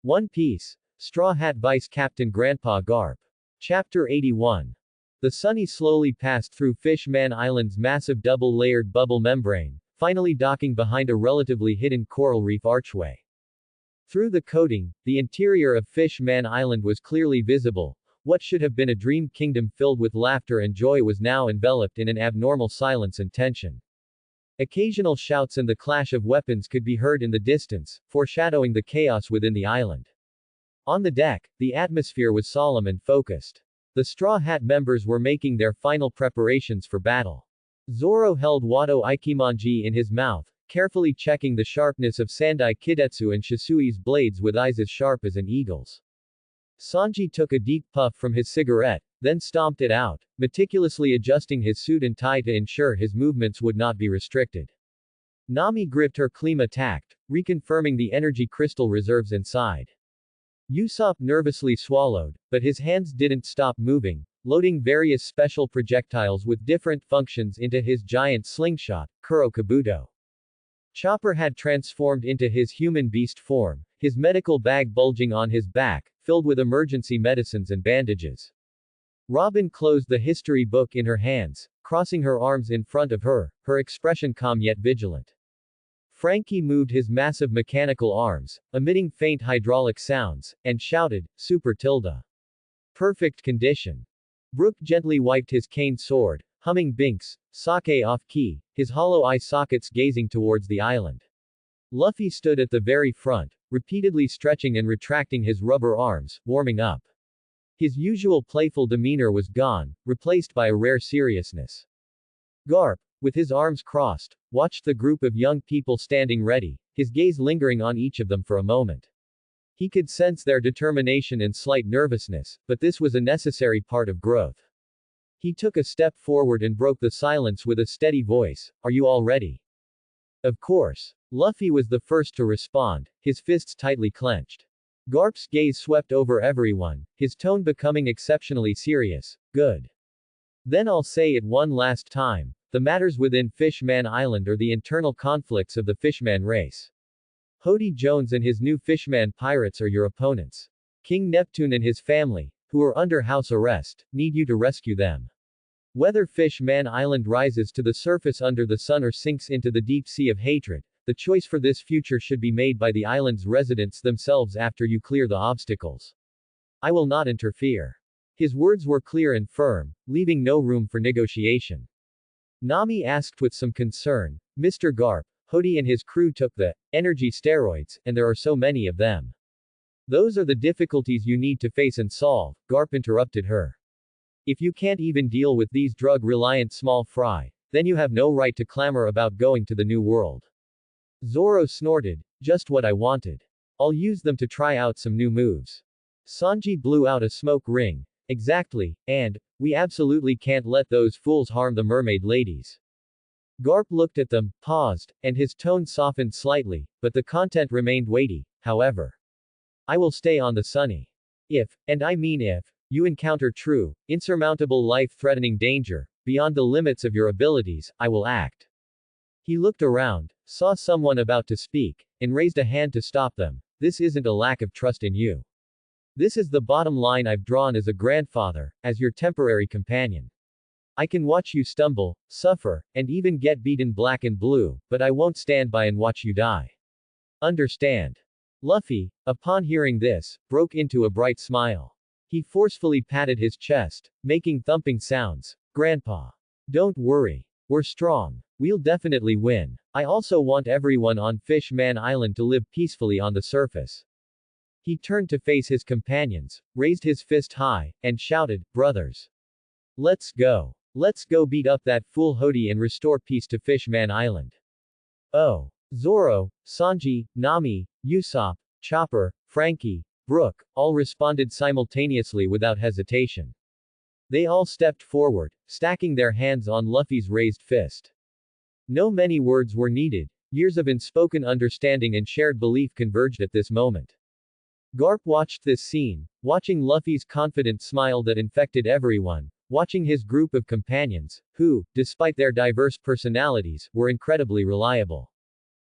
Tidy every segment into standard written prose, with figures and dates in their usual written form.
One Piece. Straw Hat Vice Captain Grandpa Garp. Chapter 81. The Sunny slowly passed through Fish-Man Island's massive double-layered bubble membrane, finally docking behind a relatively hidden coral reef archway. Through the coating, the interior of Fish-Man Island was clearly visible. What should have been a dream kingdom filled with laughter and joy was now enveloped in an abnormal silence and tension. Occasional shouts and the clash of weapons could be heard in the distance, foreshadowing the chaos within the island. On the deck, the atmosphere was solemn and focused. The Straw Hat members were making their final preparations for battle. Zoro held Wado Ikimonji in his mouth, carefully checking the sharpness of Sandai Kidetsu and Shisui's blades with eyes as sharp as an eagle's. Sanji took a deep puff from his cigarette, then stomped it out, meticulously adjusting his suit and tie to ensure his movements would not be restricted. Nami gripped her Klima tact, reconfirming the energy crystal reserves inside. Usopp nervously swallowed, but his hands didn't stop moving, loading various special projectiles with different functions into his giant slingshot, Kuro Kabuto. Chopper had transformed into his human beast form, his medical bag bulging on his back, filled with emergency medicines and bandages. Robin closed the history book in her hands, crossing her arms in front of her, her expression calm yet vigilant. Frankie moved his massive mechanical arms, emitting faint hydraulic sounds, and shouted, Super Tilda. Perfect condition. Brook gently wiped his cane sword, humming Binks, sake off-key, his hollow eye sockets gazing towards the island. Luffy stood at the very front, repeatedly stretching and retracting his rubber arms, warming up. His usual playful demeanor was gone, replaced by a rare seriousness. Garp, with his arms crossed, watched the group of young people standing ready, his gaze lingering on each of them for a moment. He could sense their determination and slight nervousness, but this was a necessary part of growth. He took a step forward and broke the silence with a steady voice, Are you all ready? Of course. Luffy was the first to respond, his fists tightly clenched. Garp's gaze swept over everyone, his tone becoming exceptionally serious. Good. Then I'll say it one last time, the matters within Fish-Man Island are the internal conflicts of the Fishman race. Hody Jones and his new Fishman pirates are your opponents. King Neptune and his family, who are under house arrest, need you to rescue them. Whether Fish-Man Island rises to the surface under the sun or sinks into the deep sea of hatred, the choice for this future should be made by the island's residents themselves after you clear the obstacles. I will not interfere. His words were clear and firm, leaving no room for negotiation. Nami asked with some concern, Mr. Garp, Hody and his crew took the energy steroids, and there are so many of them. Those are the difficulties you need to face and solve, Garp interrupted her. If you can't even deal with these drug-reliant small fry, then you have no right to clamor about going to the New World. Zoro snorted, just what I wanted. I'll use them to try out some new moves. Sanji blew out a smoke ring. Exactly, and we absolutely can't let those fools harm the mermaid ladies. Garp looked at them, paused, and his tone softened slightly, but the content remained weighty, however. I will stay on the Sunny. If, and I mean if, you encounter true, insurmountable life-threatening danger, beyond the limits of your abilities, I will act. He looked around, saw someone about to speak, and raised a hand to stop them. This isn't a lack of trust in you. This is the bottom line I've drawn as a grandfather, as your temporary companion. I can watch you stumble, suffer, and even get beaten black and blue, but I won't stand by and watch you die. Understand? Luffy, upon hearing this, broke into a bright smile. He forcefully patted his chest, making thumping sounds. Grandpa. Don't worry. We're strong. We'll definitely win. I also want everyone on Fish-Man Island to live peacefully on the surface. He turned to face his companions, raised his fist high, and shouted, Brothers. Let's go. Let's go beat up that fool Hody and restore peace to Fish-Man Island. Oh. Zoro, Sanji, Nami, Usopp, Chopper, Frankie, Brook, all responded simultaneously without hesitation. They all stepped forward, stacking their hands on Luffy's raised fist. No many words were needed, years of unspoken understanding and shared belief converged at this moment. Garp watched this scene, watching Luffy's confident smile that infected everyone, watching his group of companions, who, despite their diverse personalities, were incredibly reliable.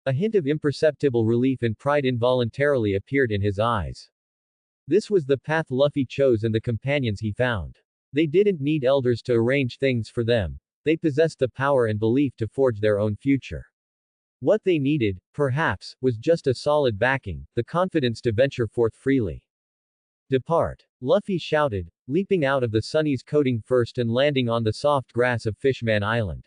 A hint of imperceptible relief and pride involuntarily appeared in his eyes. This was the path Luffy chose and the companions he found. They didn't need elders to arrange things for them. They possessed the power and belief to forge their own future. What they needed, perhaps, was just a solid backing, the confidence to venture forth freely. Depart! Luffy shouted, leaping out of the Sunny's coating first and landing on the soft grass of Fishman Island.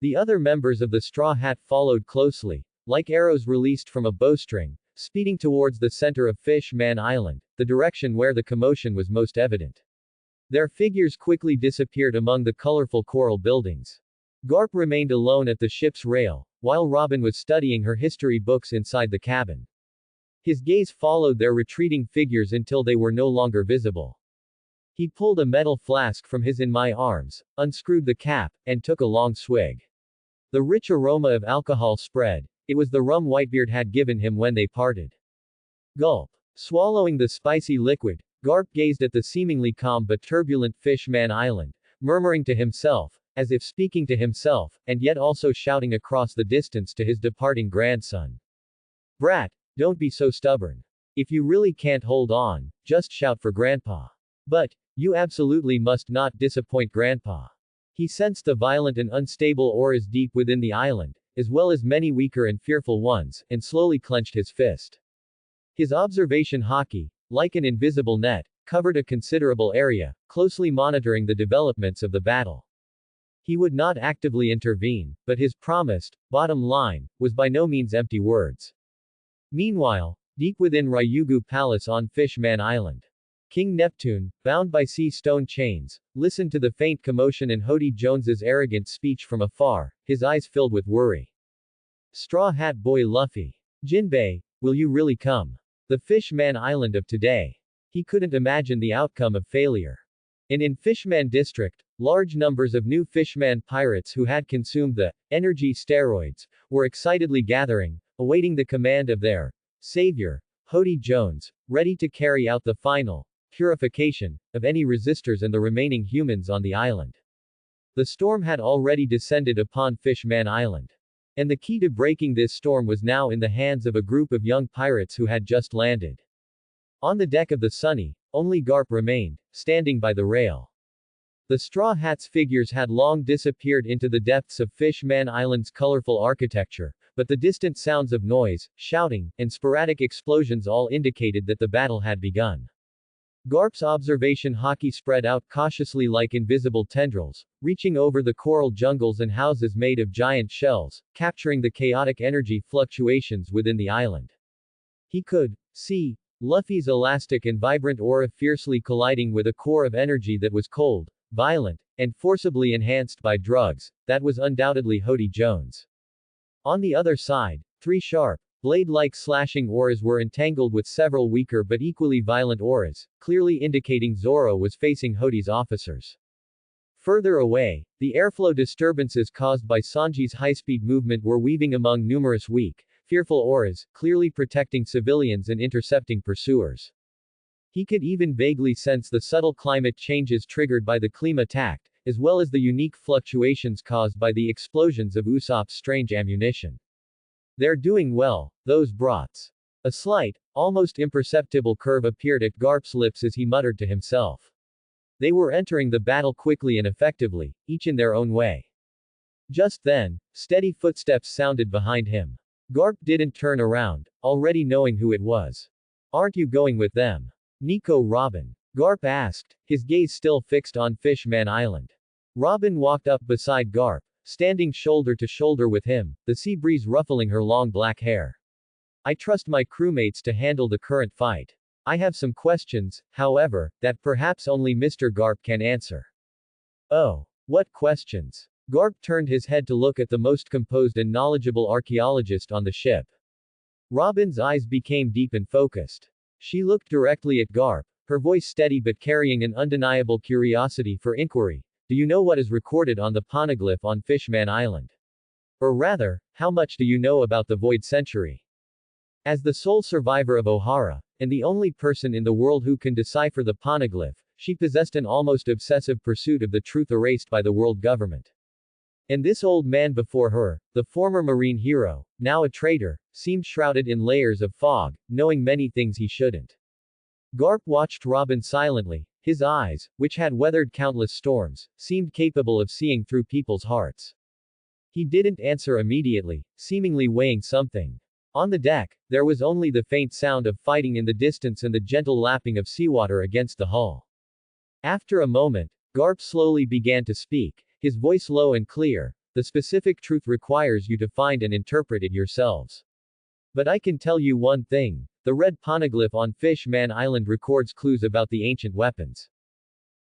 The other members of the Straw Hat followed closely, like arrows released from a bowstring, speeding towards the center of Fishman Island, the direction where the commotion was most evident. Their figures quickly disappeared among the colorful coral buildings. Garp remained alone at the ship's rail, while Robin was studying her history books inside the cabin. His gaze followed their retreating figures until they were no longer visible. He pulled a metal flask from his in my arms, unscrewed the cap, and took a long swig. The rich aroma of alcohol spread. It was the rum Whitebeard had given him when they parted. Gulp. Swallowing the spicy liquid, Garp gazed at the seemingly calm but turbulent Fishman Island, murmuring to himself, as if speaking to himself, and yet also shouting across the distance to his departing grandson. Brat, don't be so stubborn. If you really can't hold on, just shout for Grandpa. But, you absolutely must not disappoint Grandpa. He sensed the violent and unstable auras deep within the island, as well as many weaker and fearful ones, and slowly clenched his fist. His observation haki, like an invisible net, covered a considerable area, closely monitoring the developments of the battle. He would not actively intervene, but his promised, bottom line, was by no means empty words. Meanwhile, deep within Ryugu Palace on Fishman Island, King Neptune, bound by sea stone chains, listened to the faint commotion and Hody Jones's arrogant speech from afar, his eyes filled with worry. Straw Hat Boy Luffy. Jinbei, will you really come? The Fishman Island of today. He couldn't imagine the outcome of failure. In Fishman District, large numbers of new Fishman pirates who had consumed the energy steroids were excitedly gathering, awaiting the command of their savior, Hody Jones, ready to carry out the final purification of any resistors and the remaining humans on the island. The storm had already descended upon Fishman Island. And the key to breaking this storm was now in the hands of a group of young pirates who had just landed. On the deck of the Sunny, only Garp remained, standing by the rail. The Straw Hats' figures had long disappeared into the depths of Fishman Island's colorful architecture, but the distant sounds of noise, shouting, and sporadic explosions all indicated that the battle had begun. Garp's observation haki spread out cautiously like invisible tendrils, reaching over the coral jungles and houses made of giant shells, capturing the chaotic energy fluctuations within the island. He could see Luffy's elastic and vibrant aura fiercely colliding with a core of energy that was cold, violent, and forcibly enhanced by drugs. That was undoubtedly Hody Jones. On the other side, three sharp, blade-like slashing auras were entangled with several weaker but equally violent auras, clearly indicating Zoro was facing Hody's officers. Further away, the airflow disturbances caused by Sanji's high-speed movement were weaving among numerous weak, fearful auras, clearly protecting civilians and intercepting pursuers. He could even vaguely sense the subtle climate changes triggered by the Kleem attack, as well as the unique fluctuations caused by the explosions of Usopp's strange ammunition. They're doing well, those brats. A slight, almost imperceptible curve appeared at Garp's lips as he muttered to himself. They were entering the battle quickly and effectively, each in their own way. Just then, steady footsteps sounded behind him. Garp didn't turn around, already knowing who it was. Aren't you going with them? Nico Robin. Garp asked, his gaze still fixed on Fishman Island. Robin walked up beside Garp, standing shoulder to shoulder with him, the sea breeze ruffling her long black hair. I trust my crewmates to handle the current fight. I have some questions, however, that perhaps only Mr. Garp can answer. Oh, what questions? Garp turned his head to look at the most composed and knowledgeable archaeologist on the ship. Robin's eyes became deep and focused. She looked directly at Garp, her voice steady but carrying an undeniable curiosity for inquiry. Do you know what is recorded on the poneglyph on Fishman Island? Or rather, how much do you know about the Void Century? As the sole survivor of Ohara, and the only person in the world who can decipher the poneglyph, she possessed an almost obsessive pursuit of the truth erased by the world government. And this old man before her, the former marine hero, now a traitor, seemed shrouded in layers of fog, knowing many things he shouldn't. Garp watched Robin silently. His eyes, which had weathered countless storms, seemed capable of seeing through people's hearts. He didn't answer immediately, seemingly weighing something. On the deck, there was only the faint sound of fighting in the distance and the gentle lapping of seawater against the hull. After a moment, Garp slowly began to speak, his voice low and clear. The specific truth requires you to find and interpret it yourselves. But I can tell you one thing. The red poneglyph on Fish Man Island records clues about the ancient weapons.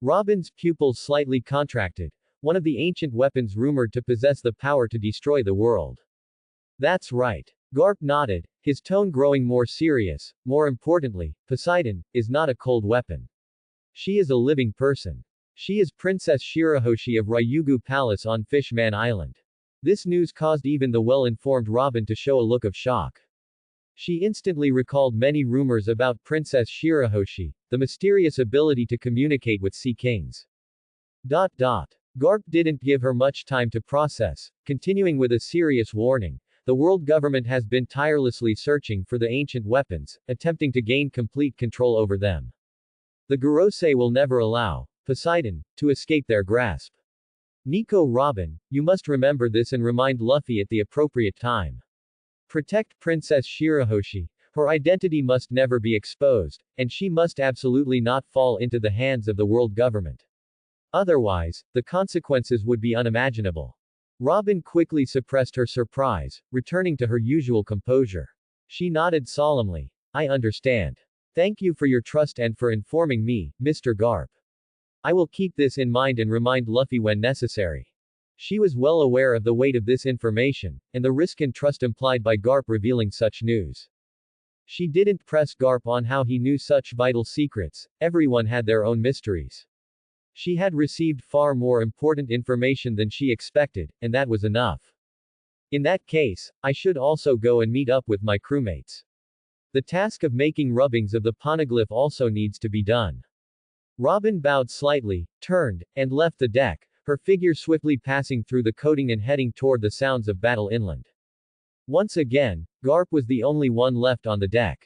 Robin's pupils slightly contracted. One of the ancient weapons rumored to possess the power to destroy the world. That's right. Garp nodded, his tone growing more serious. More importantly, Poseidon is not a cold weapon. She is a living person. She is Princess Shirahoshi of Ryugu Palace on Fish Man Island. This news caused even the well-informed Robin to show a look of shock. She instantly recalled many rumors about Princess Shirahoshi, the mysterious ability to communicate with sea kings. Garp didn't give her much time to process, continuing with a serious warning. The world government has been tirelessly searching for the ancient weapons, attempting to gain complete control over them. The Gorosei will never allow Poseidon to escape their grasp. Nico Robin, you must remember this and remind Luffy at the appropriate time. Protect Princess Shirahoshi. Her identity must never be exposed, and she must absolutely not fall into the hands of the world government. Otherwise, the consequences would be unimaginable. Robin quickly suppressed her surprise, returning to her usual composure. She nodded solemnly. I understand. Thank you for your trust and for informing me, Mr. Garp. I will keep this in mind and remind Luffy when necessary. She was well aware of the weight of this information, and the risk and trust implied by Garp revealing such news. She didn't press Garp on how he knew such vital secrets. Everyone had their own mysteries. She had received far more important information than she expected, and that was enough. In that case, I should also go and meet up with my crewmates. The task of making rubbings of the poneglyph also needs to be done. Robin bowed slightly, turned, and left the deck, her figure swiftly passing through the coating and heading toward the sounds of battle inland. Once again, Garp was the only one left on the deck.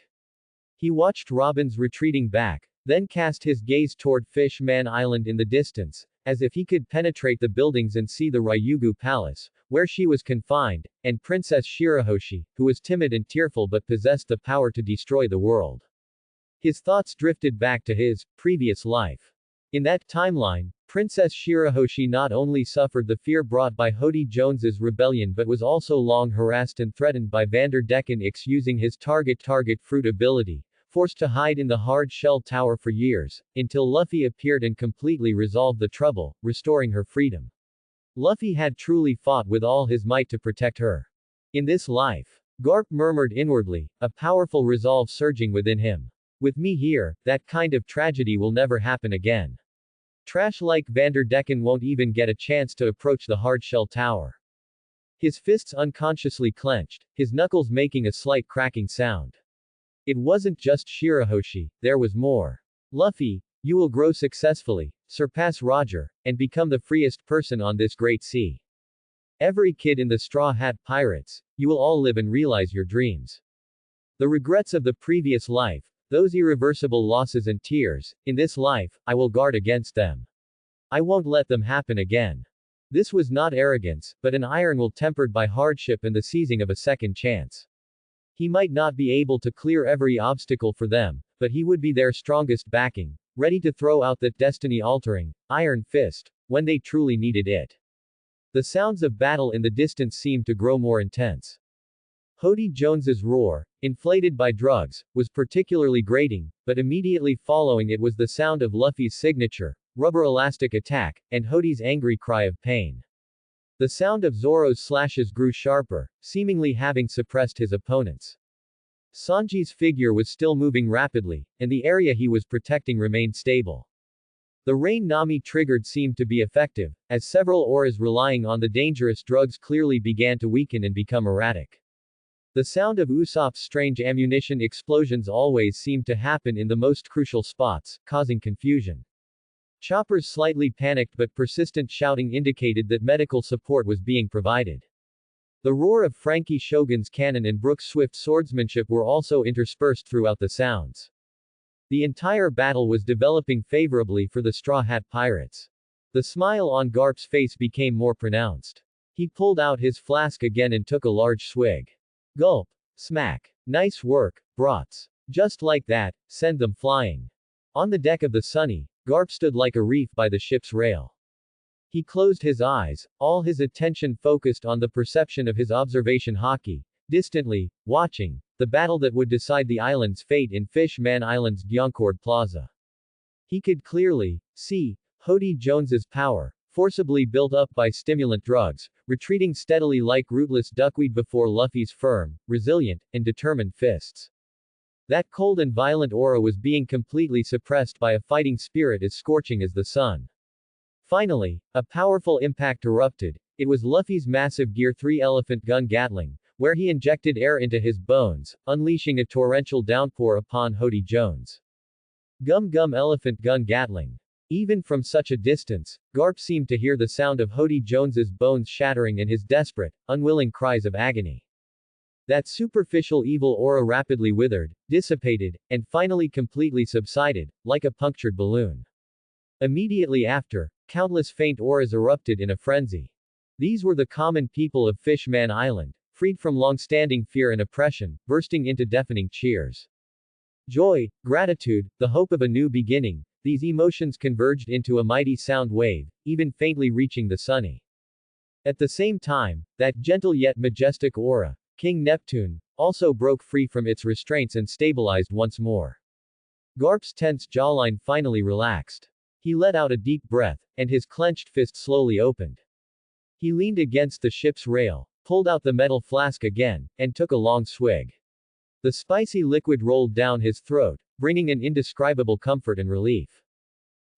He watched Robin's retreating back, then cast his gaze toward Fish Man Island in the distance, as if he could penetrate the buildings and see the Ryugu Palace, where she was confined, and Princess Shirahoshi, who was timid and tearful but possessed the power to destroy the world. His thoughts drifted back to his previous life. In that timeline, Princess Shirahoshi not only suffered the fear brought by Hody Jones's rebellion but was also long harassed and threatened by Vanderdecken X using his target fruit ability, forced to hide in the hard shell tower for years, until Luffy appeared and completely resolved the trouble, restoring her freedom. Luffy had truly fought with all his might to protect her. In this life, Garp murmured inwardly, a powerful resolve surging within him. With me here, that kind of tragedy will never happen again. Trash like Vanderdecken won't even get a chance to approach the hardshell tower. His fists unconsciously clenched, his knuckles making a slight cracking sound. It wasn't just Shirahoshi, there was more. Luffy, you will grow successfully, surpass Roger, and become the freest person on this great sea. Every kid in the Straw Hat Pirates, you will all live and realize your dreams. The regrets of the previous life, those irreversible losses and tears, in this life, I will guard against them. I won't let them happen again. This was not arrogance, but an iron will tempered by hardship and the seizing of a second chance. He might not be able to clear every obstacle for them, but he would be their strongest backing, ready to throw out that destiny-altering, iron fist, when they truly needed it. The sounds of battle in the distance seemed to grow more intense. Hody Jones's roar, inflated by drugs, was particularly grating, but immediately following it was the sound of Luffy's signature, rubber elastic attack, and Hody's angry cry of pain. The sound of Zoro's slashes grew sharper, seemingly having suppressed his opponents. Sanji's figure was still moving rapidly, and the area he was protecting remained stable. The rain Nami triggered seemed to be effective, as several auras relying on the dangerous drugs clearly began to weaken and become erratic. The sound of Usopp's strange ammunition explosions always seemed to happen in the most crucial spots, causing confusion. Chopper's slightly panicked but persistent shouting indicated that medical support was being provided. The roar of Frankie Shogun's cannon and Brooke's swift swordsmanship were also interspersed throughout the sounds. The entire battle was developing favorably for the Straw Hat Pirates. The smile on Garp's face became more pronounced. He pulled out his flask again and took a large swig. Gulp. Smack. Nice work, brats. Just like that, send them flying. On the deck of the Sunny, Garp stood like a reef by the ship's rail. He closed his eyes, all his attention focused on the perception of his observation hockey, distantly, watching the battle that would decide the island's fate in Fish Man Island's Gioncord Plaza. He could clearly see Hody Jones's power, forcibly built up by stimulant drugs, retreating steadily like rootless duckweed before Luffy's firm, resilient, and determined fists. That cold and violent aura was being completely suppressed by a fighting spirit as scorching as the sun. Finally, a powerful impact erupted. It was Luffy's massive Gear 3 Elephant Gun Gatling, where he injected air into his bones, unleashing a torrential downpour upon Hody Jones. Gum Gum Elephant Gun Gatling. Even from such a distance, Garp seemed to hear the sound of Hody Jones's bones shattering and his desperate, unwilling cries of agony. That superficial evil aura rapidly withered, dissipated, and finally completely subsided, like a punctured balloon. Immediately after, countless faint auras erupted in a frenzy. These were the common people of Fish Man Island, freed from long-standing fear and oppression, bursting into deafening cheers. Joy, gratitude, the hope of a new beginning, these emotions converged into a mighty sound wave, even faintly reaching the Sunny. At the same time, that gentle yet majestic aura, King Neptune, also broke free from its restraints and stabilized once more. Garp's tense jawline finally relaxed. He let out a deep breath, and his clenched fist slowly opened. He leaned against the ship's rail, pulled out the metal flask again, and took a long swig. The spicy liquid rolled down his throat, bringing an indescribable comfort and relief.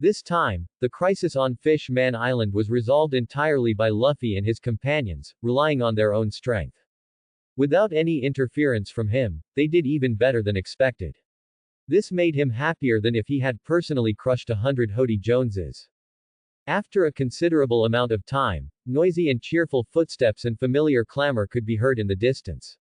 This time, the crisis on Fish Man Island was resolved entirely by Luffy and his companions, relying on their own strength. Without any interference from him, they did even better than expected. This made him happier than if he had personally crushed 100 Hody Joneses. After a considerable amount of time, noisy and cheerful footsteps and familiar clamor could be heard in the distance.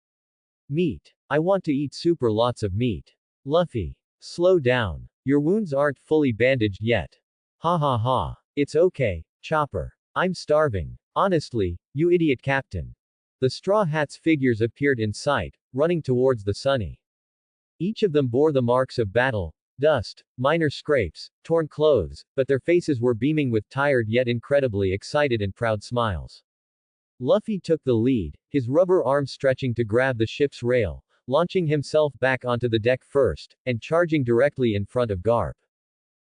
Meat. I want to eat super lots of meat. Luffy. Slow down. Your wounds aren't fully bandaged yet. Ha ha ha. It's okay, Chopper. I'm starving. Honestly, you idiot captain. The Straw Hats figures appeared in sight, running towards the Sunny. Each of them bore the marks of battle, dust, minor scrapes, torn clothes, but their faces were beaming with tired yet incredibly excited and proud smiles. Luffy took the lead, his rubber arms stretching to grab the ship's rail, launching himself back onto the deck first, and charging directly in front of Garp.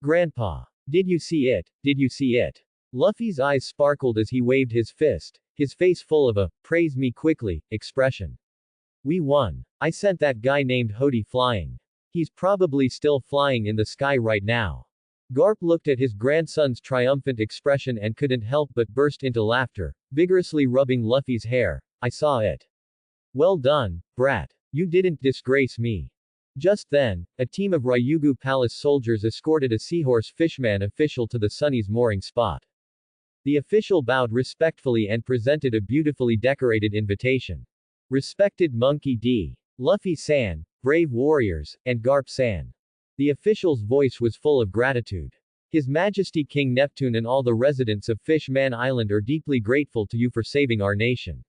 Grandpa. Did you see it? Did you see it? Luffy's eyes sparkled as he waved his fist, his face full of a, praise me quickly, expression. We won. I sent that guy named Hody flying. He's probably still flying in the sky right now. Garp looked at his grandson's triumphant expression and couldn't help but burst into laughter, vigorously rubbing Luffy's hair. I saw it. Well done, brat. You didn't disgrace me. Just then, a team of Ryugu Palace soldiers escorted a Seahorse Fishman official to the Sunny's mooring spot. The official bowed respectfully and presented a beautifully decorated invitation. Respected Monkey D. Luffy-san, brave warriors, and Garp-san. The official's voice was full of gratitude. His Majesty King Neptune and all the residents of Fish Man Island are deeply grateful to you for saving our nation.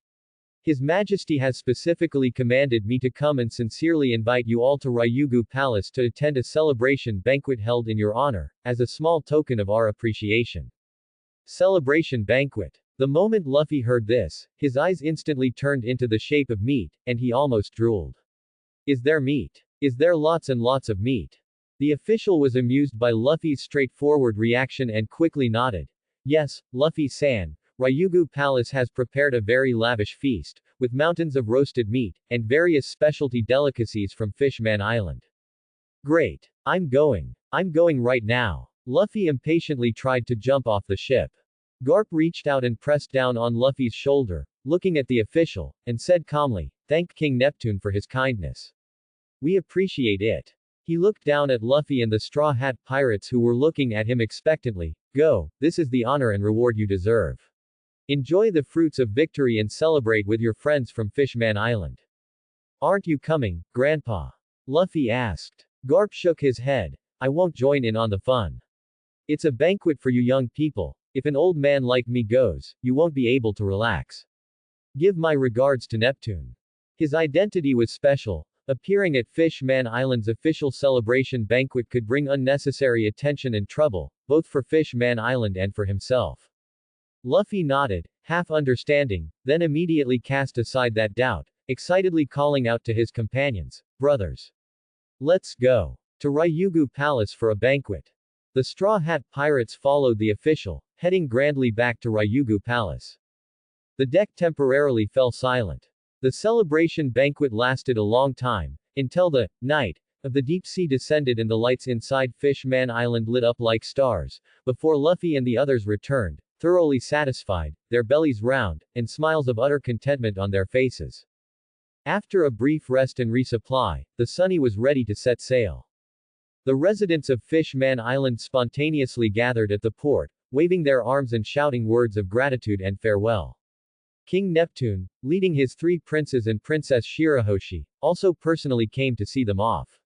His Majesty has specifically commanded me to come and sincerely invite you all to Ryugu Palace to attend a celebration banquet held in your honor, as a small token of our appreciation. Celebration banquet. The moment Luffy heard this, his eyes instantly turned into the shape of meat, and he almost drooled. Is there meat? Is there lots and lots of meat? The official was amused by Luffy's straightforward reaction and quickly nodded. Yes, Luffy-san, Ryugu Palace has prepared a very lavish feast, with mountains of roasted meat, and various specialty delicacies from Fish Man Island. Great. I'm going right now. Luffy impatiently tried to jump off the ship. Garp reached out and pressed down on Luffy's shoulder, looking at the official, and said calmly, thank King Neptune for his kindness. We appreciate it. He looked down at Luffy and the Straw Hat Pirates who were looking at him expectantly. Go, this is the honor and reward you deserve. Enjoy the fruits of victory and celebrate with your friends from Fishman Island. Aren't you coming, Grandpa? Luffy asked. Garp shook his head. I won't join in on the fun. It's a banquet for you young people. If an old man like me goes, you won't be able to relax. Give my regards to Neptune. His identity was special. Appearing at Fishman Island's official celebration banquet could bring unnecessary attention and trouble, both for Fishman Island and for himself. Luffy nodded, half understanding, then immediately cast aside that doubt, excitedly calling out to his companions, brothers. Let's go to Ryugu Palace for a banquet. The Straw Hat Pirates followed the official, heading grandly back to Ryugu Palace. The deck temporarily fell silent. The celebration banquet lasted a long time, until the night of the deep sea descended and the lights inside Fishman Island lit up like stars, before Luffy and the others returned, thoroughly satisfied, their bellies round, and smiles of utter contentment on their faces. After a brief rest and resupply, the Sunny was ready to set sail. The residents of Fishman Island spontaneously gathered at the port, waving their arms and shouting words of gratitude and farewell. King Neptune, leading his 3 princes and Princess Shirahoshi, also personally came to see them off.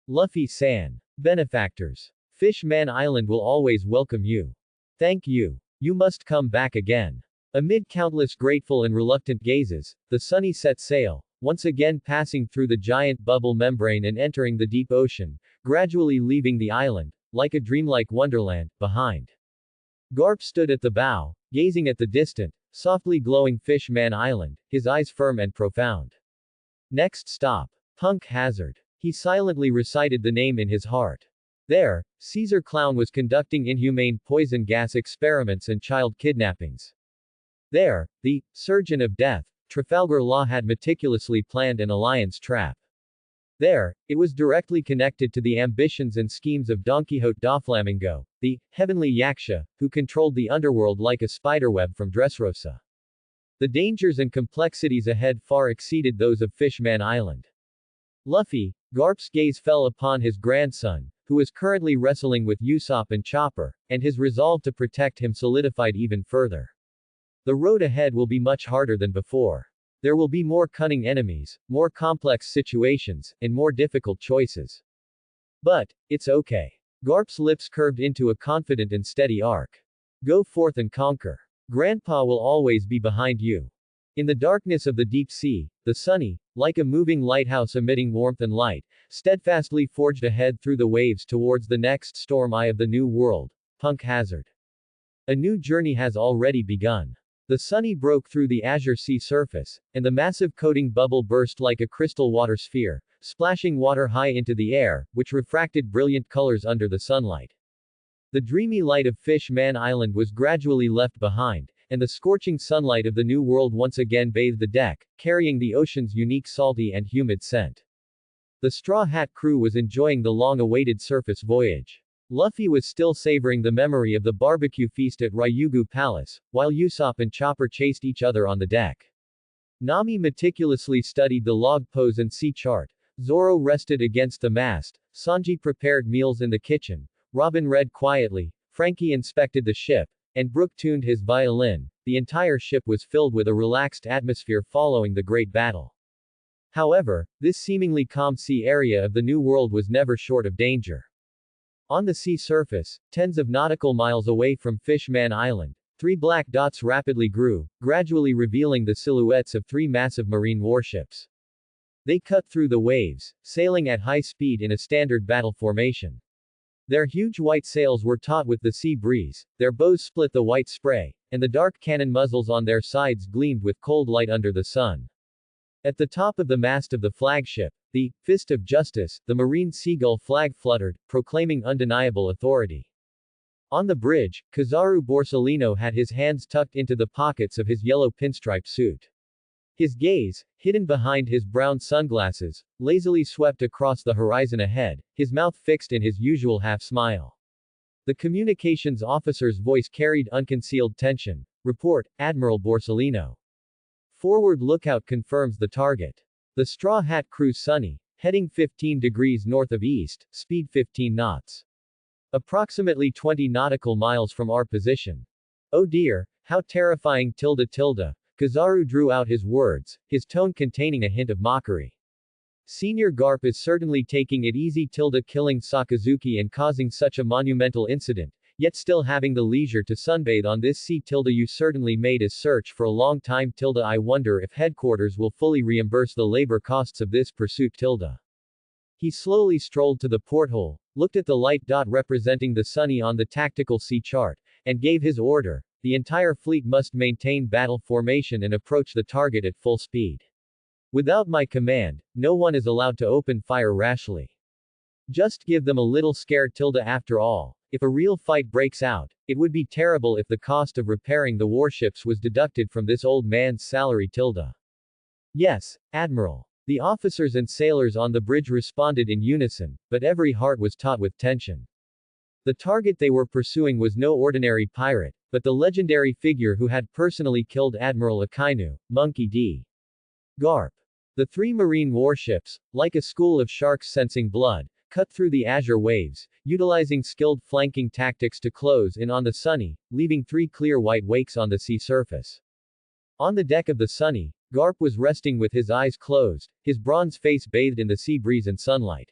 Luffy-san. Benefactors. Fishman Island will always welcome you. Thank you. You must come back again. Amid countless grateful and reluctant gazes, the Sunny set sail, once again passing through the giant bubble membrane and entering the deep ocean, gradually leaving the island, like a dreamlike wonderland, behind. Garp stood at the bow, gazing at the distant, softly glowing Fishman Island, his eyes firm and profound. Next stop. Punk Hazard. He silently recited the name in his heart. There, Caesar Clown was conducting inhumane poison gas experiments and child kidnappings. There, the Surgeon of Death, Trafalgar Law had meticulously planned an alliance trap. There, it was directly connected to the ambitions and schemes of Don Quixote Doflamingo, the heavenly Yaksha, who controlled the underworld like a spiderweb from Dressrosa. The dangers and complexities ahead far exceeded those of Fishman Island. Luffy, Garp's gaze fell upon his grandson, who was currently wrestling with Usopp and Chopper, and his resolve to protect him solidified even further. The road ahead will be much harder than before. There will be more cunning enemies, more complex situations, and more difficult choices. But, it's okay. Garp's lips curved into a confident and steady arc. Go forth and conquer. Grandpa will always be behind you. In the darkness of the deep sea, the Sunny, like a moving lighthouse emitting warmth and light, steadfastly forged ahead through the waves towards the next storm eye of the new world, Punk Hazard. A new journey has already begun. The Sunny broke through the azure sea surface, and the massive coating bubble burst like a crystal water sphere, splashing water high into the air, which refracted brilliant colors under the sunlight. The dreamy light of Fishman Island was gradually left behind, and the scorching sunlight of the new world once again bathed the deck, carrying the ocean's unique salty and humid scent. The Straw Hat crew was enjoying the long-awaited surface voyage. Luffy was still savoring the memory of the barbecue feast at Ryugu Palace, while Usopp and Chopper chased each other on the deck. Nami meticulously studied the log pose and sea chart, Zoro rested against the mast, Sanji prepared meals in the kitchen, Robin read quietly, Frankie inspected the ship, and Brook tuned his violin. The entire ship was filled with a relaxed atmosphere following the great battle. However, this seemingly calm sea area of the New World was never short of danger. On the sea surface, tens of nautical miles away from Fishman Island, 3 black dots rapidly grew, gradually revealing the silhouettes of 3 massive marine warships. They cut through the waves, sailing at high speed in a standard battle formation. Their huge white sails were taut with the sea breeze, their bows split the white spray, and the dark cannon muzzles on their sides gleamed with cold light under the sun. At the top of the mast of the flagship, the Fist of Justice, the marine seagull flag fluttered, proclaiming undeniable authority. On the bridge, Kizaru Borsalino had his hands tucked into the pockets of his yellow pinstripe suit. His gaze, hidden behind his brown sunglasses, lazily swept across the horizon ahead, his mouth fixed in his usual half-smile. The communications officer's voice carried unconcealed tension. Report, Admiral Borsalino. Forward lookout confirms the target. The Straw Hat Crew's Sunny, Heading 15 degrees north of east, speed 15 knots. Approximately 20 nautical miles from our position. Oh dear, how terrifying tilde tilde. Kizaru drew out his words, his tone containing a hint of mockery. Senior Garp is certainly taking it easy tilde killing Sakazuki and causing such a monumental incident, yet still having the leisure to sunbathe on this sea tilde you certainly made his search for a long time tilde I wonder if headquarters will fully reimburse the labor costs of this pursuit tilde. He slowly strolled to the porthole, looked at the light dot representing the Sunny on the tactical sea chart, and gave his order. The entire fleet must maintain battle formation and approach the target at full speed. Without my command, no one is allowed to open fire rashly. Just give them a little scare tilde after all. If a real fight breaks out, it would be terrible if the cost of repairing the warships was deducted from this old man's salary tilde. Yes, Admiral. The officers and sailors on the bridge responded in unison, but every heart was taut with tension. The target they were pursuing was no ordinary pirate, but the legendary figure who had personally killed Admiral Akainu, Monkey D. Garp. The three marine warships, like a school of sharks sensing blood, cut through the azure waves, utilizing skilled flanking tactics to close in on the Sunny, leaving three clear white wakes on the sea surface. On the deck of the Sunny, Garp was resting with his eyes closed, his bronze face bathed in the sea breeze and sunlight.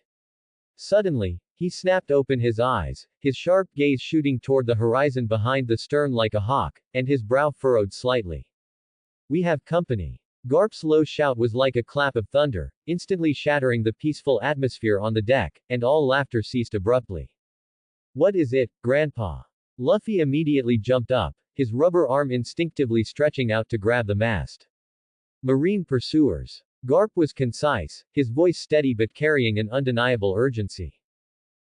Suddenly, he snapped open his eyes, his sharp gaze shooting toward the horizon behind the stern like a hawk, and his brow furrowed slightly. We have company. Garp's low shout was like a clap of thunder, instantly shattering the peaceful atmosphere on the deck, and all laughter ceased abruptly. What is it, Grandpa? Luffy immediately jumped up, his rubber arm instinctively stretching out to grab the mast. Marine pursuers. Garp was concise, his voice steady but carrying an undeniable urgency.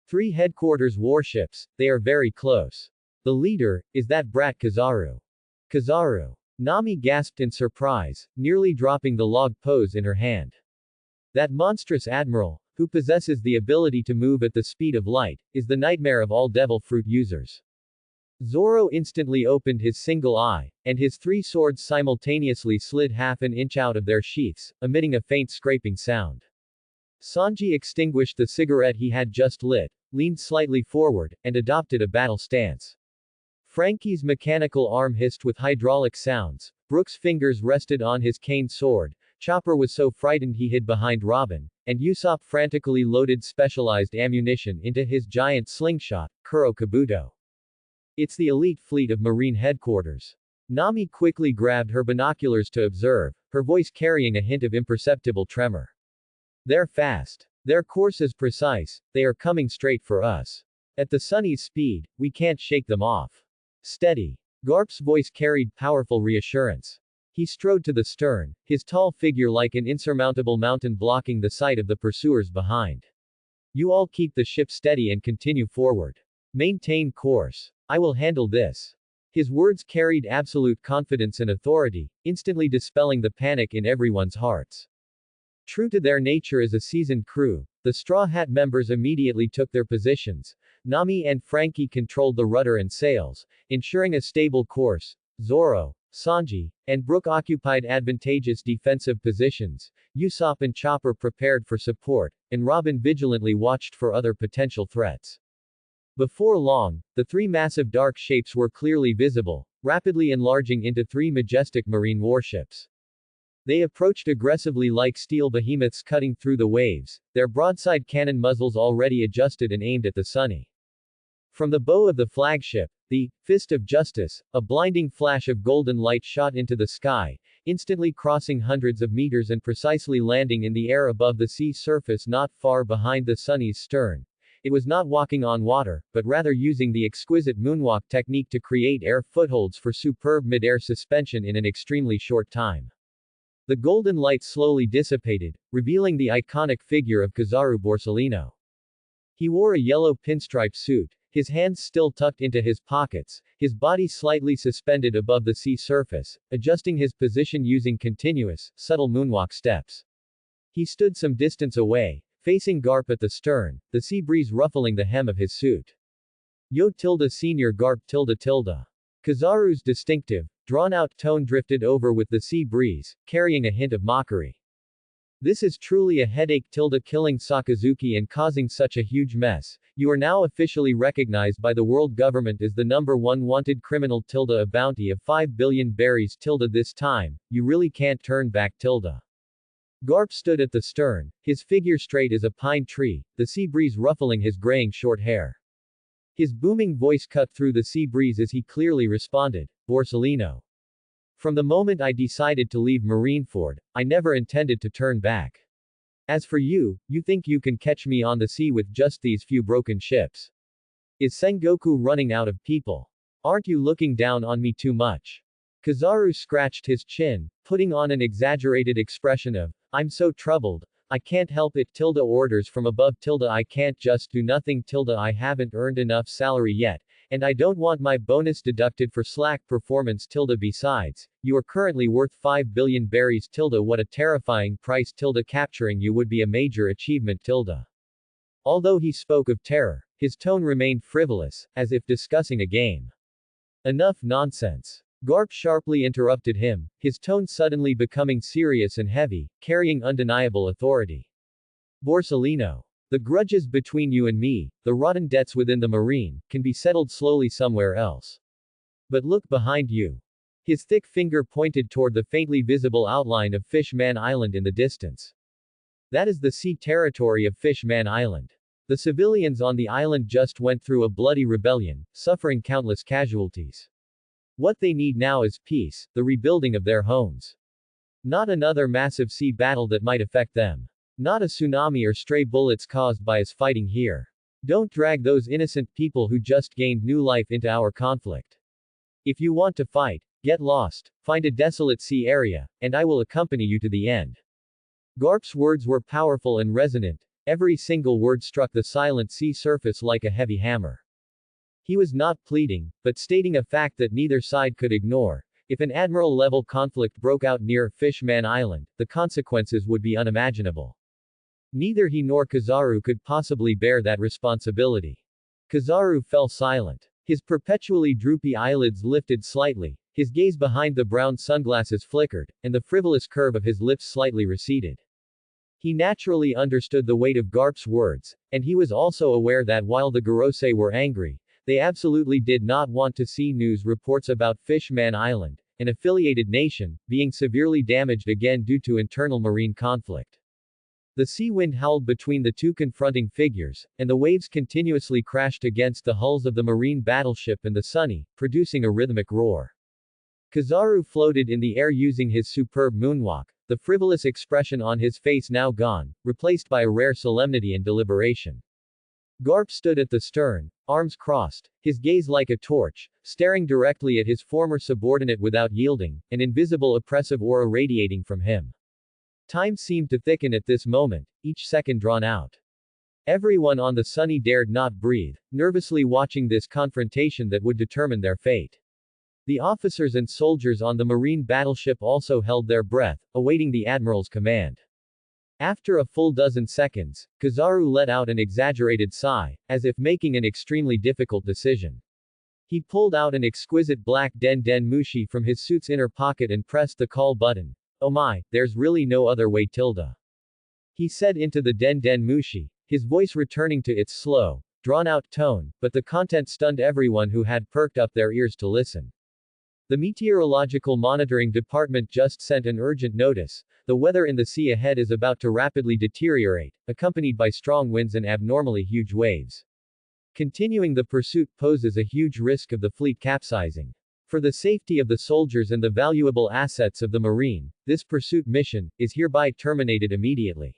3 headquarters warships, they are very close. The leader, is that brat Kizaru. Kizaru. Nami gasped in surprise, nearly dropping the log pose in her hand. That monstrous admiral, who possesses the ability to move at the speed of light, is the nightmare of all devil fruit users. Zoro instantly opened his single eye, and his 3 swords simultaneously slid half an inch out of their sheaths, emitting a faint scraping sound. Sanji extinguished the cigarette he had just lit, leaned slightly forward, and adopted a battle stance. Frankie's mechanical arm hissed with hydraulic sounds, Brooks' fingers rested on his cane sword, Chopper was so frightened he hid behind Robin, and Usopp frantically loaded specialized ammunition into his giant slingshot, Kuro Kabuto. It's the elite fleet of Marine headquarters. Nami quickly grabbed her binoculars to observe, her voice carrying a hint of imperceptible tremor. They're fast. Their course is precise, they are coming straight for us. At the Sunny's speed, we can't shake them off. Steady. Garp's voice carried powerful reassurance. He strode to the stern, his tall figure like an insurmountable mountain blocking the sight of the pursuers behind. You all keep the ship steady and continue forward. Maintain course. I will handle this. His words carried absolute confidence and authority, instantly dispelling the panic in everyone's hearts. True to their nature as a seasoned crew, the Straw Hat members immediately took their positions. Nami and Frankie controlled the rudder and sails, ensuring a stable course. Zoro, Sanji, and Brook occupied advantageous defensive positions. Usopp and Chopper prepared for support, and Robin vigilantly watched for other potential threats. Before long, the 3 massive dark shapes were clearly visible, rapidly enlarging into 3 majestic marine warships. They approached aggressively like steel behemoths cutting through the waves, their broadside cannon muzzles already adjusted and aimed at the Sunny. From the bow of the flagship, the Fist of Justice, a blinding flash of golden light shot into the sky, instantly crossing hundreds of meters and precisely landing in the air above the sea surface not far behind the Sunny's stern. It was not walking on water, but rather using the exquisite moonwalk technique to create air footholds for superb mid-air suspension in an extremely short time. The golden light slowly dissipated, revealing the iconic figure of Kizaru Borsellino. He wore a yellow pinstripe suit, his hands still tucked into his pockets, his body slightly suspended above the sea surface, adjusting his position using continuous, subtle moonwalk steps. He stood some distance away, facing Garp at the stern, the sea breeze ruffling the hem of his suit. Yo tilde senior Garp tilde tilde. Kizaru's distinctive, drawn-out tone drifted over with the sea breeze, carrying a hint of mockery. This is truly a headache. Killing Sakazuki and causing such a huge mess. You are now officially recognized by the world government as the #1 wanted criminal. A bounty of 5 billion berries. This time, you really can't turn back. Garp stood at the stern, his figure straight as a pine tree, the sea breeze ruffling his graying short hair. His booming voice cut through the sea breeze as he clearly responded, Borsellino. From the moment I decided to leave Marineford, I never intended to turn back. As for you, you think you can catch me on the sea with just these few broken ships. Is Sengoku running out of people? Aren't you looking down on me too much? Kizaru scratched his chin, putting on an exaggerated expression of, I'm so troubled, I can't help it. Orders from above. I can't just do nothing. I haven't earned enough salary yet, and I don't want my bonus deducted for slack performance. Besides, you are currently worth 5 billion berries. What a terrifying price. Capturing you would be a major achievement. Although he spoke of terror, his tone remained frivolous, as if discussing a game. Enough nonsense. Garp sharply interrupted him, his tone suddenly becoming serious and heavy, carrying undeniable authority. Borsellino. The grudges between you and me, the rotten debts within the marine, can be settled slowly somewhere else. But look behind you. His thick finger pointed toward the faintly visible outline of Fish Man Island in the distance. That is the sea territory of Fish Man Island. The civilians on the island just went through a bloody rebellion, suffering countless casualties. What they need now is peace, the rebuilding of their homes. Not another massive sea battle that might affect them. Not a tsunami or stray bullets caused by us fighting here. Don't drag those innocent people who just gained new life into our conflict. If you want to fight, get lost, find a desolate sea area, and I will accompany you to the end. Garp's words were powerful and resonant, every single word struck the silent sea surface like a heavy hammer. He was not pleading, but stating a fact that neither side could ignore. If an admiral-level conflict broke out near Fish Man Island, the consequences would be unimaginable. Neither he nor Kizaru could possibly bear that responsibility. Kizaru fell silent. His perpetually droopy eyelids lifted slightly, his gaze behind the brown sunglasses flickered, and the frivolous curve of his lips slightly receded. He naturally understood the weight of Garp's words, and he was also aware that while the Gorosei were angry, they absolutely did not want to see news reports about Fish Man Island, an affiliated nation, being severely damaged again due to internal marine conflict. The sea wind howled between the two confronting figures, and the waves continuously crashed against the hulls of the marine battleship and the Sunny, producing a rhythmic roar. Kizaru floated in the air using his superb moonwalk, the frivolous expression on his face now gone, replaced by a rare solemnity and deliberation. Garp stood at the stern, arms crossed, his gaze like a torch, staring directly at his former subordinate without yielding, an invisible oppressive aura radiating from him. Time seemed to thicken at this moment, each second drawn out. Everyone on the Sunny dared not breathe, nervously watching this confrontation that would determine their fate. The officers and soldiers on the marine battleship also held their breath, awaiting the admiral's command. After a full dozen seconds, Kizaru let out an exaggerated sigh, as if making an extremely difficult decision. He pulled out an exquisite black Den Den Mushi from his suit's inner pocket and pressed the call button. Oh my, there's really no other way. He said into the Den Den Mushi, his voice returning to its slow, drawn-out tone, but the content stunned everyone who had perked up their ears to listen. The Meteorological Monitoring Department just sent an urgent notice. The weather in the sea ahead is about to rapidly deteriorate, accompanied by strong winds and abnormally huge waves. Continuing the pursuit poses a huge risk of the fleet capsizing. For the safety of the soldiers and the valuable assets of the Marine, this pursuit mission is hereby terminated immediately.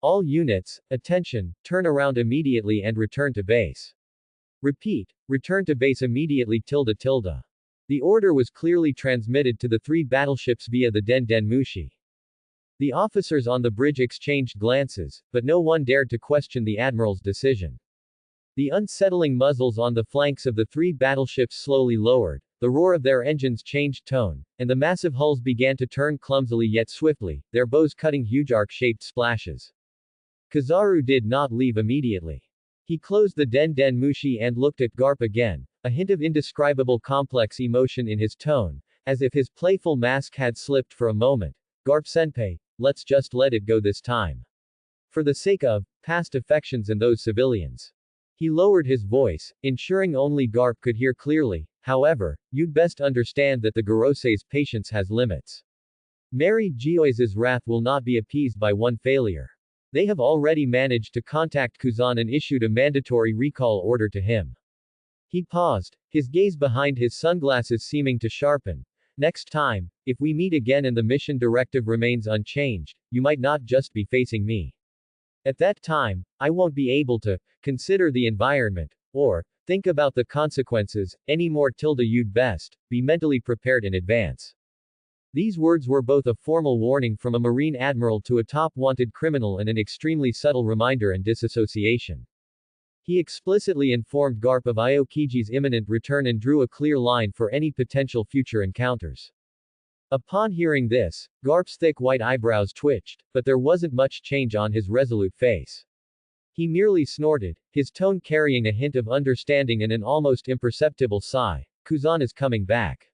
All units, attention, turn around immediately and return to base. Repeat, return to base immediately. The order was clearly transmitted to the three battleships via the Den Den Mushi. The officers on the bridge exchanged glances, but no one dared to question the admiral's decision. The unsettling muzzles on the flanks of the three battleships slowly lowered, the roar of their engines changed tone, and the massive hulls began to turn clumsily yet swiftly, their bows cutting huge arc-shaped splashes. Kizaru did not leave immediately. He closed the Den Den Mushi and looked at Garp again, a hint of indescribable complex emotion in his tone, as if his playful mask had slipped for a moment. Garp-senpai, let's just let it go this time. For the sake of past affections and those civilians. He lowered his voice, ensuring only Garp could hear clearly. However, you'd best understand that the Gorose's patience has limits. Mary Gioise's wrath will not be appeased by one failure. They have already managed to contact Kuzan and issued a mandatory recall order to him. He paused, his gaze behind his sunglasses seeming to sharpen. Next time, if we meet again and the mission directive remains unchanged, you might not just be facing me. At that time, I won't be able to consider the environment, or think about the consequences, anymore. You'd best be mentally prepared in advance. These words were both a formal warning from a Marine admiral to a top wanted criminal and an extremely subtle reminder and disassociation. He explicitly informed Garp of Aokiji's imminent return and drew a clear line for any potential future encounters. Upon hearing this, Garp's thick white eyebrows twitched, but there wasn't much change on his resolute face. He merely snorted, his tone carrying a hint of understanding and an almost imperceptible sigh. Kuzan is coming back.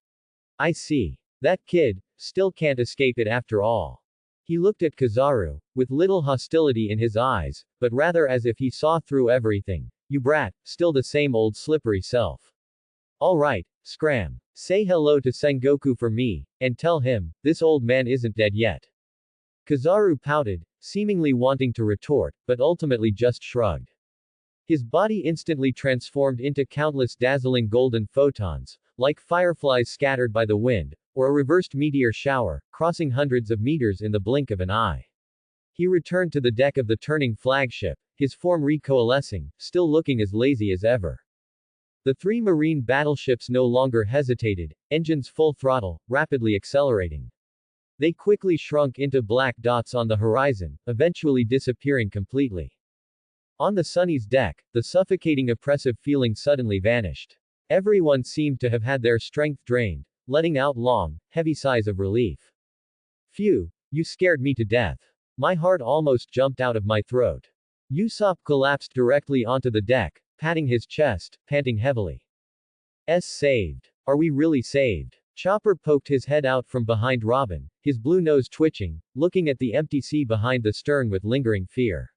I see. That kid still can't escape it after all. He looked at Kizaru, with little hostility in his eyes, but rather as if he saw through everything. You brat, still the same old slippery self. Alright, scram. Say hello to Sengoku for me, and tell him, this old man isn't dead yet. Kizaru pouted, seemingly wanting to retort, but ultimately just shrugged. His body instantly transformed into countless dazzling golden photons, like fireflies scattered by the wind, or a reversed meteor shower, crossing hundreds of meters in the blink of an eye. He returned to the deck of the turning flagship, his form recoalescing, still looking as lazy as ever. The three marine battleships no longer hesitated, engines full throttle, rapidly accelerating. They quickly shrunk into black dots on the horizon, eventually disappearing completely. On the Sunny's deck, the suffocating oppressive feeling suddenly vanished. Everyone seemed to have had their strength drained, letting out long, heavy sighs of relief. Phew, you scared me to death. My heart almost jumped out of my throat. Usopp collapsed directly onto the deck, patting his chest, panting heavily. Saved. Are we really saved? Chopper poked his head out from behind Robin, his blue nose twitching, looking at the empty sea behind the stern with lingering fear.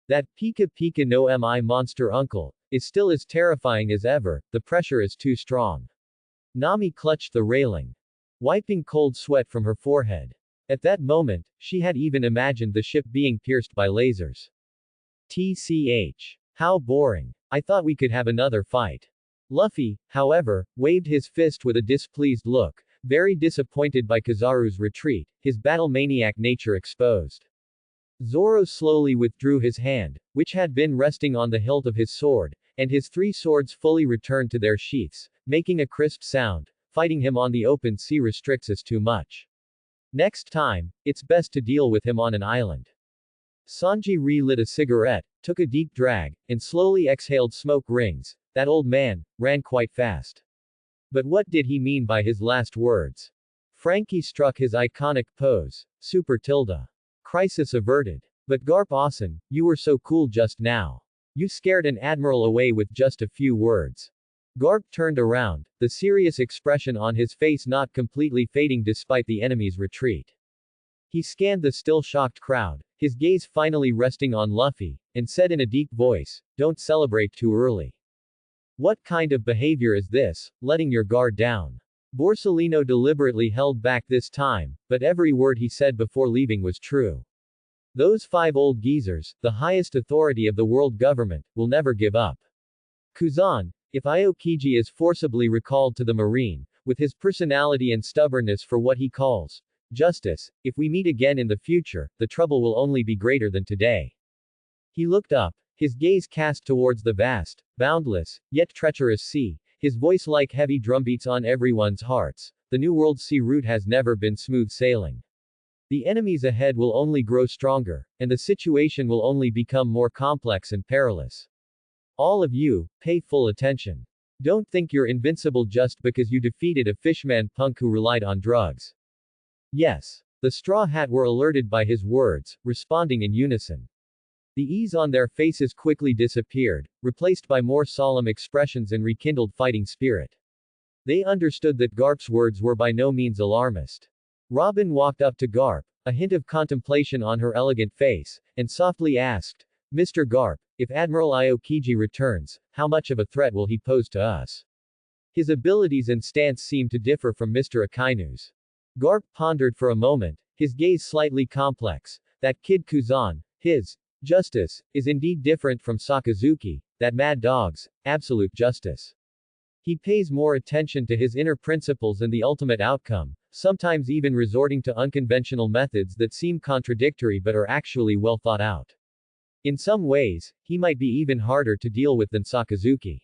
That Pika Pika no Mi monster uncle is still as terrifying as ever, the pressure is too strong. Nami clutched the railing, wiping cold sweat from her forehead. At that moment, she had even imagined the ship being pierced by lasers. TCH. How boring. I thought we could have another fight. Luffy, however, waved his fist with a displeased look, very disappointed by Kizaru's retreat, his battle-maniac nature exposed. Zoro slowly withdrew his hand, which had been resting on the hilt of his sword, and his three swords fully returned to their sheaths, making a crisp sound. Fighting him on the open sea restricts us too much. Next time, it's best to deal with him on an island. Sanji relit a cigarette, took a deep drag, and slowly exhaled smoke rings. That old man ran quite fast. But what did he mean by his last words? Frankie struck his iconic pose, super tilde. Crisis averted. But Garp Asen, you were so cool just now. You scared an admiral away with just a few words. Garp turned around, the serious expression on his face not completely fading despite the enemy's retreat. He scanned the still shocked crowd, his gaze finally resting on Luffy, and said in a deep voice, "Don't celebrate too early. What kind of behavior is this, letting your guard down?" Borsalino deliberately held back this time, but every word he said before leaving was true. Those five old geezers, the highest authority of the world government, will never give up. Kuzan, if Aokiji is forcibly recalled to the Marine, with his personality and stubbornness for what he calls justice, if we meet again in the future, the trouble will only be greater than today. He looked up, his gaze cast towards the vast, boundless, yet treacherous sea, his voice like heavy drumbeats on everyone's hearts. The New World sea route has never been smooth sailing. The enemies ahead will only grow stronger, and the situation will only become more complex and perilous. All of you, pay full attention. Don't think you're invincible just because you defeated a fishman punk who relied on drugs. Yes. The Straw Hat were alerted by his words, responding in unison. The ease on their faces quickly disappeared, replaced by more solemn expressions and rekindled fighting spirit. They understood that Garp's words were by no means alarmist. Robin walked up to Garp, a hint of contemplation on her elegant face, and softly asked, Mr. Garp, if Admiral Aokiji returns, how much of a threat will he pose to us? His abilities and stance seem to differ from Mr. Akainu's. Garp pondered for a moment, his gaze slightly complex. That kid Kuzan, his justice, is indeed different from Sakazuki, that mad dog's absolute justice. He pays more attention to his inner principles and the ultimate outcome, sometimes even resorting to unconventional methods that seem contradictory but are actually well thought out. In some ways, he might be even harder to deal with than Sakazuki.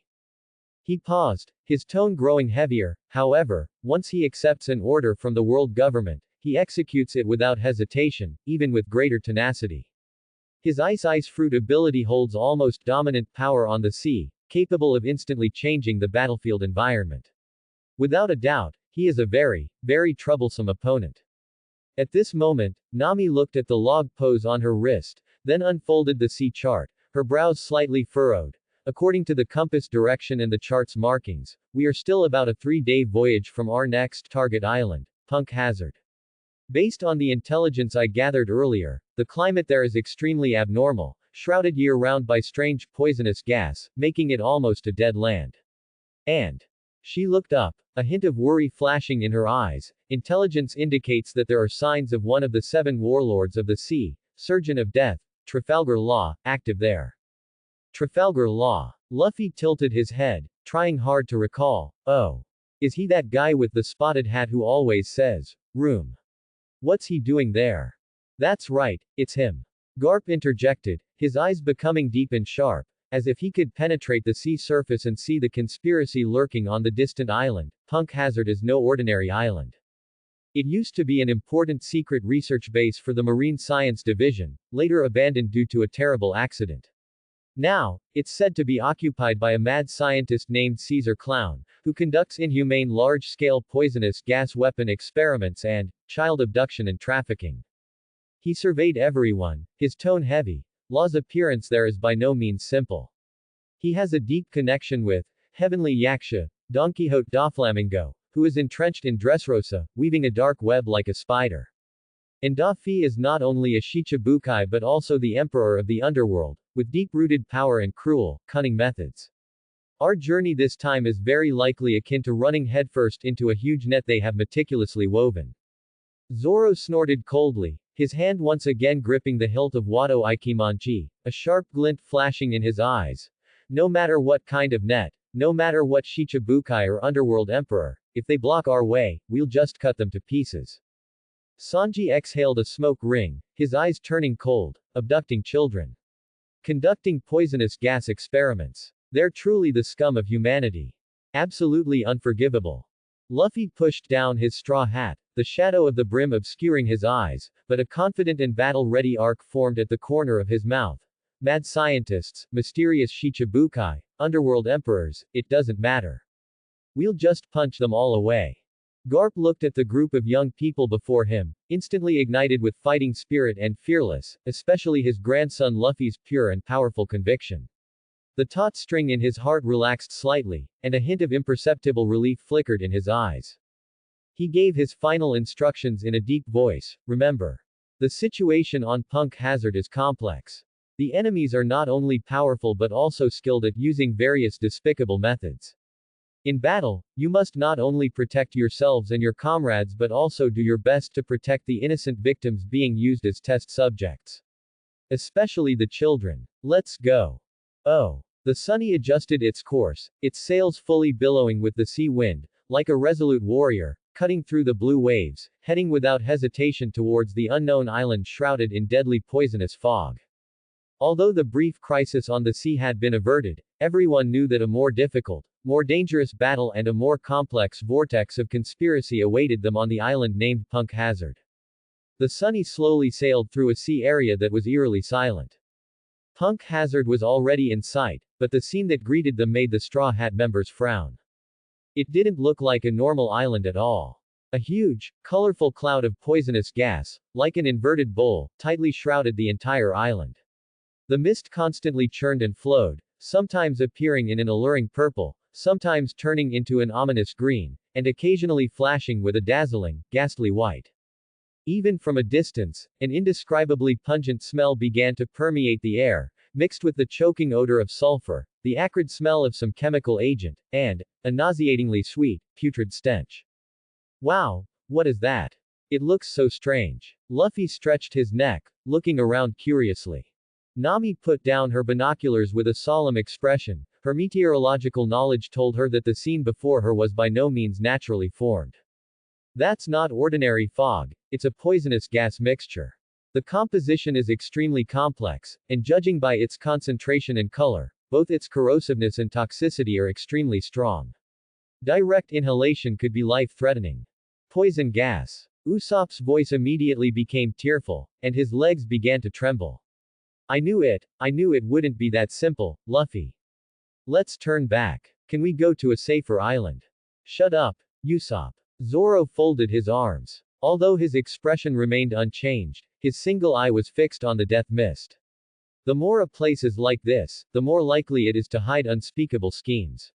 He paused, his tone growing heavier. However, once he accepts an order from the world government, he executes it without hesitation, even with greater tenacity. His ice fruit ability holds almost dominant power on the sea, capable of instantly changing the battlefield environment. Without a doubt, he is a very, very troublesome opponent. At this moment, Nami looked at the log pose on her wrist, then unfolded the sea chart, her brows slightly furrowed. According to the compass direction and the chart's markings, we are still about a 3-day voyage from our next target island, Punk Hazard. Based on the intelligence I gathered earlier, the climate there is extremely abnormal, shrouded year-round by strange poisonous gas, making it almost a dead land. And she looked up, a hint of worry flashing in her eyes. Intelligence indicates that there are signs of one of the 7 warlords of the sea, Surgeon of Death, Trafalgar Law, active there. Trafalgar Law. Luffy tilted his head, trying hard to recall. Oh. Is he that guy with the spotted hat who always says, room? What's he doing there? That's right, it's him. Garp interjected, his eyes becoming deep and sharp, as if he could penetrate the sea surface and see the conspiracy lurking on the distant island. Punk Hazard is no ordinary island. It used to be an important secret research base for the Marine Science Division, later abandoned due to a terrible accident. Now, it's said to be occupied by a mad scientist named Caesar Clown, who conducts inhumane large-scale poisonous gas weapon experiments and child abduction and trafficking. He surveyed everyone, his tone heavy. Law's appearance there is by no means simple. He has a deep connection with Heavenly Yaksha, Don Quixote Doflamingo, who is entrenched in Dressrosa, weaving a dark web like a spider. And Dafi is not only a Shichibukai but also the emperor of the underworld, with deep-rooted power and cruel, cunning methods. Our journey this time is very likely akin to running headfirst into a huge net they have meticulously woven. Zoro snorted coldly, his hand once again gripping the hilt of Wado Ikimonji, a sharp glint flashing in his eyes. No matter what kind of net, no matter what Shichibukai or underworld emperor, if they block our way, we'll just cut them to pieces. Sanji exhaled a smoke ring, his eyes turning cold. Abducting children. Conducting poisonous gas experiments. They're truly the scum of humanity. Absolutely unforgivable. Luffy pushed down his straw hat, the shadow of the brim obscuring his eyes, but a confident and battle-ready arc formed at the corner of his mouth. Mad scientists, mysterious Shichibukai, underworld emperors, it doesn't matter. We'll just punch them all away. Garp looked at the group of young people before him, instantly ignited with fighting spirit and fearless, especially his grandson Luffy's pure and powerful conviction. The taut string in his heart relaxed slightly, and a hint of imperceptible relief flickered in his eyes. He gave his final instructions in a deep voice. Remember. The situation on Punk Hazard is complex. The enemies are not only powerful but also skilled at using various despicable methods. In battle, you must not only protect yourselves and your comrades but also do your best to protect the innocent victims being used as test subjects. Especially the children. Let's go. Oh. The Sunny adjusted its course, its sails fully billowing with the sea wind, like a resolute warrior, cutting through the blue waves, heading without hesitation towards the unknown island shrouded in deadly poisonous fog. Although the brief crisis on the sea had been averted, everyone knew that a more difficult, more dangerous battle and a more complex vortex of conspiracy awaited them on the island named Punk Hazard. The Sunny slowly sailed through a sea area that was eerily silent. Punk Hazard was already in sight, but the scene that greeted them made the Straw Hat members frown. It didn't look like a normal island at all. A huge, colorful cloud of poisonous gas, like an inverted bowl, tightly shrouded the entire island. The mist constantly churned and flowed, sometimes appearing in an alluring purple, sometimes turning into an ominous green, and occasionally flashing with a dazzling, ghastly white. Even from a distance, an indescribably pungent smell began to permeate the air, mixed with the choking odor of sulfur, the acrid smell of some chemical agent, and a nauseatingly sweet, putrid stench. Wow, what is that? It looks so strange. Luffy stretched his neck, looking around curiously. Nami put down her binoculars with a solemn expression. Her meteorological knowledge told her that the scene before her was by no means naturally formed. That's not ordinary fog, it's a poisonous gas mixture. The composition is extremely complex, and judging by its concentration and color, both its corrosiveness and toxicity are extremely strong. Direct inhalation could be life-threatening. Poison gas. Usopp's voice immediately became tearful, and his legs began to tremble. I knew it wouldn't be that simple, Luffy. Let's turn back. Can we go to a safer island? Shut up, Usopp. Zoro folded his arms. Although his expression remained unchanged, his single eye was fixed on the death mist. The more a place is like this, the more likely it is to hide unspeakable schemes.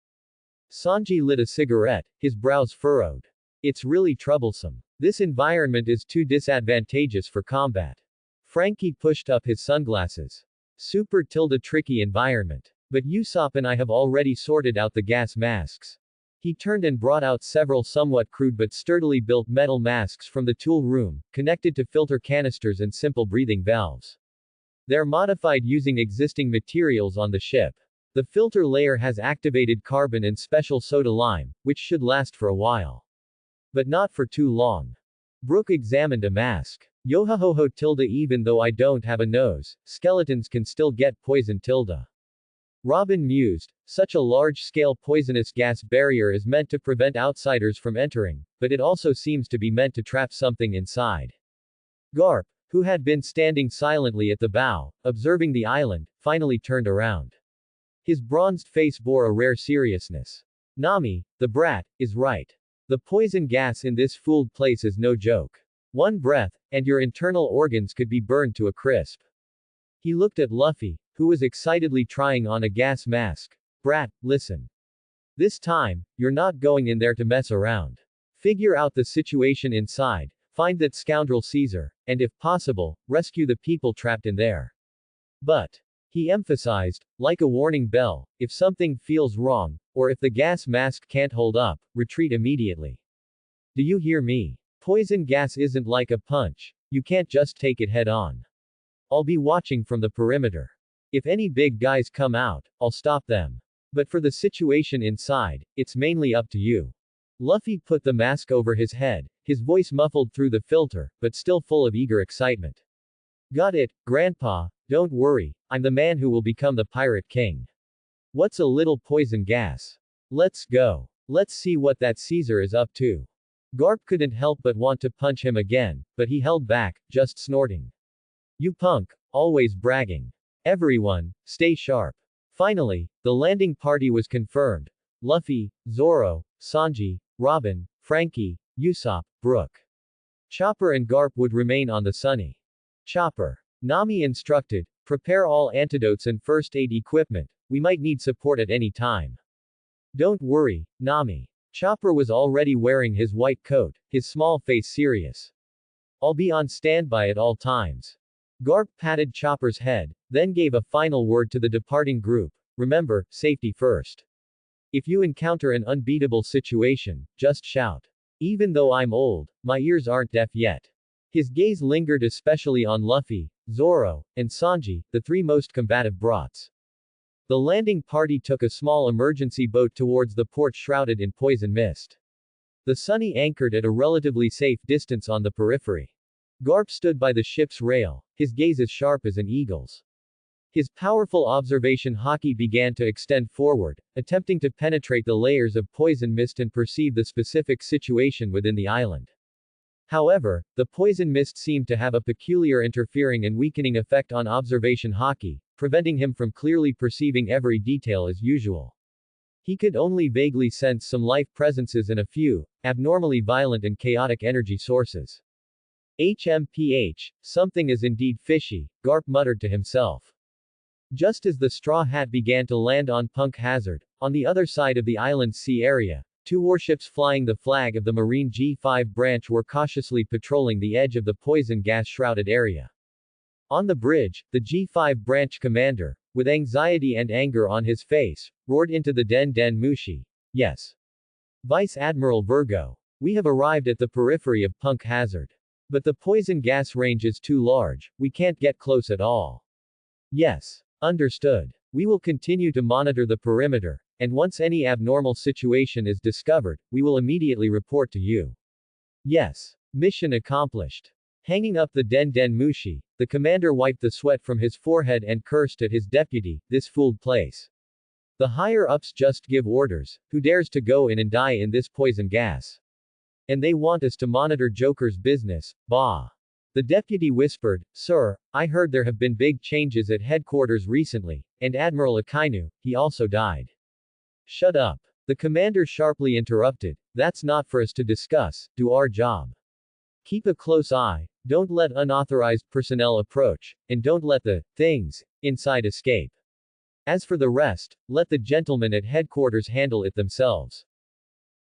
Sanji lit a cigarette, his brows furrowed. It's really troublesome. This environment is too disadvantageous for combat. Frankie pushed up his sunglasses. Super tricky environment. But Usopp and I have already sorted out the gas masks. He turned and brought out several somewhat crude but sturdily built metal masks from the tool room, connected to filter canisters and simple breathing valves. They're modified using existing materials on the ship. The filter layer has activated carbon and special soda lime, which should last for a while. But not for too long. Brook examined a mask. Yohahoho tilde even though I don't have a nose, skeletons can still get poison tilde. Robin mused, such a large-scale poisonous gas barrier is meant to prevent outsiders from entering, but it also seems to be meant to trap something inside. Garp, who had been standing silently at the bow, observing the island, finally turned around. His bronzed face bore a rare seriousness. Nami, the brat, is right. The poison gas in this fooled place is no joke. One breath, and your internal organs could be burned to a crisp. He looked at Luffy, who was excitedly trying on a gas mask. Brat, listen. This time, you're not going in there to mess around. Figure out the situation inside, find that scoundrel Caesar, and if possible, rescue the people trapped in there. But, he emphasized, like a warning bell, if something feels wrong, or if the gas mask can't hold up, retreat immediately. Do you hear me? Poison gas isn't like a punch. You can't just take it head on. I'll be watching from the perimeter. If any big guys come out, I'll stop them. But for the situation inside, it's mainly up to you. Luffy put the mask over his head, his voice muffled through the filter, but still full of eager excitement. Got it, Grandpa, don't worry, I'm the man who will become the Pirate King. What's a little poison gas? Let's go. Let's see what that Caesar is up to. Garp couldn't help but want to punch him again, but he held back, just snorting. You punk, always bragging. Everyone, stay sharp. Finally, the landing party was confirmed. Luffy, Zoro, Sanji, Robin, Frankie, Usopp, Brook. Chopper and Garp would remain on the Sunny. Chopper. Nami instructed, prepare all antidotes and first aid equipment, we might need support at any time. Don't worry, Nami. Chopper was already wearing his white coat, his small face serious. I'll be on standby at all times. Garp patted Chopper's head, then gave a final word to the departing group. Remember, safety first. If you encounter an unbeatable situation, just shout. Even though I'm old, my ears aren't deaf yet. His gaze lingered especially on Luffy, Zoro, and Sanji, the three most combative brats. The landing party took a small emergency boat towards the port shrouded in poison mist. The Sunny anchored at a relatively safe distance on the periphery. Garp stood by the ship's rail, his gaze as sharp as an eagle's. His powerful observation haki began to extend forward, attempting to penetrate the layers of poison mist and perceive the specific situation within the island. However, the poison mist seemed to have a peculiar interfering and weakening effect on observation haki, preventing him from clearly perceiving every detail as usual. He could only vaguely sense some life presences and a few, abnormally violent and chaotic energy sources. HMPH, something is indeed fishy, Garp muttered to himself. Just as the Straw Hat began to land on Punk Hazard, on the other side of the island's sea area, Two warships flying the flag of the Marine G5 branch were cautiously patrolling the edge of the poison gas-shrouded area. On the bridge, the G5 branch commander, with anxiety and anger on his face, roared into the Den Den Mushi. Yes. Vice Admiral Virgo. We have arrived at the periphery of Punk Hazard. But the poison gas range is too large, we can't get close at all. Yes. Understood. We will continue to monitor the perimeter, and once any abnormal situation is discovered, we will immediately report to you. Yes. Mission accomplished. Hanging up the Den Den Mushi, the commander wiped the sweat from his forehead and cursed at his deputy, this fooled place. The higher-ups just give orders, who dares to go in and die in this poison gas? And they want us to monitor Joker's business, bah. The deputy whispered, Sir, I heard there have been big changes at headquarters recently, and Admiral Akainu, he also died. Shut up. The commander sharply interrupted, that's not for us to discuss, do our job. Keep a close eye, don't let unauthorized personnel approach, and don't let the things inside escape. As for the rest, let the gentlemen at headquarters handle it themselves.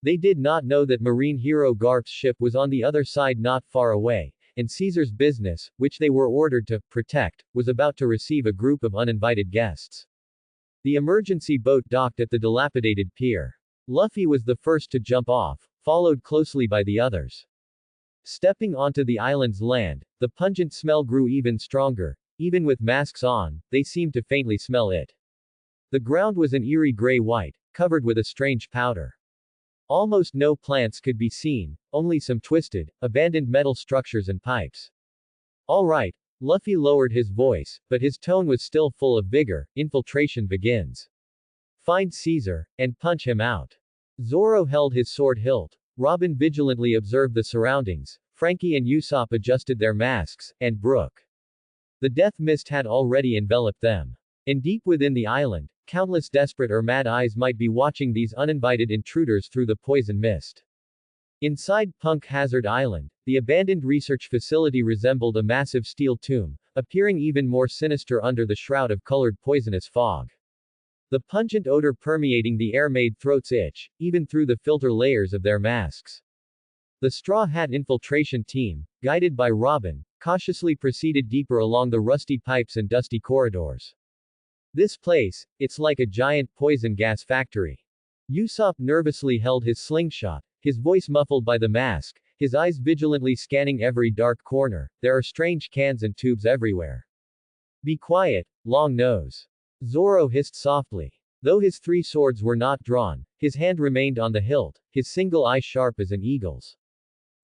They did not know that Marine hero Garp's ship was on the other side not far away, and Caesar's business, which they were ordered to protect, was about to receive a group of uninvited guests. The emergency boat docked at the dilapidated pier. Luffy was the first to jump off, followed closely by the others. Stepping onto the island's land, the pungent smell grew even stronger. Even with masks on, they seemed to faintly smell it. The ground was an eerie gray-white, covered with a strange powder. Almost no plants could be seen, only some twisted, abandoned metal structures and pipes. All right, Luffy lowered his voice, but his tone was still full of vigor. Infiltration begins. Find Caesar, and punch him out. Zoro held his sword hilt. Robin vigilantly observed the surroundings. Frankie and Usopp adjusted their masks, and Brook. The death mist had already enveloped them. And deep within the island, countless desperate or mad eyes might be watching these uninvited intruders through the poison mist. Inside Punk Hazard Island, the abandoned research facility resembled a massive steel tomb, appearing even more sinister under the shroud of colored poisonous fog. The pungent odor permeating the air made throats itch, even through the filter layers of their masks. The Straw Hat infiltration team, guided by Robin, cautiously proceeded deeper along the rusty pipes and dusty corridors. This place, it's like a giant poison gas factory. Usopp nervously held his slingshot, his voice muffled by the mask, his eyes vigilantly scanning every dark corner. There are strange cans and tubes everywhere. Be quiet, Long Nose. Zoro hissed softly. Though his three swords were not drawn, his hand remained on the hilt, his single eye sharp as an eagle's.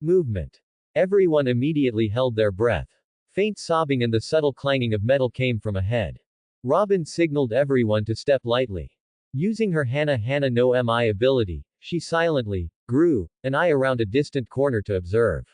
Movement. Everyone immediately held their breath. Faint sobbing and the subtle clanging of metal came from ahead. Robin signaled everyone to step lightly. Using her Hana Hana no Mi ability, she silently grew an eye around a distant corner to observe.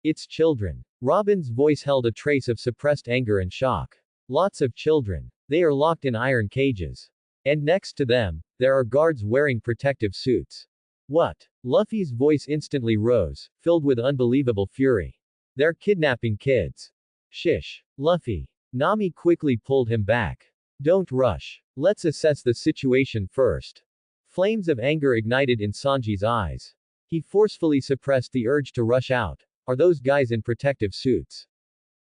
It's children. Robin's voice held a trace of suppressed anger and shock. Lots of children. They are locked in iron cages. And next to them, there are guards wearing protective suits. What? Luffy's voice instantly rose, filled with unbelievable fury. They're kidnapping kids. Shish. Luffy. Nami quickly pulled him back. Don't rush. Let's assess the situation first. Flames of anger ignited in Sanji's eyes. He forcefully suppressed the urge to rush out. Are those guys in protective suits?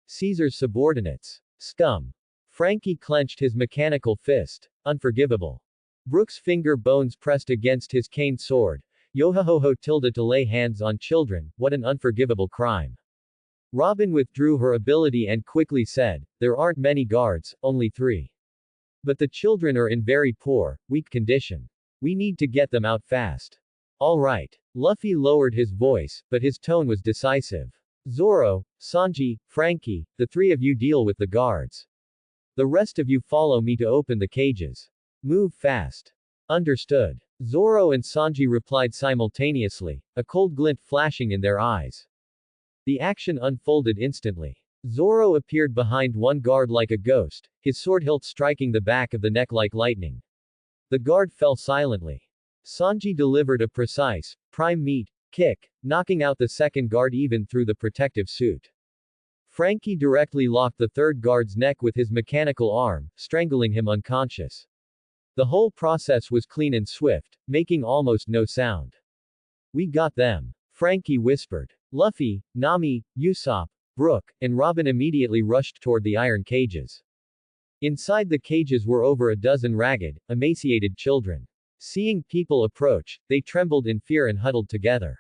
Caesar's subordinates. Scum. Frankie clenched his mechanical fist. Unforgivable. Brook's finger bones pressed against his cane sword. Yohohoho tilde to lay hands on children, what an unforgivable crime. Robin withdrew her ability and quickly said, there aren't many guards, only 3. But the children are in very poor, weak condition. We need to get them out fast. All right. Luffy lowered his voice, but his tone was decisive. Zoro, Sanji, Frankie, the 3 of you deal with the guards. The rest of you follow me to open the cages. Move fast. Understood. Zoro and Sanji replied simultaneously, a cold glint flashing in their eyes. The action unfolded instantly. Zoro appeared behind one guard like a ghost, his sword hilt striking the back of the neck like lightning. The guard fell silently. Sanji delivered a precise, prime meat kick, knocking out the second guard even through the protective suit. Frankie directly locked the third guard's neck with his mechanical arm, strangling him unconscious. The whole process was clean and swift, making almost no sound. We got them. Frankie whispered. Luffy, Nami, Usopp, Brook, and Robin immediately rushed toward the iron cages. Inside the cages were over a dozen ragged, emaciated children. Seeing people approach, they trembled in fear and huddled together.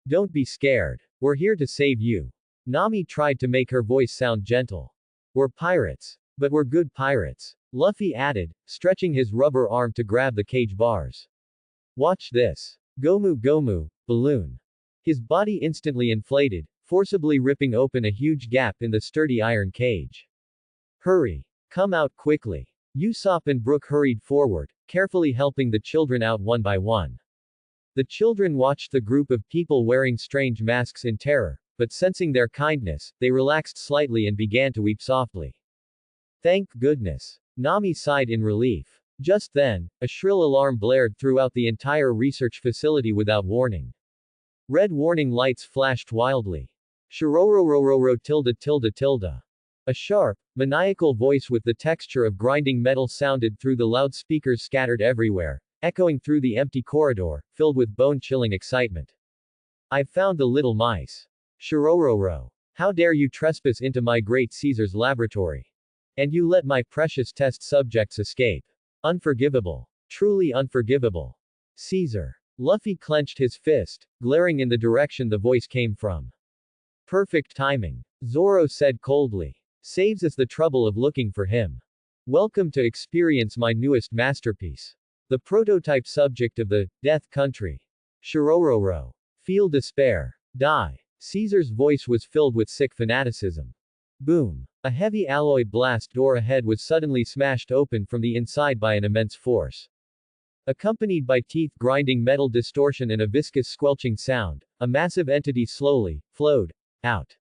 Don't be scared. We're here to save you. Nami tried to make her voice sound gentle. We're pirates. But we're good pirates. Luffy added, stretching his rubber arm to grab the cage bars. Watch this. Gomu Gomu, balloon. His body instantly inflated, forcibly ripping open a huge gap in the sturdy iron cage. Hurry. Come out quickly. Usopp and Brook hurried forward, carefully helping the children out one by one. The children watched the group of people wearing strange masks in terror, but sensing their kindness, they relaxed slightly and began to weep softly. Thank goodness. Nami sighed in relief. Just then, a shrill alarm blared throughout the entire research facility without warning. Red warning lights flashed wildly. Shirororororo tilde tilde tilde. A sharp, maniacal voice with the texture of grinding metal sounded through the loudspeakers scattered everywhere, echoing through the empty corridor, filled with bone-chilling excitement. I've found the little mice. Shirororo. How dare you trespass into my great Caesar's laboratory? And you let my precious test subjects escape. Unforgivable. Truly unforgivable. Caesar. Luffy clenched his fist, glaring in the direction the voice came from. Perfect timing. Zoro said coldly. Saves us the trouble of looking for him. Welcome to experience my newest masterpiece. The prototype subject of the Death Country. Shirororo. Feel despair. Die. Caesar's voice was filled with sick fanaticism. Boom. A heavy alloy blast door ahead was suddenly smashed open from the inside by an immense force. Accompanied by teeth-grinding metal distortion and a viscous squelching sound, a massive entity slowly flowed out.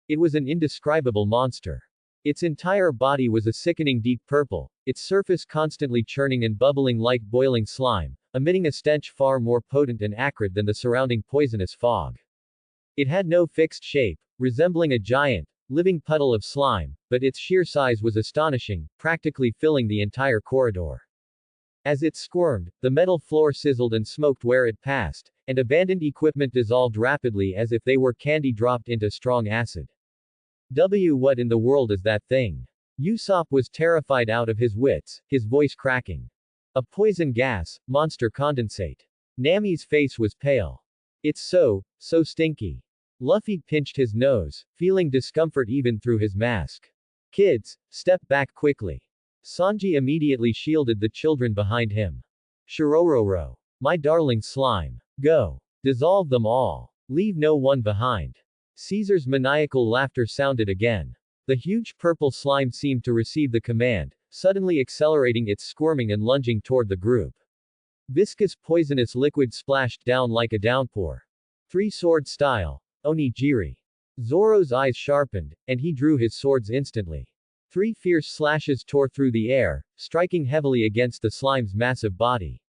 It was an indescribable monster. Its entire body was a sickening deep purple, its surface constantly churning and bubbling like boiling slime, emitting a stench far more potent and acrid than the surrounding poisonous fog. It had no fixed shape, resembling a giant, living puddle of slime, but its sheer size was astonishing, practically filling the entire corridor. As it squirmed, the metal floor sizzled and smoked where it passed, and abandoned equipment dissolved rapidly as if they were candy dropped into strong acid. What in the world is that thing? Usopp was terrified out of his wits, his voice cracking. A poison gas, monster condensate. Nami's face was pale. It's so stinky. Luffy pinched his nose, feeling discomfort even through his mask. Kids, step back quickly. Sanji immediately shielded the children behind him. Shirororo. My darling slime. Go. Dissolve them all. Leave no one behind. Caesar's maniacal laughter sounded again. The huge purple slime seemed to receive the command, suddenly accelerating its squirming and lunging toward the group. Viscous poisonous liquid splashed down like a downpour. Three-sword style. Onigiri. Zoro's eyes sharpened, and he drew his swords instantly. Three fierce slashes tore through the air, striking heavily against the slime's massive body.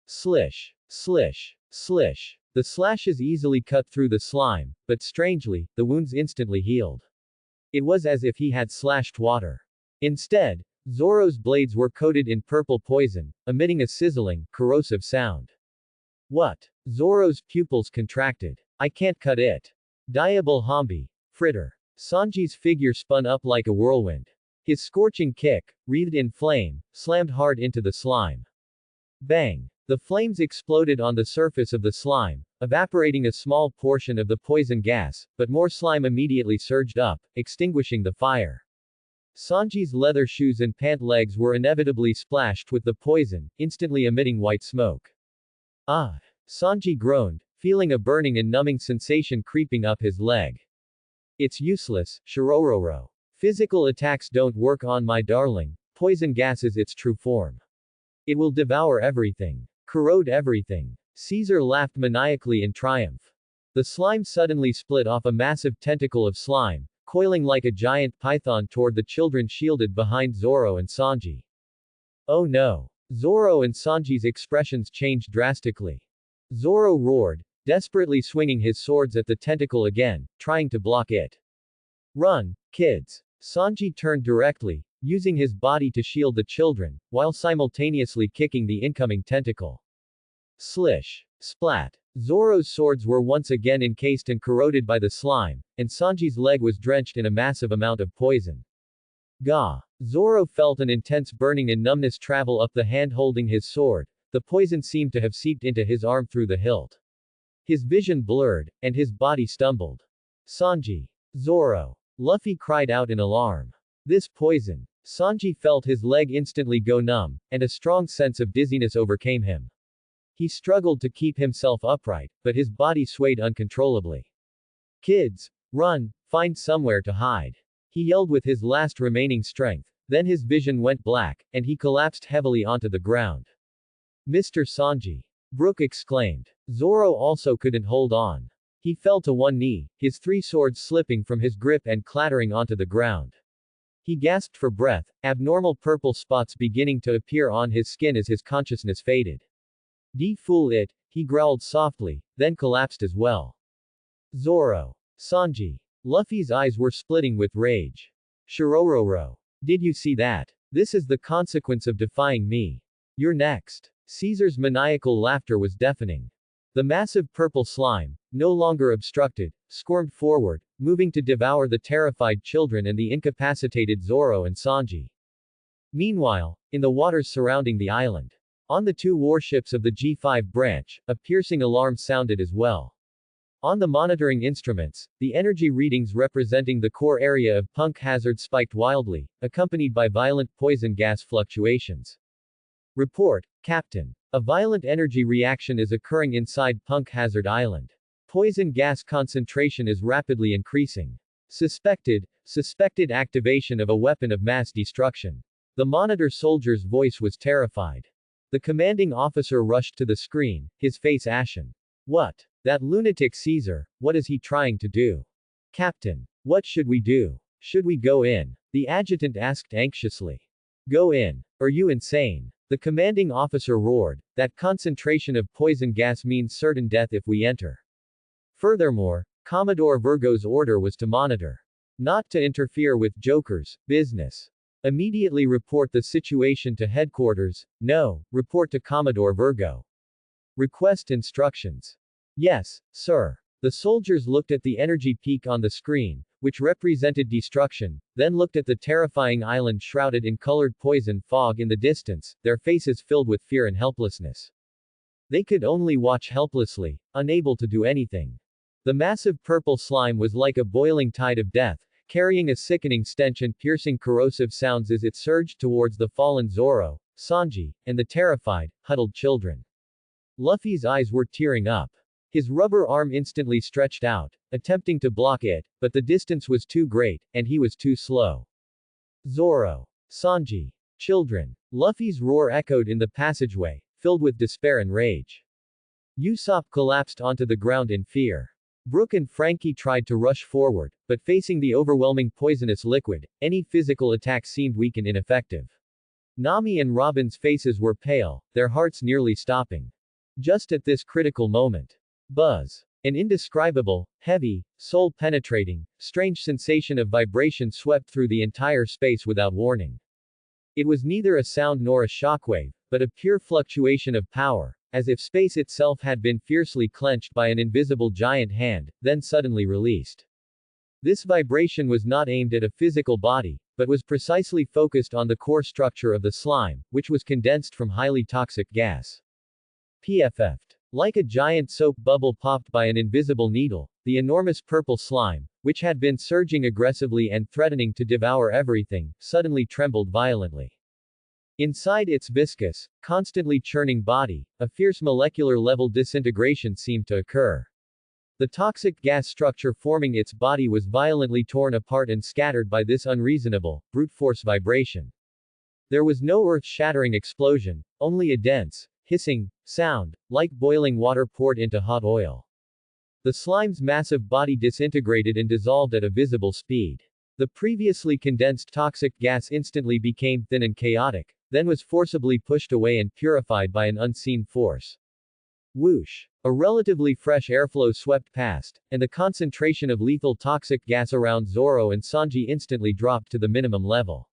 Slish. Slish. Slish. The slashes easily cut through the slime, but strangely, the wounds instantly healed. It was as if he had slashed water. Instead, Zoro's blades were coated in purple poison, emitting a sizzling, corrosive sound. What? Zoro's pupils contracted. I can't cut it. Diable Hambi. Fritter. Sanji's figure spun up like a whirlwind. His scorching kick, wreathed in flame, slammed hard into the slime. Bang! The flames exploded on the surface of the slime, evaporating a small portion of the poison gas, but more slime immediately surged up, extinguishing the fire. Sanji's leather shoes and pant legs were inevitably splashed with the poison, instantly emitting white smoke. Ah! Sanji groaned, feeling a burning and numbing sensation creeping up his leg. It's useless, Shirororo. Physical attacks don't work on my darling, poison gas is its true form. It will devour everything. Corrode everything. Caesar laughed maniacally in triumph. The slime suddenly split off a massive tentacle of slime, coiling like a giant python toward the children shielded behind Zoro and Sanji. Oh no! Zoro and Sanji's expressions changed drastically. Zoro roared, desperately swinging his swords at the tentacle again, trying to block it. Run, kids! Sanji turned directly, using his body to shield the children, while simultaneously kicking the incoming tentacle. Slish! Splat. Zoro's swords were once again encased and corroded by the slime, and Sanji's leg was drenched in a massive amount of poison. Gah! Zoro felt an intense burning and numbness travel up the hand holding his sword. The poison seemed to have seeped into his arm through the hilt. His vision blurred, and his body stumbled. Sanji! Zoro! Luffy cried out in alarm. This poison! Sanji felt his leg instantly go numb, and a strong sense of dizziness overcame him. He struggled to keep himself upright, but his body swayed uncontrollably. Kids! Run! Find somewhere to hide! He yelled with his last remaining strength, then his vision went black, and he collapsed heavily onto the ground. Mr. Sanji! Brook exclaimed. Zoro also couldn't hold on. He fell to one knee, his three swords slipping from his grip and clattering onto the ground. He gasped for breath, abnormal purple spots beginning to appear on his skin as his consciousness faded. Fool it, he growled softly, then collapsed as well. Zoro! Sanji! Luffy's eyes were splitting with rage. Shirororo! Did you see that? This is the consequence of defying me. You're next. Caesar's maniacal laughter was deafening. The massive purple slime, no longer obstructed, squirmed forward, moving to devour the terrified children and the incapacitated Zoro and Sanji. Meanwhile, in the waters surrounding the island, on the two warships of the G5 branch, a piercing alarm sounded as well. On the monitoring instruments, the energy readings representing the core area of Punk Hazard spiked wildly, accompanied by violent poison gas fluctuations. Report, Captain. A violent energy reaction is occurring inside Punk Hazard Island. Poison gas concentration is rapidly increasing. Suspected activation of a weapon of mass destruction. The monitor soldier's voice was terrified. The commanding officer rushed to the screen, his face ashen. What? That lunatic Caesar, what is he trying to do? Captain. What should we do? Should we go in? The adjutant asked anxiously. Go in. Are you insane? The commanding officer roared. That concentration of poison gas means certain death if we enter. Furthermore, Commodore Virgo's order was to monitor. Not to interfere with Joker's business. Immediately report the situation to headquarters. No, report to Commodore Virgo. Request instructions. Yes, sir. The soldiers looked at the energy peak on the screen, which represented destruction, then looked at the terrifying island shrouded in colored poison fog in the distance, their faces filled with fear and helplessness. They could only watch helplessly, unable to do anything. The massive purple slime was like a boiling tide of death, carrying a sickening stench and piercing corrosive sounds as it surged towards the fallen Zoro, Sanji, and the terrified, huddled children. Luffy's eyes were tearing up. His rubber arm instantly stretched out, attempting to block it, but the distance was too great, and he was too slow. Zoro. Sanji. Children. Luffy's roar echoed in the passageway, filled with despair and rage. Usopp collapsed onto the ground in fear. Brook and Frankie tried to rush forward, but facing the overwhelming poisonous liquid, any physical attack seemed weak and ineffective. Nami and Robin's faces were pale, their hearts nearly stopping. Just at this critical moment. Buzz. An indescribable, heavy, soul-penetrating, strange sensation of vibration swept through the entire space without warning. It was neither a sound nor a shockwave, but a pure fluctuation of power, as if space itself had been fiercely clenched by an invisible giant hand, then suddenly released. This vibration was not aimed at a physical body, but was precisely focused on the core structure of the slime, which was condensed from highly toxic gas. PFF'd. Like a giant soap bubble popped by an invisible needle, the enormous purple slime, which had been surging aggressively and threatening to devour everything, suddenly trembled violently. Inside its viscous, constantly churning body, a fierce molecular-level disintegration seemed to occur. The toxic gas structure forming its body was violently torn apart and scattered by this unreasonable, brute force vibration. There was no earth-shattering explosion, only a dense, hissing sound, like boiling water poured into hot oil. The slime's massive body disintegrated and dissolved at a visible speed. The previously condensed toxic gas instantly became thin and chaotic, then was forcibly pushed away and purified by an unseen force. Whoosh! A relatively fresh airflow swept past, and the concentration of lethal toxic gas around Zoro and Sanji instantly dropped to the minimum level.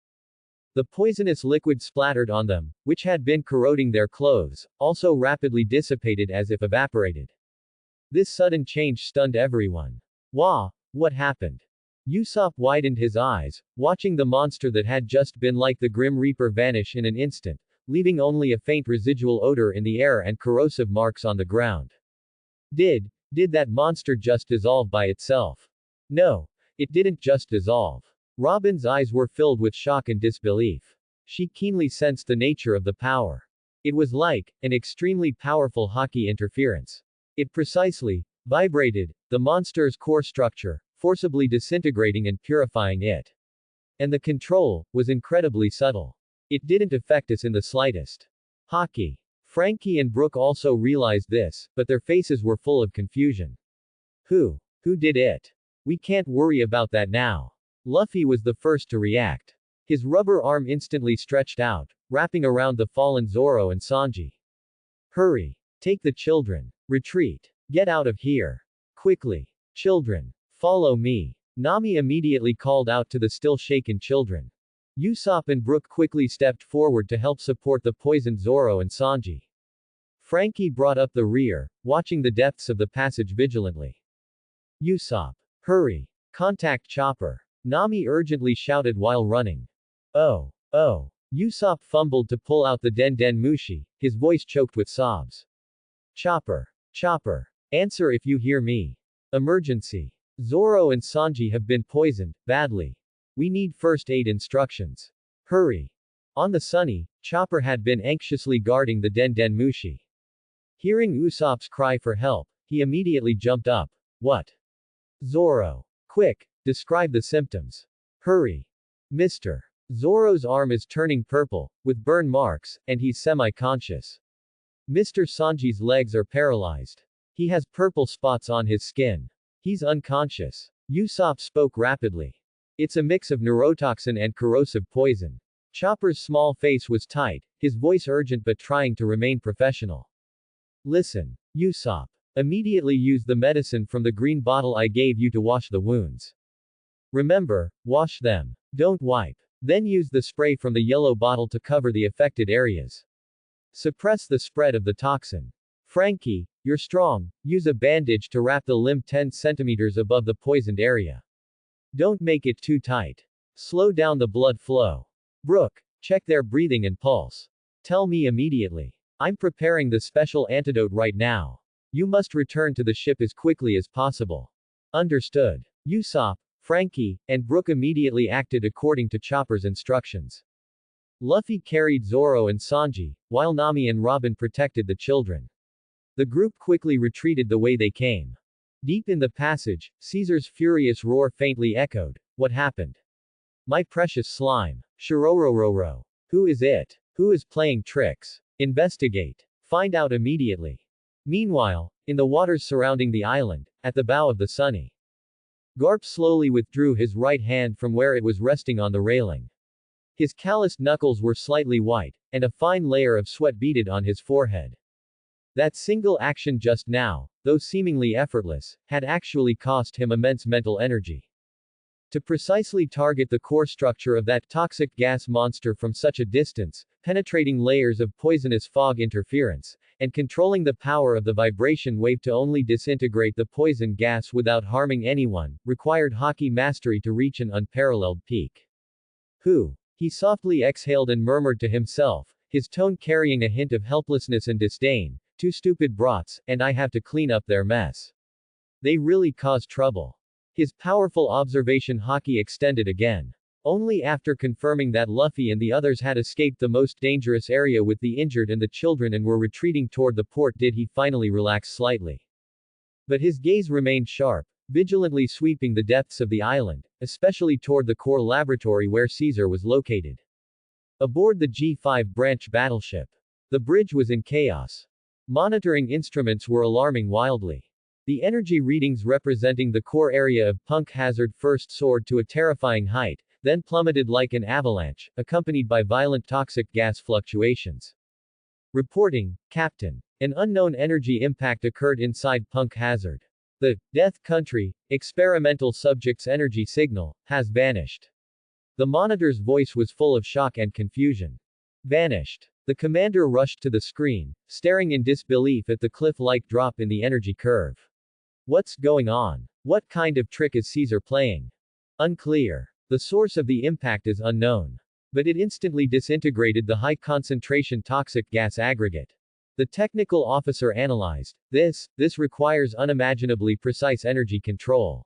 The poisonous liquid splattered on them, which had been corroding their clothes, also rapidly dissipated as if evaporated. This sudden change stunned everyone. Wah! What happened? Usopp widened his eyes, watching the monster that had just been like the Grim Reaper vanish in an instant, leaving only a faint residual odor in the air and corrosive marks on the ground. Did that monster just dissolve by itself? No. It didn't just dissolve. Robin's eyes were filled with shock and disbelief. She keenly sensed the nature of the power. It was like an extremely powerful Haki interference. It precisely vibrated the monster's core structure, forcibly disintegrating and purifying it. And the control was incredibly subtle. It didn't affect us in the slightest. Haki. Frankie and Brooke also realized this, but their faces were full of confusion. Who did it? We can't worry about that now. Luffy was the first to react. His rubber arm instantly stretched out, wrapping around the fallen Zoro and Sanji. Hurry. Take the children. Retreat. Get out of here. Quickly. Children. Follow me. Nami immediately called out to the still shaken children. Usopp and Brooke quickly stepped forward to help support the poisoned Zoro and Sanji. Frankie brought up the rear, watching the depths of the passage vigilantly. Usopp. Hurry. Contact Chopper. Nami urgently shouted while running. Oh. Usopp fumbled to pull out the Den Den Mushi, his voice choked with sobs. Chopper. Answer if you hear me. Emergency. Zoro and Sanji have been poisoned, badly. We need first aid instructions. Hurry. On the Sunny, Chopper had been anxiously guarding the Den Den Mushi. Hearing Usopp's cry for help, he immediately jumped up. What? Zoro. Quick, describe the symptoms. Hurry. Mr. Zoro's arm is turning purple, with burn marks, and he's semi-conscious. Mr. Sanji's legs are paralyzed. He has purple spots on his skin. He's unconscious. Usopp spoke rapidly. It's a mix of neurotoxin and corrosive poison. Chopper's small face was tight, his voice urgent but trying to remain professional. Listen, Usopp. Immediately use the medicine from the green bottle I gave you to wash the wounds. Remember, wash them. Don't wipe. Then use the spray from the yellow bottle to cover the affected areas. Suppress the spread of the toxin. Frankie, you're strong. Use a bandage to wrap the limb 10 centimeters above the poisoned area. Don't make it too tight. Slow down the blood flow. Brooke, check their breathing and pulse. Tell me immediately. I'm preparing the special antidote right now. You must return to the ship as quickly as possible. Understood. Usopp, Frankie, and Brooke immediately acted according to Chopper's instructions. Luffy carried Zoro and Sanji, while Nami and Robin protected the children. The group quickly retreated the way they came. Deep in the passage, Caesar's furious roar faintly echoed. What happened? My precious slime. Shirorororo. Who is it? Who is playing tricks? Investigate. Find out immediately. Meanwhile, in the waters surrounding the island, at the bow of the Sunny, Garp slowly withdrew his right hand from where it was resting on the railing. His calloused knuckles were slightly white, and a fine layer of sweat beaded on his forehead. That single action just now, though seemingly effortless, had actually cost him immense mental energy. To precisely target the core structure of that toxic gas monster from such a distance, penetrating layers of poisonous fog interference, and controlling the power of the vibration wave to only disintegrate the poison gas without harming anyone, required Haki mastery to reach an unparalleled peak. Who? He softly exhaled and murmured to himself, his tone carrying a hint of helplessness and disdain. Two stupid brats, and I have to clean up their mess. They really cause trouble. His powerful observation Haki extended again. Only after confirming that Luffy and the others had escaped the most dangerous area with the injured and the children and were retreating toward the port did he finally relax slightly. But his gaze remained sharp, vigilantly sweeping the depths of the island, especially toward the core laboratory where Caesar was located. Aboard the G5 branch battleship, the bridge was in chaos. Monitoring instruments were alarming wildly. The energy readings representing the core area of Punk Hazard first soared to a terrifying height, then plummeted like an avalanche, accompanied by violent toxic gas fluctuations. Reporting, Captain. An unknown energy impact occurred inside Punk Hazard. The Death Country experimental subject's energy signal has vanished. The monitor's voice was full of shock and confusion. Vanished. The commander rushed to the screen, staring in disbelief at the cliff-like drop in the energy curve. What's going on? What kind of trick is Caesar playing? Unclear. The source of the impact is unknown. But it instantly disintegrated the high-concentration toxic gas aggregate. The technical officer analyzed. This requires unimaginably precise energy control.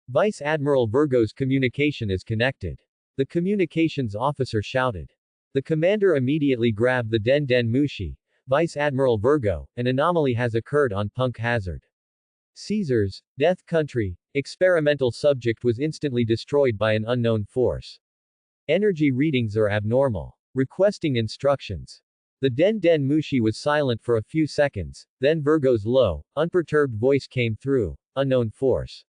Vice Admiral Virgo's communication is connected. The communications officer shouted. The commander immediately grabbed the Den Den Mushi. Vice Admiral Virgo, an anomaly has occurred on Punk Hazard. Caesar's death country experimental subject was instantly destroyed by an unknown force. Energy readings are abnormal. Requesting instructions. The Den Den Mushi was silent for a few seconds, then Virgo's low, unperturbed voice came through. Unknown force.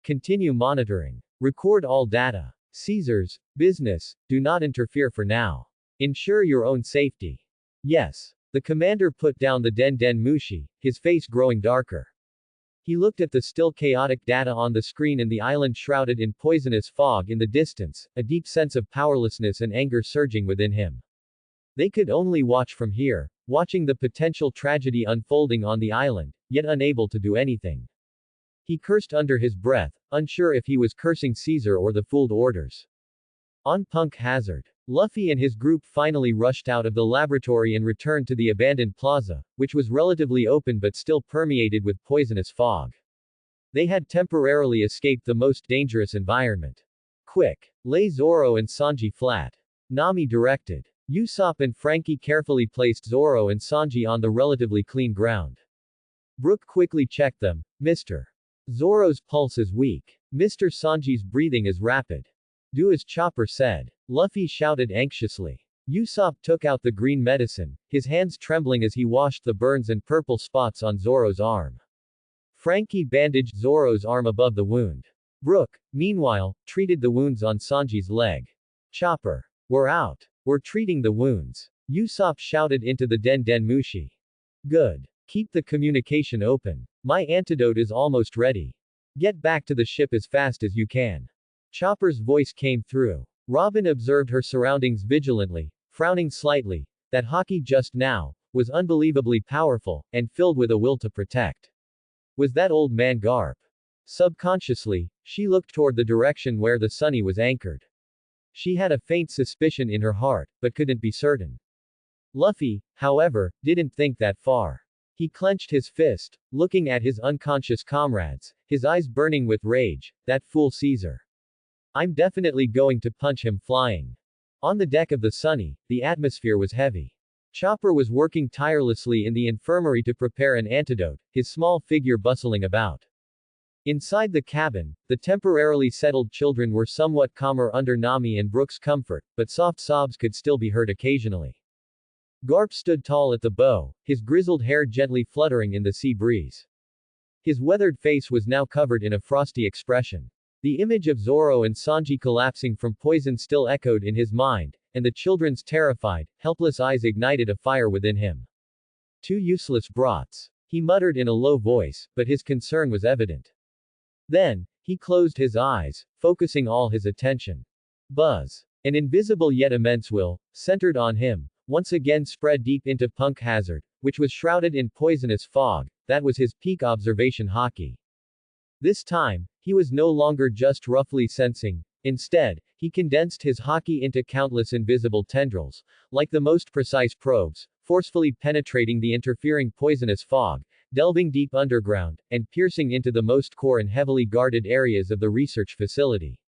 Continue monitoring. Record all data. Caesar's business, do not interfere for now. Ensure your own safety. Yes. The commander put down the Den Den Mushi, his face growing darker. He looked at the still chaotic data on the screen and the island shrouded in poisonous fog in the distance, a deep sense of powerlessness and anger surging within him. They could only watch from here, watching the potential tragedy unfolding on the island, yet unable to do anything. He cursed under his breath, unsure if he was cursing Caesar or the fooled orders. On Punk Hazard, Luffy and his group finally rushed out of the laboratory and returned to the abandoned plaza, which was relatively open but still permeated with poisonous fog. They had temporarily escaped the most dangerous environment. Quick! Lay Zoro and Sanji flat. Nami directed. Usopp and Frankie carefully placed Zoro and Sanji on the relatively clean ground. Brook quickly checked them. Mr. Zoro's pulse is weak. Mr. Sanji's breathing is rapid. Do as Chopper said. Luffy shouted anxiously. Usopp took out the green medicine, his hands trembling as he washed the burns and purple spots on Zoro's arm. Frankie bandaged Zoro's arm above the wound. Brook, meanwhile, treated the wounds on Sanji's leg. Chopper. We're out. We're treating the wounds. Usopp shouted into the Den Den Mushi. Good. Keep the communication open. My antidote is almost ready. Get back to the ship as fast as you can. Chopper's voice came through. Robin observed her surroundings vigilantly, frowning slightly. That Haki just now was unbelievably powerful, and filled with a will to protect. Was that old man Garp? Subconsciously, she looked toward the direction where the Sunny was anchored. She had a faint suspicion in her heart, but couldn't be certain. Luffy, however, didn't think that far. He clenched his fist, looking at his unconscious comrades, his eyes burning with rage. That fool Caesar. I'm definitely going to punch him flying. On the deck of the Sunny, the atmosphere was heavy. Chopper was working tirelessly in the infirmary to prepare an antidote, his small figure bustling about. Inside the cabin, the temporarily settled children were somewhat calmer under Nami and Brook's comfort, but soft sobs could still be heard occasionally. Garp stood tall at the bow, his grizzled hair gently fluttering in the sea breeze. His weathered face was now covered in a frosty expression. The image of Zoro and Sanji collapsing from poison still echoed in his mind, and the children's terrified, helpless eyes ignited a fire within him. Two useless brats. He muttered in a low voice, but his concern was evident. Then, he closed his eyes, focusing all his attention. Buzz. An invisible yet immense will, centered on him, once again spread deep into Punk Hazard, which was shrouded in poisonous fog. That was his peak observation Haki. This time, he was no longer just roughly sensing. Instead, he condensed his Haki into countless invisible tendrils, like the most precise probes, forcefully penetrating the interfering poisonous fog, delving deep underground, and piercing into the most core and heavily guarded areas of the research facility.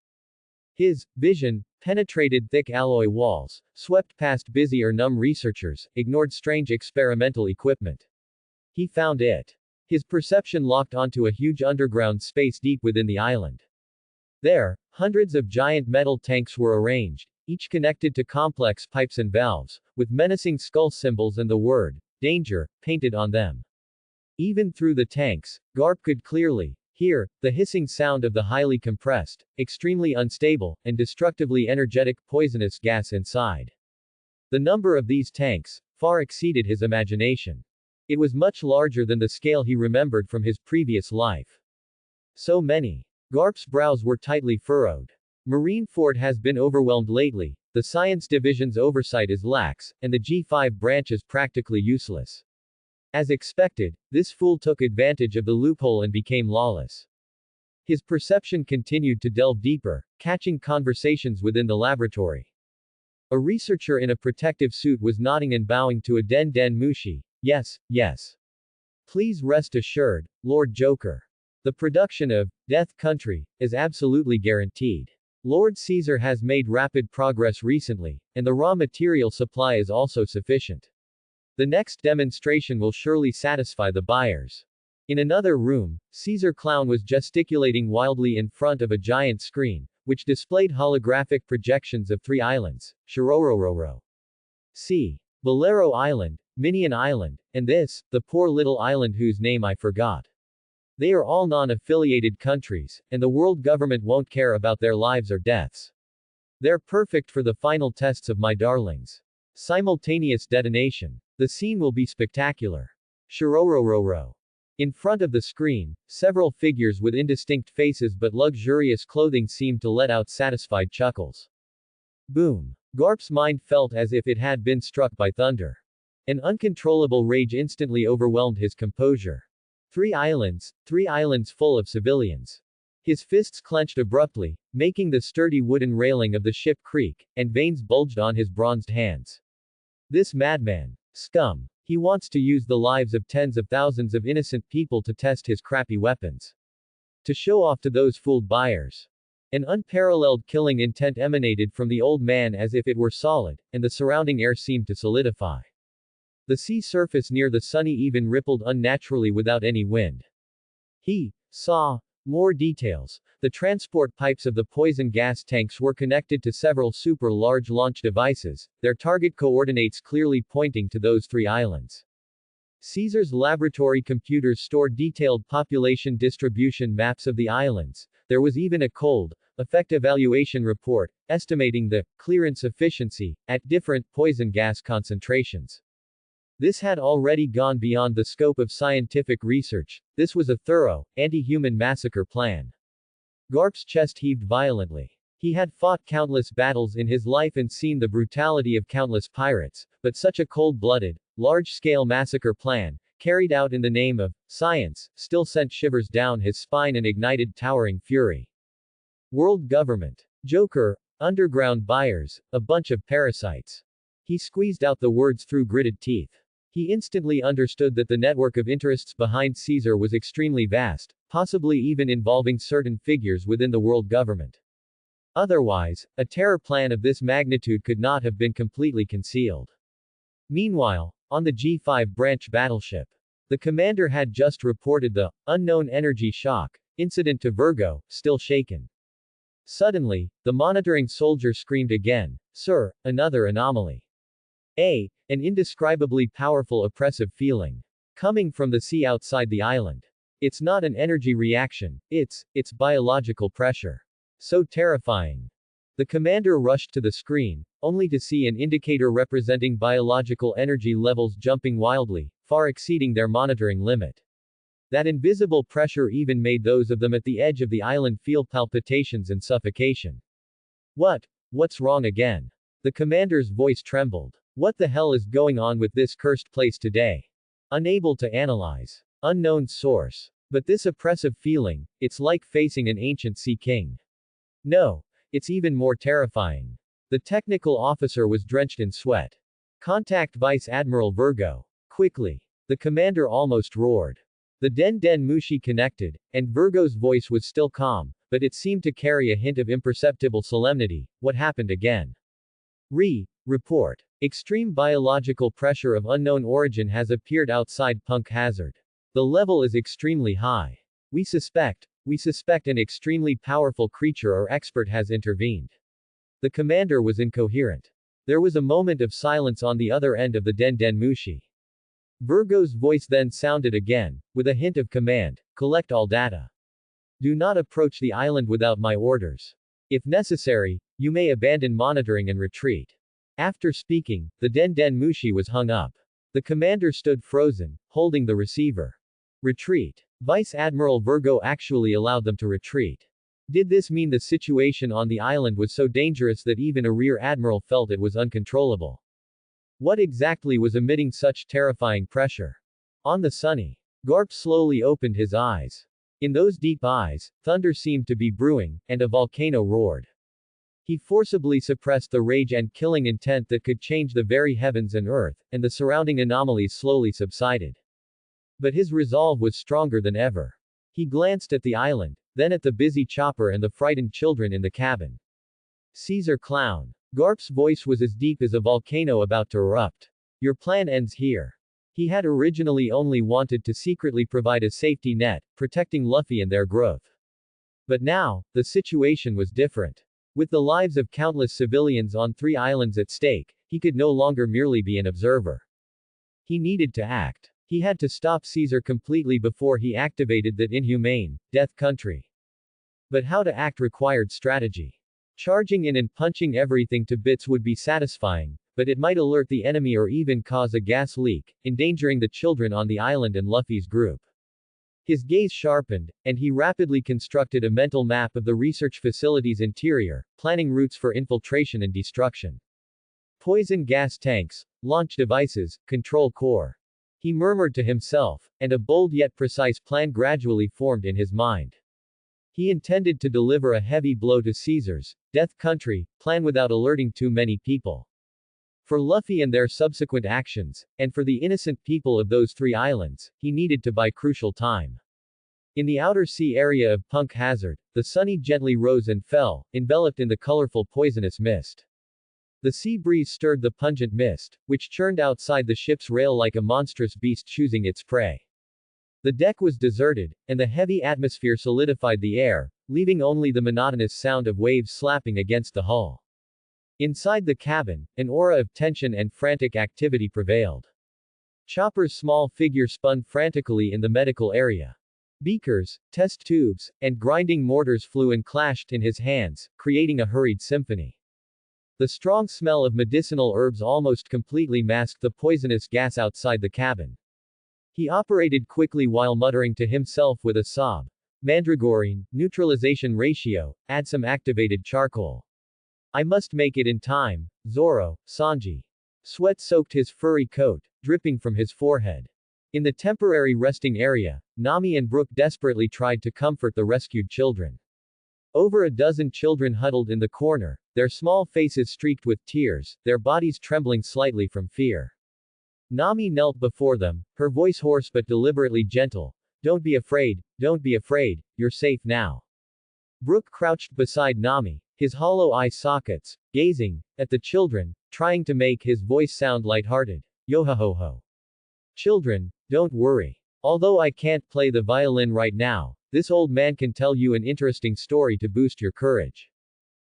His vision penetrated thick alloy walls, swept past busy or numb researchers, ignored strange experimental equipment. He found it. His perception locked onto a huge underground space deep within the island. There, hundreds of giant metal tanks were arranged, each connected to complex pipes and valves, with menacing skull symbols and the word, danger, painted on them. Even through the tanks, Garp could clearly hear the hissing sound of the highly compressed, extremely unstable, and destructively energetic poisonous gas inside. The number of these tanks far exceeded his imagination. It was much larger than the scale he remembered from his previous life. So many. Garp's brows were tightly furrowed. Marine Fort has been overwhelmed lately, the Science Division's oversight is lax, and the G5 branch is practically useless. As expected, this fool took advantage of the loophole and became lawless. His perception continued to delve deeper, catching conversations within the laboratory. A researcher in a protective suit was nodding and bowing to a Den Den Mushi. Yes, yes. Please rest assured, Lord Joker. The production of Death Country is absolutely guaranteed. Lord Caesar has made rapid progress recently, and the raw material supply is also sufficient. The next demonstration will surely satisfy the buyers. In another room, Caesar Clown was gesticulating wildly in front of a giant screen, which displayed holographic projections of 3 islands, Shirorororo. C. Bolero Island, Minion Island, and this, the poor little island whose name I forgot. They are all non-affiliated countries, and the world government won't care about their lives or deaths. They're perfect for the final tests of my darlings. Simultaneous detonation. The scene will be spectacular. Shirorororo. In front of the screen, several figures with indistinct faces but luxurious clothing seemed to let out satisfied chuckles. Boom. Garp's mind felt as if it had been struck by thunder. An uncontrollable rage instantly overwhelmed his composure. 3 islands full of civilians. His fists clenched abruptly, making the sturdy wooden railing of the ship creak, and veins bulged on his bronzed hands. This madman. Scum. He wants to use the lives of tens of thousands of innocent people to test his crappy weapons. To show off to those fooled buyers. An unparalleled killing intent emanated from the old man as if it were solid, and the surrounding air seemed to solidify. The sea surface near the sunny even rippled unnaturally without any wind. He saw more details. The transport pipes of the poison gas tanks were connected to several super-large launch devices, their target coordinates clearly pointing to those 3 islands. Caesar's laboratory computers stored detailed population distribution maps of the islands. There was even a cold, effect evaluation report, estimating the clearance efficiency at different poison gas concentrations. This had already gone beyond the scope of scientific research. This was a thorough, anti-human massacre plan. Garp's chest heaved violently. He had fought countless battles in his life and seen the brutality of countless pirates, but such a cold-blooded, large-scale massacre plan, carried out in the name of science, still sent shivers down his spine and ignited towering fury. World government. Joker, underground buyers, a bunch of parasites. He squeezed out the words through gritted teeth. He instantly understood that the network of interests behind Caesar was extremely vast, possibly even involving certain figures within the world government. Otherwise, a terror plan of this magnitude could not have been completely concealed. Meanwhile, on the G5 branch battleship, the commander had just reported the unknown energy shock incident to Virgo, still shaken. Suddenly, the monitoring soldier screamed again, "Sir, another anomaly." An indescribably powerful oppressive feeling. Coming from the sea outside the island. It's not an energy reaction, it's biological pressure. So terrifying. The commander rushed to the screen, only to see an indicator representing biological energy levels jumping wildly, far exceeding their monitoring limit. That invisible pressure even made those of them at the edge of the island feel palpitations and suffocation. What's wrong again? The commander's voice trembled. What the hell is going on with this cursed place today? Unable to analyze. Unknown source. But this oppressive feeling, it's like facing an ancient sea king. No. It's even more terrifying. The technical officer was drenched in sweat. Contact Vice Admiral Virgo. Quickly. The commander almost roared. The Den Den Mushi connected, and Virgo's voice was still calm, but it seemed to carry a hint of imperceptible solemnity. What happened again? Report. Extreme biological pressure of unknown origin has appeared outside Punk Hazard. The level is extremely high. We suspect an extremely powerful creature or expert has intervened. The commander was incoherent. There was a moment of silence on the other end of the Den Den Mushi. Virgo's voice then sounded again, with a hint of command, collect all data. Do not approach the island without my orders. If necessary, you may abandon monitoring and retreat. After speaking, the Den Den Mushi was hung up. The commander stood frozen, holding the receiver. Retreat. Vice Admiral Virgo actually allowed them to retreat. Did this mean the situation on the island was so dangerous that even a rear admiral felt it was uncontrollable? What exactly was emitting such terrifying pressure? On the Sunny, Garp slowly opened his eyes. In those deep eyes, thunder seemed to be brewing, and a volcano roared. He forcibly suppressed the rage and killing intent that could change the very heavens and earth, and the surrounding anomalies slowly subsided. But his resolve was stronger than ever. He glanced at the island, then at the busy chopper and the frightened children in the cabin. Caesar clown. Garp's voice was as deep as a volcano about to erupt. Your plan ends here. He had originally only wanted to secretly provide a safety net, protecting Luffy and their growth. But now, the situation was different. With the lives of countless civilians on 3 islands at stake, he could no longer merely be an observer. He needed to act. He had to stop Caesar completely before he activated that inhumane, death country. But how to act required strategy. Charging in and punching everything to bits would be satisfying, but it might alert the enemy or even cause a gas leak, endangering the children on the island and Luffy's group. His gaze sharpened, and he rapidly constructed a mental map of the research facility's interior, planning routes for infiltration and destruction. Poison gas tanks, launch devices, control core. He murmured to himself, and a bold yet precise plan gradually formed in his mind. He intended to deliver a heavy blow to Caesar's death country plan without alerting too many people. For Luffy and their subsequent actions, and for the innocent people of those 3 islands, he needed to buy crucial time. In the outer sea area of Punk Hazard, the Sunny gently rose and fell, enveloped in the colorful poisonous mist. The sea breeze stirred the pungent mist, which churned outside the ship's rail like a monstrous beast choosing its prey. The deck was deserted, and the heavy atmosphere solidified the air, leaving only the monotonous sound of waves slapping against the hull. Inside the cabin, an aura of tension and frantic activity prevailed. Chopper's small figure spun frantically in the medical area. Beakers, test tubes, and grinding mortars flew and clashed in his hands, creating a hurried symphony. The strong smell of medicinal herbs almost completely masked the poisonous gas outside the cabin. He operated quickly while muttering to himself with a sob. Mandragorine, neutralization ratio, add some activated charcoal. I must make it in time, Zoro, Sanji. Sweat soaked his furry coat, dripping from his forehead. In the temporary resting area, Nami and Brook desperately tried to comfort the rescued children. Over a dozen children huddled in the corner, their small faces streaked with tears, their bodies trembling slightly from fear. Nami knelt before them, her voice hoarse but deliberately gentle. Don't be afraid, you're safe now. Brook crouched beside Nami, his hollow eye sockets, gazing at the children, trying to make his voice sound lighthearted. Yo-ho-ho-ho. Children, don't worry. Although I can't play the violin right now, this old man can tell you an interesting story to boost your courage.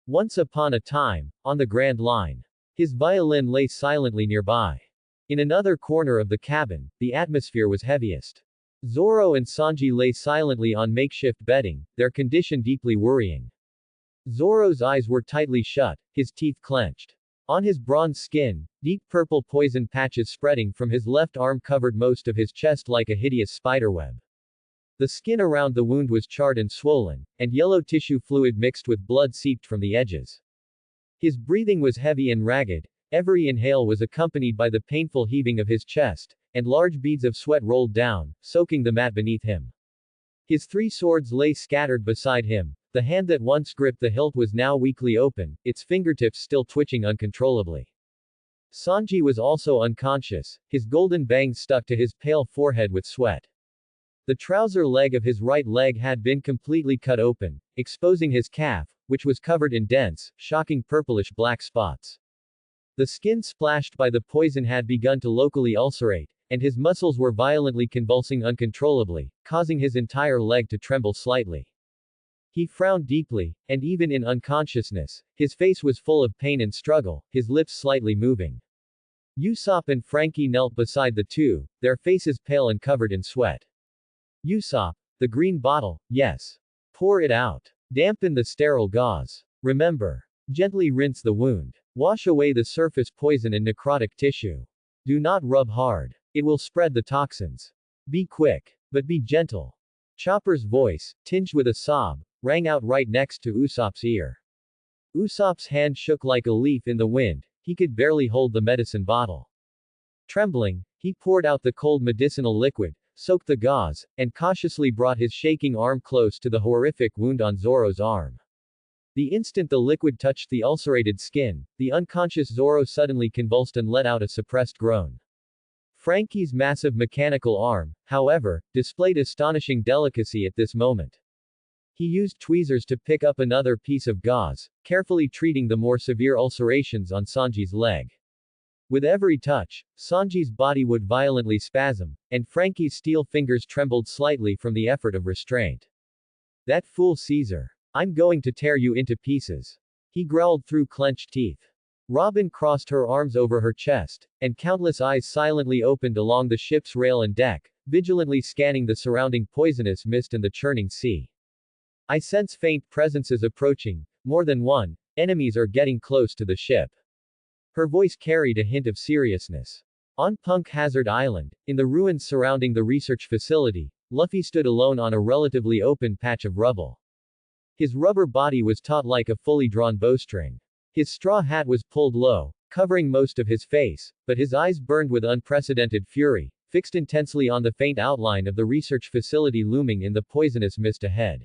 Once upon a time, on the Grand Line, his violin lay silently nearby. In another corner of the cabin, the atmosphere was heaviest. Zoro and Sanji lay silently on makeshift bedding, their condition deeply worrying. Zoro's eyes were tightly shut, his teeth clenched. On his bronze skin, deep purple poison patches spreading from his left arm covered most of his chest like a hideous spiderweb. The skin around the wound was charred and swollen, and yellow tissue fluid mixed with blood seeped from the edges. His breathing was heavy and ragged, every inhale was accompanied by the painful heaving of his chest, and large beads of sweat rolled down, soaking the mat beneath him. His 3 swords lay scattered beside him, the hand that once gripped the hilt was now weakly open, its fingertips still twitching uncontrollably. Sanji was also unconscious, his golden bangs stuck to his pale forehead with sweat. The trouser leg of his right leg had been completely cut open, exposing his calf, which was covered in dense, shocking purplish-black spots. The skin splashed by the poison had begun to locally ulcerate, and his muscles were violently convulsing uncontrollably, causing his entire leg to tremble slightly. He frowned deeply, and even in unconsciousness, his face was full of pain and struggle, his lips slightly moving. Usopp and Frankie knelt beside the two, their faces pale and covered in sweat. Usopp, the green bottle, yes. Pour it out. Dampen the sterile gauze. Remember. Gently rinse the wound. Wash away the surface poison and necrotic tissue. Do not rub hard. It will spread the toxins. Be quick. But be gentle. Chopper's voice, tinged with a sob, rang out right next to Usopp's ear. Usopp's hand shook like a leaf in the wind, he could barely hold the medicine bottle. Trembling, he poured out the cold medicinal liquid, soaked the gauze, and cautiously brought his shaking arm close to the horrific wound on Zoro's arm. The instant the liquid touched the ulcerated skin, the unconscious Zoro suddenly convulsed and let out a suppressed groan. Frankie's massive mechanical arm, however, displayed astonishing delicacy at this moment. He used tweezers to pick up another piece of gauze, carefully treating the more severe ulcerations on Sanji's leg. With every touch, Sanji's body would violently spasm, and Frankie's steel fingers trembled slightly from the effort of restraint. That fool Caesar. I'm going to tear you into pieces. He growled through clenched teeth. Robin crossed her arms over her chest, and countless eyes silently opened along the ship's rail and deck, vigilantly scanning the surrounding poisonous mist and the churning sea. I sense faint presences approaching, more than one, enemies are getting close to the ship. Her voice carried a hint of seriousness. On Punk Hazard Island, in the ruins surrounding the research facility, Luffy stood alone on a relatively open patch of rubble. His rubber body was taut like a fully drawn bowstring. His straw hat was pulled low, covering most of his face, but his eyes burned with unprecedented fury, fixed intensely on the faint outline of the research facility looming in the poisonous mist ahead.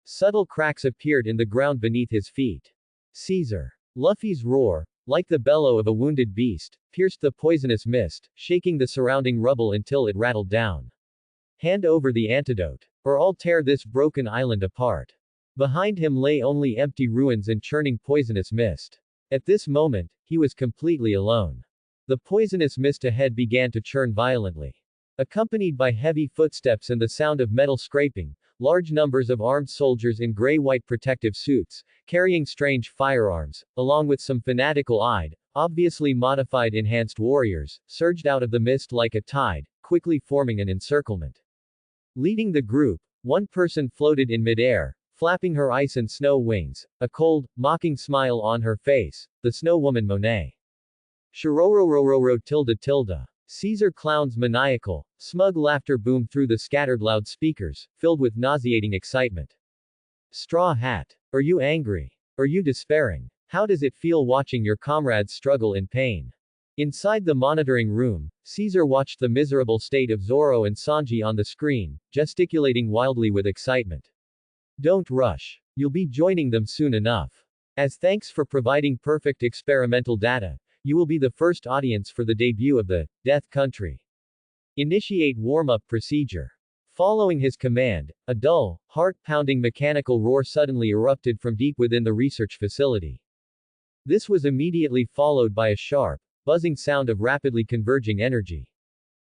Subtle cracks appeared in the ground beneath his feet. Caesar. Luffy's roar, like the bellow of a wounded beast, pierced the poisonous mist, shaking the surrounding rubble until it rattled down. Hand over the antidote, or I'll tear this broken island apart. Behind him lay only empty ruins and churning poisonous mist. At this moment, he was completely alone. The poisonous mist ahead began to churn violently. Accompanied by heavy footsteps and the sound of metal scraping, large numbers of armed soldiers in gray-white protective suits, carrying strange firearms, along with some fanatical-eyed, obviously modified enhanced warriors, surged out of the mist like a tide, quickly forming an encirclement. Leading the group, one person floated in midair, flapping her ice and snow wings, a cold, mocking smile on her face, the snow woman Monet. Shirororororo tilde tilde. Caesar Clown's maniacal, smug laughter boomed through the scattered loudspeakers, filled with nauseating excitement. Straw Hat. Are you angry? Are you despairing? How does it feel watching your comrades struggle in pain? Inside the monitoring room, Caesar watched the miserable state of Zoro and Sanji on the screen, gesticulating wildly with excitement. Don't rush. You'll be joining them soon enough. As thanks for providing perfect experimental data, you will be the first audience for the debut of the Death Country. Initiate warm-up procedure. Following his command, a dull, heart-pounding mechanical roar suddenly erupted from deep within the research facility. This was immediately followed by a sharp, buzzing sound of rapidly converging energy.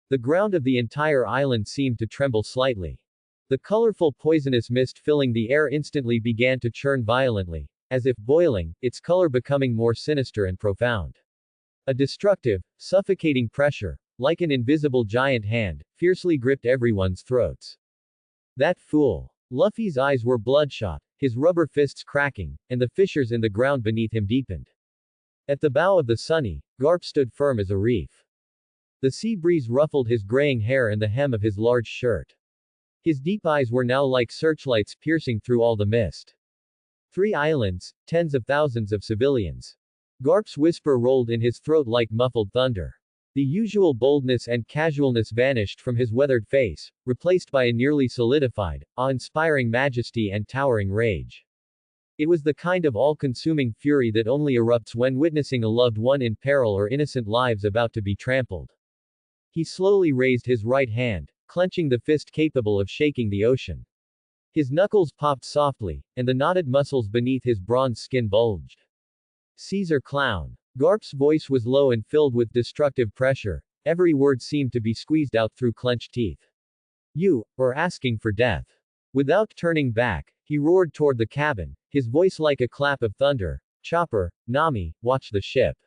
The ground of the entire island seemed to tremble slightly. The colorful poisonous mist filling the air instantly began to churn violently, as if boiling, its color becoming more sinister and profound. A destructive, suffocating pressure, like an invisible giant hand, fiercely gripped everyone's throats. That fool. Luffy's eyes were bloodshot, his rubber fists cracking, and the fissures in the ground beneath him deepened. At the bow of the Sunny, Garp stood firm as a reef. The sea breeze ruffled his graying hair and the hem of his large shirt. His deep eyes were now like searchlights piercing through all the mist. 3 islands, tens of thousands of civilians. Garp's whisper rolled in his throat like muffled thunder. The usual boldness and casualness vanished from his weathered face, replaced by a nearly solidified, awe-inspiring majesty and towering rage. It was the kind of all-consuming fury that only erupts when witnessing a loved one in peril or innocent lives about to be trampled. He slowly raised his right hand, clenching the fist capable of shaking the ocean. His knuckles popped softly, and the knotted muscles beneath his bronze skin bulged. Caesar Clown. Garp's voice was low and filled with destructive pressure, every word seemed to be squeezed out through clenched teeth. You are asking for death. Without turning back, he roared toward the cabin, his voice like a clap of thunder. Chopper, Nami, watch the ship.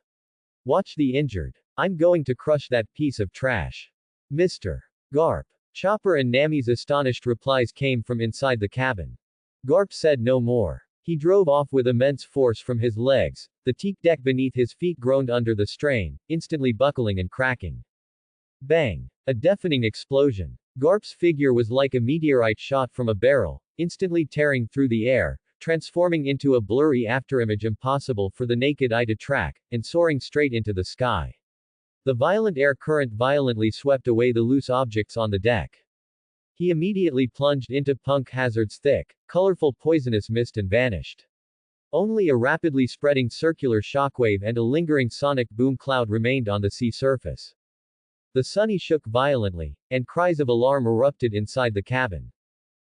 Watch the injured. I'm going to crush that piece of trash. Mr. Garp. Chopper and Nami's astonished replies came from inside the cabin. Garp said no more. He drove off with immense force from his legs, the teak deck beneath his feet groaned under the strain, instantly buckling and cracking. Bang! A deafening explosion. Garp's figure was like a meteorite shot from a barrel, instantly tearing through the air, transforming into a blurry afterimage impossible for the naked eye to track, and soaring straight into the sky. The violent air current violently swept away the loose objects on the deck. He immediately plunged into Punk Hazard's thick, colorful poisonous mist and vanished. Only a rapidly spreading circular shockwave and a lingering sonic boom cloud remained on the sea surface. The Sunny shook violently, and cries of alarm erupted inside the cabin.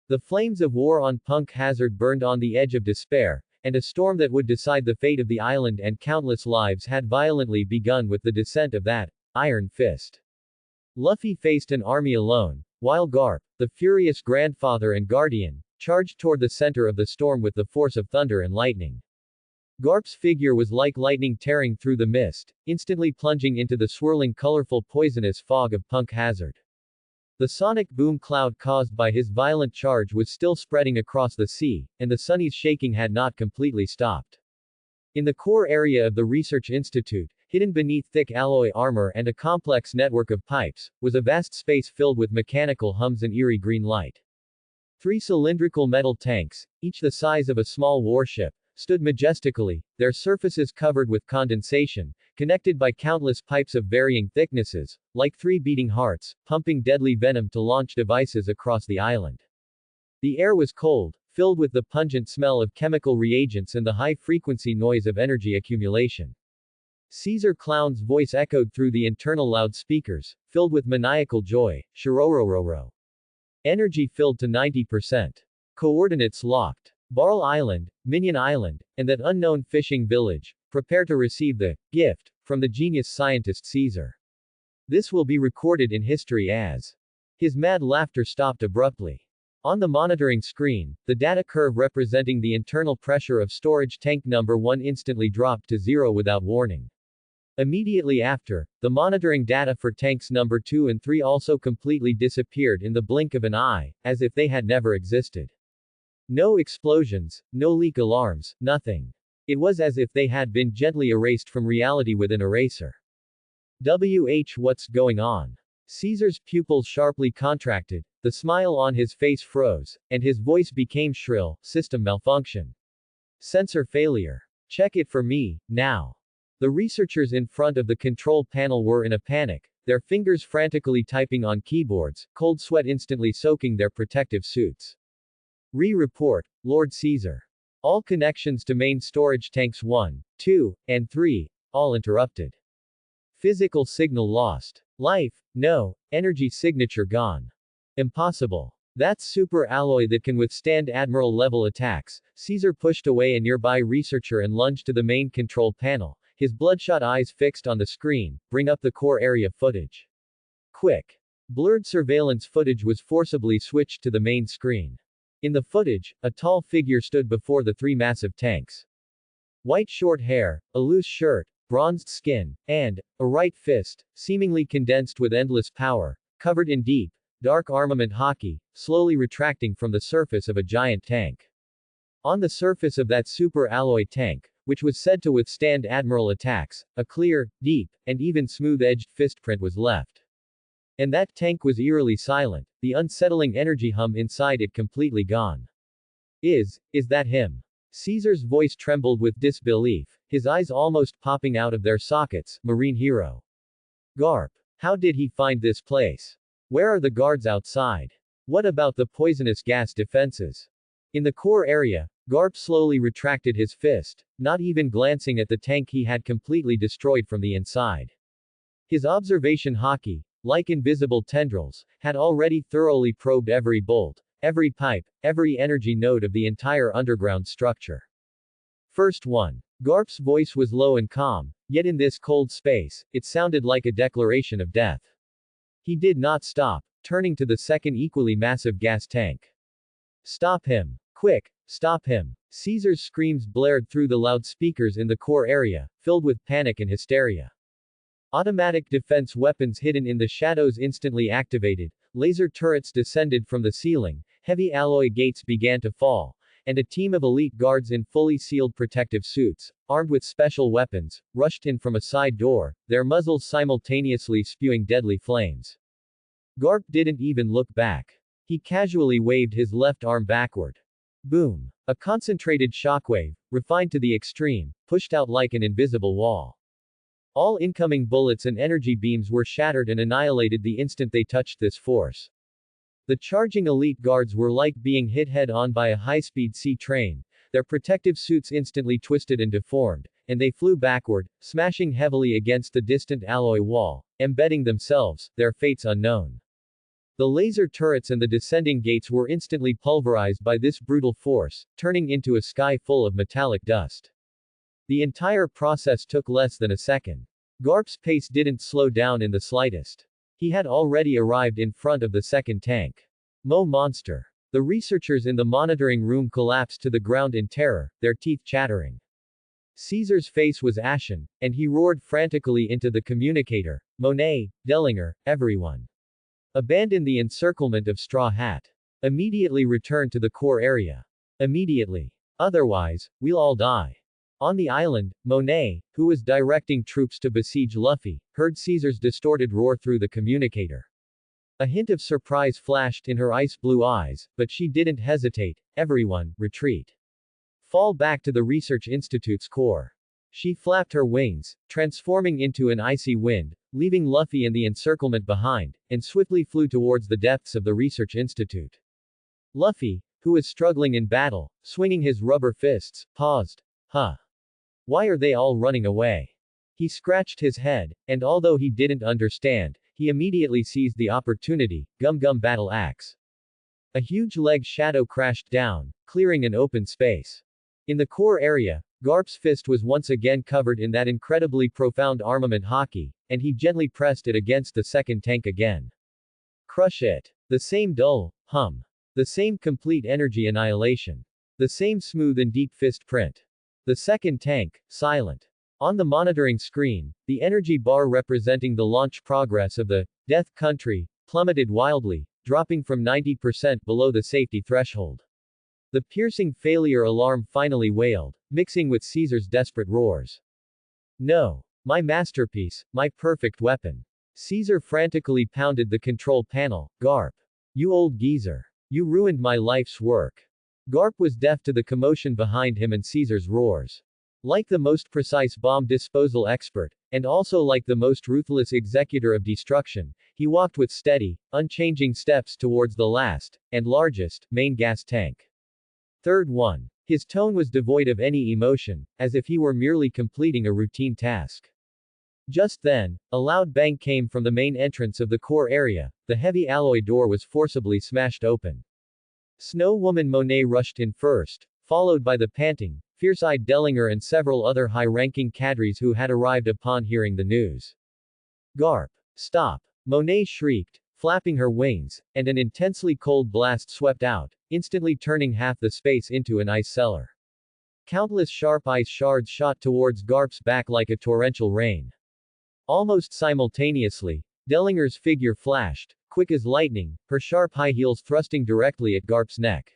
The flames of war on Punk Hazard burned on the edge of despair, and a storm that would decide the fate of the island and countless lives had violently begun with the descent of that Iron Fist. Luffy faced an army alone, while Garp, the furious grandfather and guardian, charged toward the center of the storm with the force of thunder and lightning. Garp's figure was like lightning tearing through the mist, instantly plunging into the swirling colorful poisonous fog of Punk Hazard. The sonic boom cloud caused by his violent charge was still spreading across the sea, and the Sunny's shaking had not completely stopped. In the core area of the Research Institute, hidden beneath thick alloy armor and a complex network of pipes, was a vast space filled with mechanical hums and eerie green light. 3 cylindrical metal tanks, each the size of a small warship, stood majestically, their surfaces covered with condensation, connected by countless pipes of varying thicknesses, like 3 beating hearts, pumping deadly venom to launch devices across the island. The air was cold, filled with the pungent smell of chemical reagents and the high-frequency noise of energy accumulation. Caesar Clown's voice echoed through the internal loudspeakers, filled with maniacal joy. Shirorororo. Energy filled to 90%. Coordinates locked. Barl Island, Minion Island, and that unknown fishing village, prepare to receive the gift from the genius scientist Caesar. This will be recorded in history as. His mad laughter stopped abruptly. On the monitoring screen, the data curve representing the internal pressure of storage tank number 1 instantly dropped to 0 without warning. Immediately after, the monitoring data for tanks number 2 and 3 also completely disappeared in the blink of an eye, as if they had never existed. No explosions, no leak alarms, nothing. It was as if they had been gently erased from reality with an eraser. What's going on? Caesar's pupils sharply contracted, the smile on his face froze, and his voice became shrill. System malfunction. Sensor failure. Check it for me, now. The researchers in front of the control panel were in a panic, their fingers frantically typing on keyboards, cold sweat instantly soaking their protective suits. Report, Lord Caesar. All connections to main storage tanks 1, 2, and 3, all interrupted. Physical signal lost. Life, no. Energy signature gone. Impossible. That's super alloy that can withstand Admiral-level attacks. Caesar pushed away a nearby researcher and lunged to the main control panel, his bloodshot eyes fixed on the screen. Bring up the core area footage. Quick. Blurred surveillance footage was forcibly switched to the main screen. In the footage, a tall figure stood before the 3 massive tanks. White short hair, a loose shirt, bronzed skin, and a right fist, seemingly condensed with endless power, covered in deep, dark armament haki, slowly retracting from the surface of a giant tank. On the surface of that super alloy tank, which was said to withstand Admiral attacks, a clear, deep, and even smooth-edged fistprint was left. And that tank was eerily silent, the unsettling energy hum inside it completely gone. Is that him? Caesar's voice trembled with disbelief, his eyes almost popping out of their sockets. Marine hero. Garp. How did he find this place? Where are the guards outside? What about the poisonous gas defenses? In the core area, Garp slowly retracted his fist, not even glancing at the tank he had completely destroyed from the inside. His observation haki, like invisible tendrils, had already thoroughly probed every bolt, every pipe, every energy node of the entire underground structure. First one. Garp's voice was low and calm, yet in this cold space, it sounded like a declaration of death. He did not stop, turning to the second equally massive gas tank. Stop him. Quick, stop him. Caesar's screams blared through the loudspeakers in the core area, filled with panic and hysteria. Automatic defense weapons hidden in the shadows instantly activated, laser turrets descended from the ceiling, heavy alloy gates began to fall, and a team of elite guards in fully sealed protective suits, armed with special weapons, rushed in from a side door, their muzzles simultaneously spewing deadly flames. Garp didn't even look back. He casually waved his left arm backward. Boom. A concentrated shockwave, refined to the extreme, pushed out like an invisible wall. All incoming bullets and energy beams were shattered and annihilated the instant they touched this force. The charging elite guards were like being hit head-on by a high-speed sea train. Their protective suits instantly twisted and deformed, and they flew backward, smashing heavily against the distant alloy wall, embedding themselves, their fates unknown. The laser turrets and the descending gates were instantly pulverized by this brutal force, turning into a sky full of metallic dust. The entire process took less than a second. Garp's pace didn't slow down in the slightest. He had already arrived in front of the second tank. Monster. The researchers in the monitoring room collapsed to the ground in terror, their teeth chattering. Caesar's face was ashen, and he roared frantically into the communicator, Monet, Dellinger, everyone. Abandon the encirclement of Straw Hat. Immediately return to the core area. Immediately. Otherwise, we'll all die. On the island, Monet, who was directing troops to besiege Luffy, heard Caesar's distorted roar through the communicator. A hint of surprise flashed in her ice-blue eyes, but she didn't hesitate. Everyone, retreat. Fall back to the Research Institute's core. She flapped her wings, transforming into an icy wind, leaving Luffy and the encirclement behind, and swiftly flew towards the depths of the Research Institute. Luffy, who was struggling in battle, swinging his rubber fists, paused. Why are they all running away? He scratched his head, and although he didn't understand, he immediately seized the opportunity. Gum battle axe. A huge leg shadow crashed down, clearing an open space. In the core area, Garp's fist was once again covered in that incredibly profound armament hockey, and he gently pressed it against the second tank again. Crush it. The same dull hum. The same complete energy annihilation. The same smooth and deep fist print. The second tank, silent. On the monitoring screen, the energy bar representing the launch progress of the Death Country plummeted wildly, dropping from 90% below the safety threshold. The piercing failure alarm finally wailed, mixing with Caesar's desperate roars. No. My masterpiece, my perfect weapon. Caesar frantically pounded the control panel. Garp. You old geezer. You ruined my life's work. Garp was deaf to the commotion behind him and Caesar's roars. Like the most precise bomb disposal expert, and also like the most ruthless executor of destruction, he walked with steady, unchanging steps towards the last, and largest, main gas tank. Third one. His tone was devoid of any emotion, as if he were merely completing a routine task. Just then, a loud bang came from the main entrance of the core area. The heavy alloy door was forcibly smashed open. Snow Woman Monet rushed in first, followed by the panting, fierce-eyed Dellinger and several other high-ranking cadres who had arrived upon hearing the news. Garp. Stop. Monet shrieked, flapping her wings, and an intensely cold blast swept out, instantly turning half the space into an ice cellar. Countless sharp ice shards shot towards Garp's back like a torrential rain. Almost simultaneously, Dellinger's figure flashed, quick as lightning, her sharp high heels thrusting directly at Garp's neck.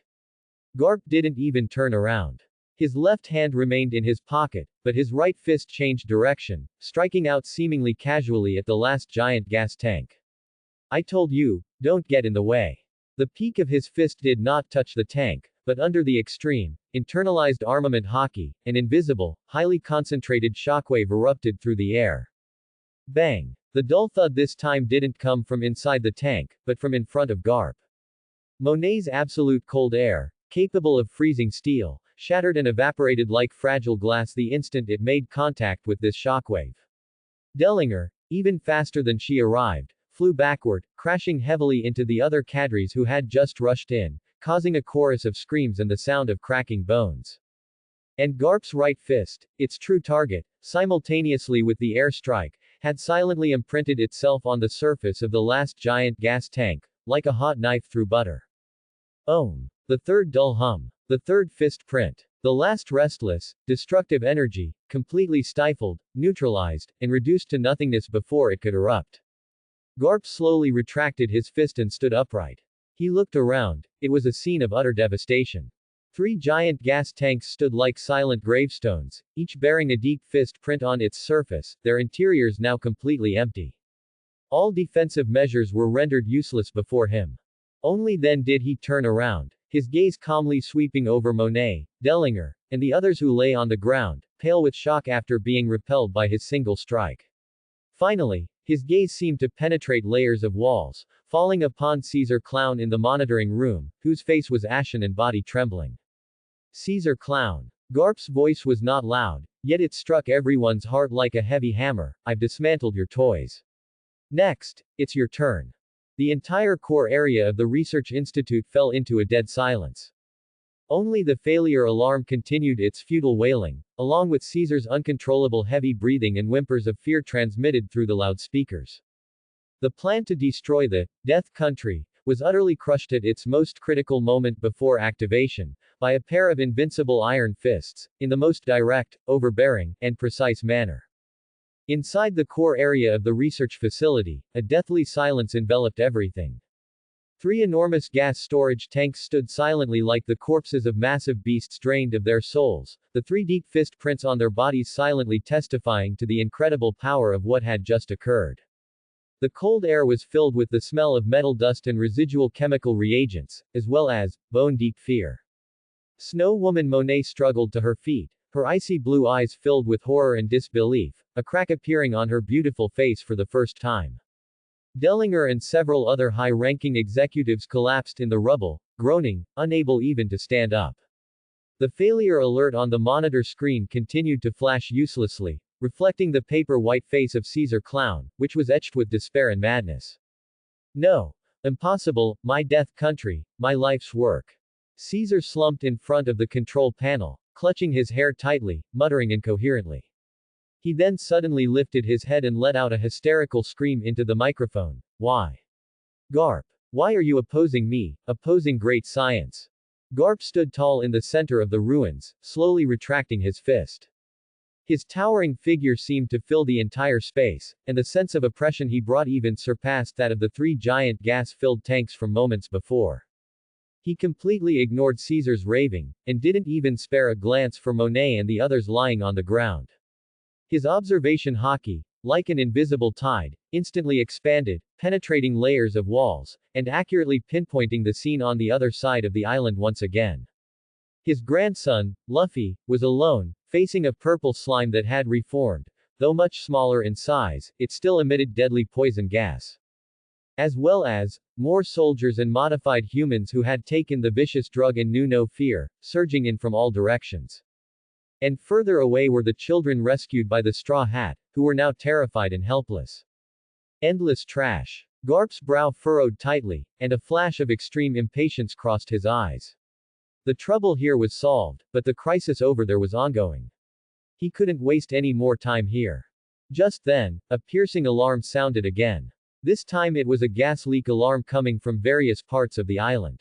Garp didn't even turn around. His left hand remained in his pocket, but his right fist changed direction, striking out seemingly casually at the last giant gas tank. I told you, don't get in the way. The peak of his fist did not touch the tank, but under the extreme, internalized armament hockey, an invisible, highly concentrated shockwave erupted through the air. Bang! The dull thud this time didn't come from inside the tank, but from in front of Garp. Monet's absolute cold air, capable of freezing steel, shattered and evaporated like fragile glass the instant it made contact with this shockwave. Dellinger, even faster than she arrived, flew backward, crashing heavily into the other cadres who had just rushed in, causing a chorus of screams and the sound of cracking bones. And Garp's right fist, its true target, simultaneously with the airstrike, had silently imprinted itself on the surface of the last giant gas tank, like a hot knife through butter. Ohm. The third dull hum. The third fist print. The last restless, destructive energy, completely stifled, neutralized, and reduced to nothingness before it could erupt. Garp slowly retracted his fist and stood upright. He looked around. It was a scene of utter devastation. 3 giant gas tanks stood like silent gravestones, each bearing a deep fist print on its surface, their interiors now completely empty. All defensive measures were rendered useless before him. Only then did he turn around, his gaze calmly sweeping over Monet, Dellinger, and the others who lay on the ground, pale with shock after being repelled by his single strike. Finally, his gaze seemed to penetrate layers of walls, falling upon Caesar Clown in the monitoring room, whose face was ashen and body trembling. Caesar Clown. Garp's voice was not loud, yet it struck everyone's heart like a heavy hammer. I've dismantled your toys. Next, it's your turn. The entire core area of the research institute fell into a dead silence. Only the failure alarm continued its futile wailing, along with Caesar's uncontrollable heavy breathing and whimpers of fear transmitted through the loudspeakers. The plan to destroy the Death Country was utterly crushed at its most critical moment before activation, by a pair of invincible iron fists, in the most direct, overbearing, and precise manner. Inside the core area of the research facility, a deathly silence enveloped everything. 3 enormous gas storage tanks stood silently like the corpses of massive beasts drained of their souls, the 3 deep fist prints on their bodies silently testifying to the incredible power of what had just occurred. The cold air was filled with the smell of metal dust and residual chemical reagents, as well as bone-deep fear. Snow Woman Monet struggled to her feet, her icy blue eyes filled with horror and disbelief, a crack appearing on her beautiful face for the first time. Dellinger and several other high-ranking executives collapsed in the rubble, groaning, unable even to stand up. The failure alert on the monitor screen continued to flash uselessly, reflecting the paper-white face of Caesar Clown, which was etched with despair and madness. No. Impossible, my death country, my life's work. Caesar slumped in front of the control panel, clutching his hair tightly, muttering incoherently. He then suddenly lifted his head and let out a hysterical scream into the microphone. Why? Garp. Why are you opposing me, opposing great science? Garp stood tall in the center of the ruins, slowly retracting his fist. His towering figure seemed to fill the entire space, and the sense of oppression he brought even surpassed that of the 3 giant gas-filled tanks from moments before. He completely ignored Caesar's raving, and didn't even spare a glance for Monet and the others lying on the ground. His observation hockey, like an invisible tide, instantly expanded, penetrating layers of walls, and accurately pinpointing the scene on the other side of the island once again. His grandson, Luffy, was alone, facing a purple slime that had reformed. Though much smaller in size, it still emitted deadly poison gas. As well as, more soldiers and modified humans who had taken the vicious drug and knew no fear, surging in from all directions. And further away were the children rescued by the Straw Hat, who were now terrified and helpless. Endless trash. Garp's brow furrowed tightly, and a flash of extreme impatience crossed his eyes. The trouble here was solved, but the crisis over there was ongoing. He couldn't waste any more time here. Just then, a piercing alarm sounded again. This time it was a gas leak alarm coming from various parts of the island.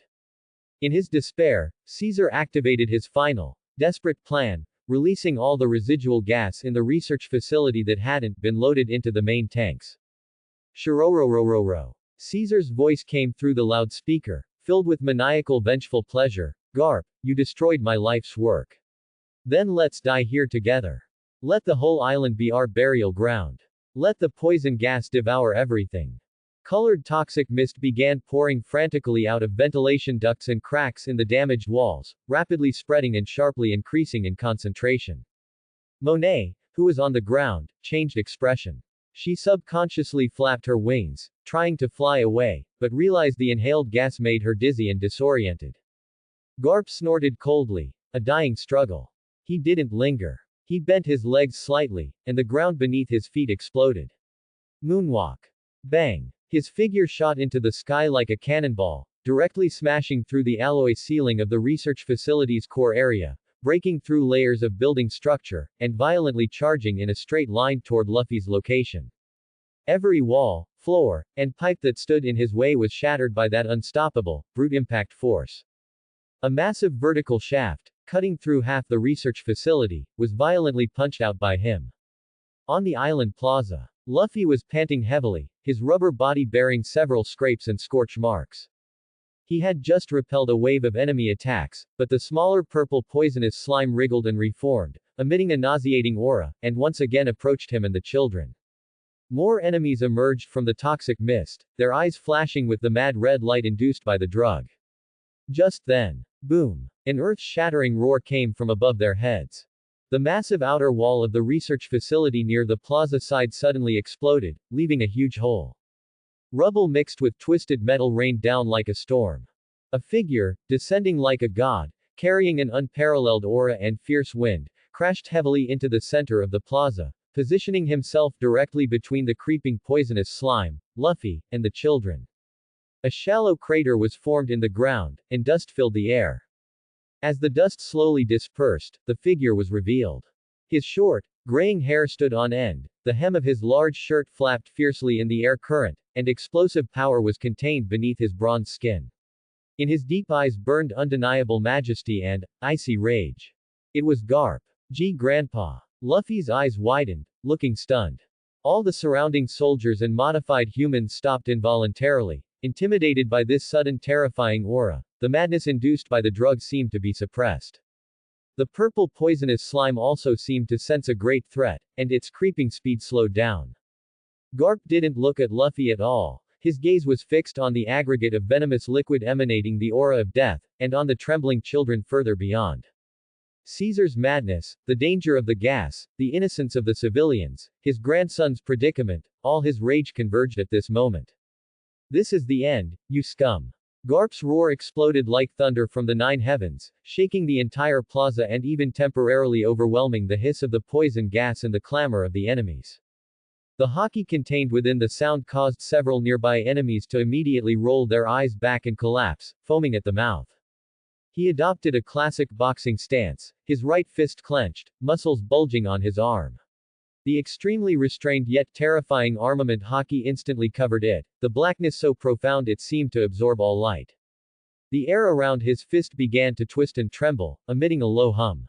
In his despair, Caesar activated his final, desperate plan, releasing all the residual gas in the research facility that hadn't been loaded into the main tanks. Shirororororo. Caesar's voice came through the loudspeaker, filled with maniacal vengeful pleasure. Garp, you destroyed my life's work. Then let's die here together. Let the whole island be our burial ground. Let the poison gas devour everything. Colored toxic mist began pouring frantically out of ventilation ducts and cracks in the damaged walls, rapidly spreading and sharply increasing in concentration. Monet, who was on the ground, changed expression. She subconsciously flapped her wings, trying to fly away, but realized the inhaled gas made her dizzy and disoriented. Garp snorted coldly, a dying struggle. He didn't linger. He bent his legs slightly, and the ground beneath his feet exploded. Moonwalk. Bang. His figure shot into the sky like a cannonball, directly smashing through the alloy ceiling of the research facility's core area, breaking through layers of building structure, and violently charging in a straight line toward Luffy's location. Every wall, floor, and pipe that stood in his way was shattered by that unstoppable, brute impact force. A massive vertical shaft, cutting through half the research facility, was violently punched out by him. On the island plaza, Luffy was panting heavily, his rubber body bearing several scrapes and scorch marks. He had just repelled a wave of enemy attacks, but the smaller purple poisonous slime wriggled and reformed, emitting a nauseating aura, and once again approached him and the children. More enemies emerged from the toxic mist, their eyes flashing with the mad red light induced by the drug. Just then, boom! An earth-shattering roar came from above their heads. The massive outer wall of the research facility near the plaza side suddenly exploded, leaving a huge hole. Rubble mixed with twisted metal rained down like a storm. A figure, descending like a god, carrying an unparalleled aura and fierce wind, crashed heavily into the center of the plaza, positioning himself directly between the creeping poisonous slime, Luffy, and the children. A shallow crater was formed in the ground, and dust filled the air. As the dust slowly dispersed, the figure was revealed. His short, graying hair stood on end, the hem of his large shirt flapped fiercely in the air current, and explosive power was contained beneath his bronze skin. In his deep eyes burned undeniable majesty and icy rage. It was Garp. Grandpa. Luffy's eyes widened, looking stunned. All the surrounding soldiers and modified humans stopped involuntarily, intimidated by this sudden terrifying aura. The madness induced by the drug seemed to be suppressed. The purple poisonous slime also seemed to sense a great threat, and its creeping speed slowed down. Garp didn't look at Luffy at all. His gaze was fixed on the aggregate of venomous liquid emanating the aura of death, and on the trembling children further beyond. Caesar's madness, the danger of the gas, the innocence of the civilians, his grandson's predicament, all his rage converged at this moment. This is the end, you scum. Garp's roar exploded like thunder from the nine heavens, shaking the entire plaza and even temporarily overwhelming the hiss of the poison gas and the clamor of the enemies. The haki contained within the sound caused several nearby enemies to immediately roll their eyes back and collapse, foaming at the mouth. He adopted a classic boxing stance, his right fist clenched, muscles bulging on his arm. The extremely restrained yet terrifying armament haki instantly covered it, the blackness so profound it seemed to absorb all light. The air around his fist began to twist and tremble, emitting a low hum.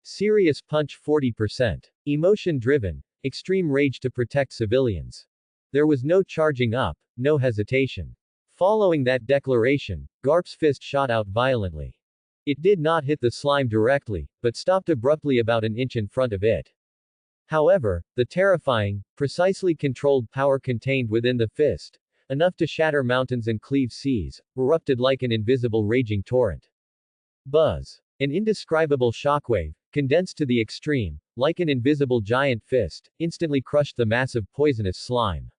Serious punch 40%. Emotion-driven, extreme rage to protect civilians. There was no charging up, no hesitation. Following that declaration, Garp's fist shot out violently. It did not hit the slime directly, but stopped abruptly about an inch in front of it. However, the terrifying, precisely controlled power contained within the fist, enough to shatter mountains and cleave seas, erupted like an invisible raging torrent. Buzz. An indescribable shockwave, condensed to the extreme, like an invisible giant fist, instantly crushed the massive poisonous slime.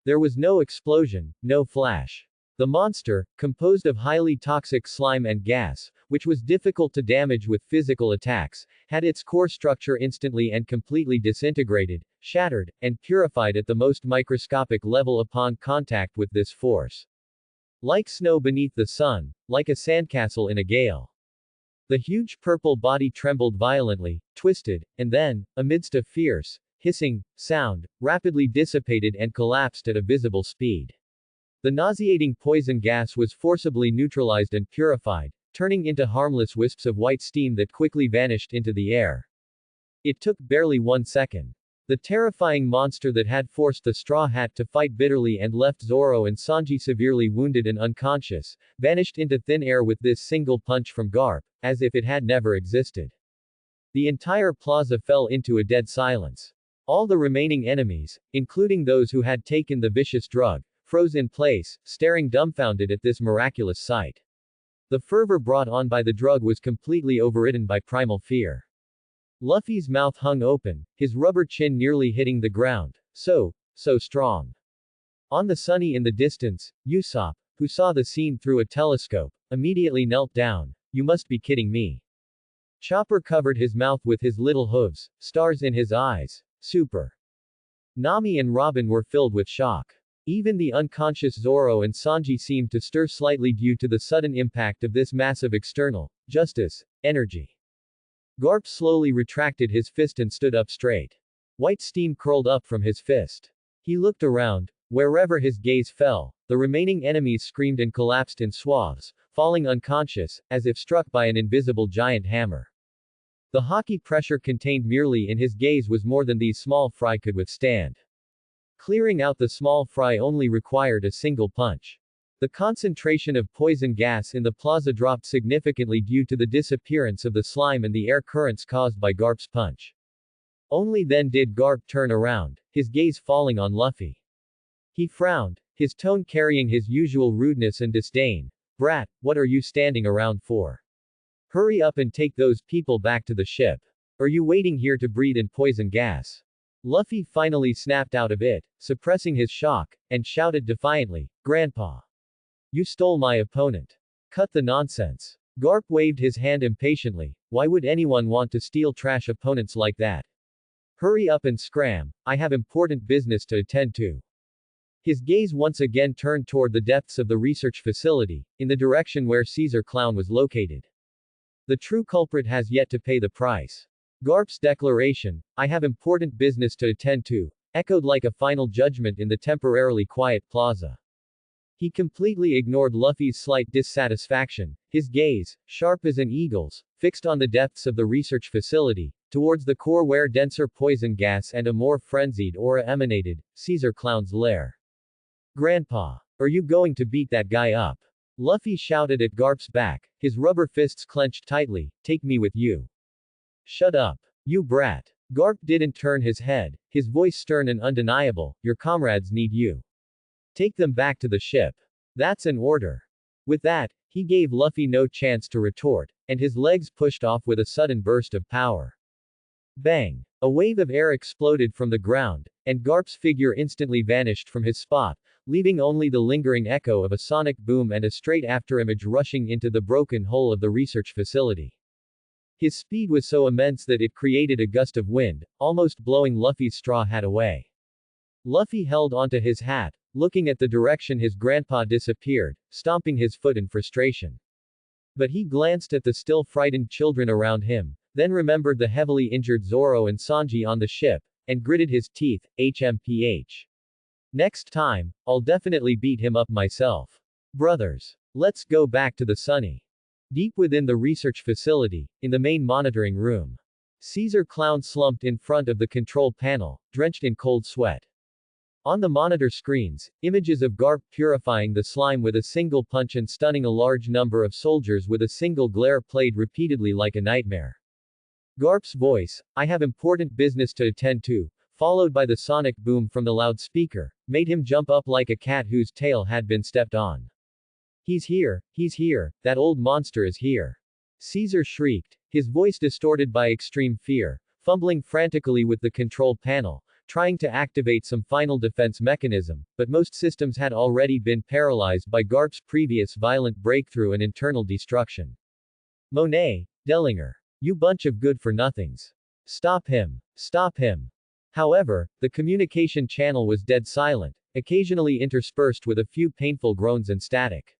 There was no explosion, no flash. The monster, composed of highly toxic slime and gas, which was difficult to damage with physical attacks, had its core structure instantly and completely disintegrated, shattered, and purified at the most microscopic level upon contact with this force. Like snow beneath the sun, like a sandcastle in a gale. The huge purple body trembled violently, twisted, and then, amidst a fierce, hissing sound, rapidly dissipated and collapsed at a visible speed. The nauseating poison gas was forcibly neutralized and purified, turning into harmless wisps of white steam that quickly vanished into the air. It took barely 1 second. The terrifying monster that had forced the Straw Hat to fight bitterly and left Zoro and Sanji severely wounded and unconscious, vanished into thin air with this single punch from Garp, as if it had never existed. The entire plaza fell into a dead silence. All the remaining enemies, including those who had taken the vicious drug, froze in place, staring dumbfounded at this miraculous sight. The fervor brought on by the drug was completely overridden by primal fear. Luffy's mouth hung open, his rubber chin nearly hitting the ground. So strong. On the sunny in the distance, Usopp, who saw the scene through a telescope, immediately knelt down. You must be kidding me. Chopper covered his mouth with his little hooves, stars in his eyes. Super. Nami and Robin were filled with shock. Even the unconscious Zoro and Sanji seemed to stir slightly due to the sudden impact of this massive external energy. Garp slowly retracted his fist and stood up straight. White steam curled up from his fist. He looked around. Wherever his gaze fell, the remaining enemies screamed and collapsed in swaths, falling unconscious, as if struck by an invisible giant hammer. The haki pressure contained merely in his gaze was more than these small fry could withstand. Clearing out the small fry only required a single punch. The concentration of poison gas in the plaza dropped significantly due to the disappearance of the slime and the air currents caused by Garp's punch. Only then did Garp turn around, his gaze falling on Luffy. He frowned, his tone carrying his usual rudeness and disdain. Brat, what are you standing around for? Hurry up and take those people back to the ship. Are you waiting here to breathe in poison gas? Luffy finally snapped out of it, suppressing his shock, and shouted defiantly, Grandpa. You stole my opponent. Cut the nonsense. Garp waved his hand impatiently. Why would anyone want to steal trash opponents like that? Hurry up and scram, I have important business to attend to. His gaze once again turned toward the depths of the research facility, in the direction where Caesar Clown was located. The true culprit has yet to pay the price. Garp's declaration, I have important business to attend to, echoed like a final judgment in the temporarily quiet plaza. He completely ignored Luffy's slight dissatisfaction, his gaze, sharp as an eagle's, fixed on the depths of the research facility, towards the core where denser poison gas and a more frenzied aura emanated, Caesar Clown's lair. Grandpa, are you going to beat that guy up? Luffy shouted at Garp's back, his rubber fists clenched tightly, take me with you. Shut up. You brat. Garp didn't turn his head, his voice stern and undeniable, your comrades need you. Take them back to the ship. That's an order. With that, he gave Luffy no chance to retort, and his legs pushed off with a sudden burst of power. Bang! A wave of air exploded from the ground, and Garp's figure instantly vanished from his spot, leaving only the lingering echo of a sonic boom and a straight afterimage rushing into the broken hull of the research facility. His speed was so immense that it created a gust of wind, almost blowing Luffy's straw hat away. Luffy held onto his hat, looking at the direction his grandpa disappeared, stomping his foot in frustration. But he glanced at the still frightened children around him, then remembered the heavily injured Zoro and Sanji on the ship, and gritted his teeth, HMPH. Next time, I'll definitely beat him up myself. Brothers. Let's go back to the Sunny. Deep within the research facility, in the main monitoring room. Caesar Clown slumped in front of the control panel, drenched in cold sweat. On the monitor screens, images of Garp purifying the slime with a single punch and stunning a large number of soldiers with a single glare played repeatedly like a nightmare. Garp's voice, I have important business to attend to, followed by the sonic boom from the loudspeaker, made him jump up like a cat whose tail had been stepped on. He's here, that old monster is here. Caesar shrieked, his voice distorted by extreme fear, fumbling frantically with the control panel, trying to activate some final defense mechanism, but most systems had already been paralyzed by Garp's previous violent breakthrough and internal destruction. Monet, Dellinger. You bunch of good-for-nothings. Stop him. Stop him. However, the communication channel was dead silent, occasionally interspersed with a few painful groans and static.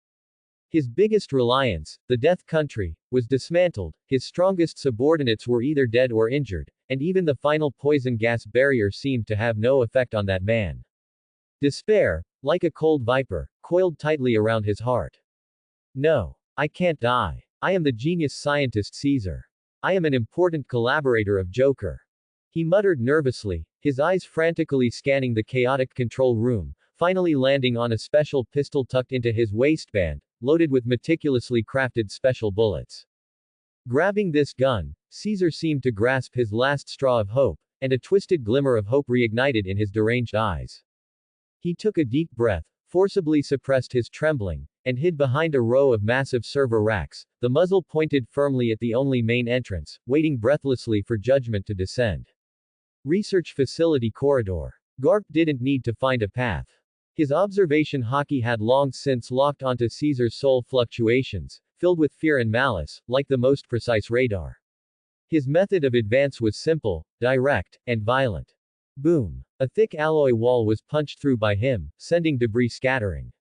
His biggest reliance, the Death Country, was dismantled, his strongest subordinates were either dead or injured, and even the final poison gas barrier seemed to have no effect on that man. Despair, like a cold viper, coiled tightly around his heart. No. I can't die. I am the genius scientist Caesar. I am an important collaborator of Joker. He muttered nervously, his eyes frantically scanning the chaotic control room, finally landing on a special pistol tucked into his waistband, loaded with meticulously crafted special bullets. Grabbing this gun, Caesar seemed to grasp his last straw of hope, and a twisted glimmer of hope reignited in his deranged eyes. He took a deep breath, forcibly suppressed his trembling, and hid behind a row of massive server racks, the muzzle pointed firmly at the only main entrance, waiting breathlessly for judgment to descend. Research Facility Corridor. Garp didn't need to find a path. His observation hockey had long since locked onto Caesar's soul fluctuations, filled with fear and malice, like the most precise radar. His method of advance was simple, direct, and violent. Boom. A thick alloy wall was punched through by him, sending debris scattering.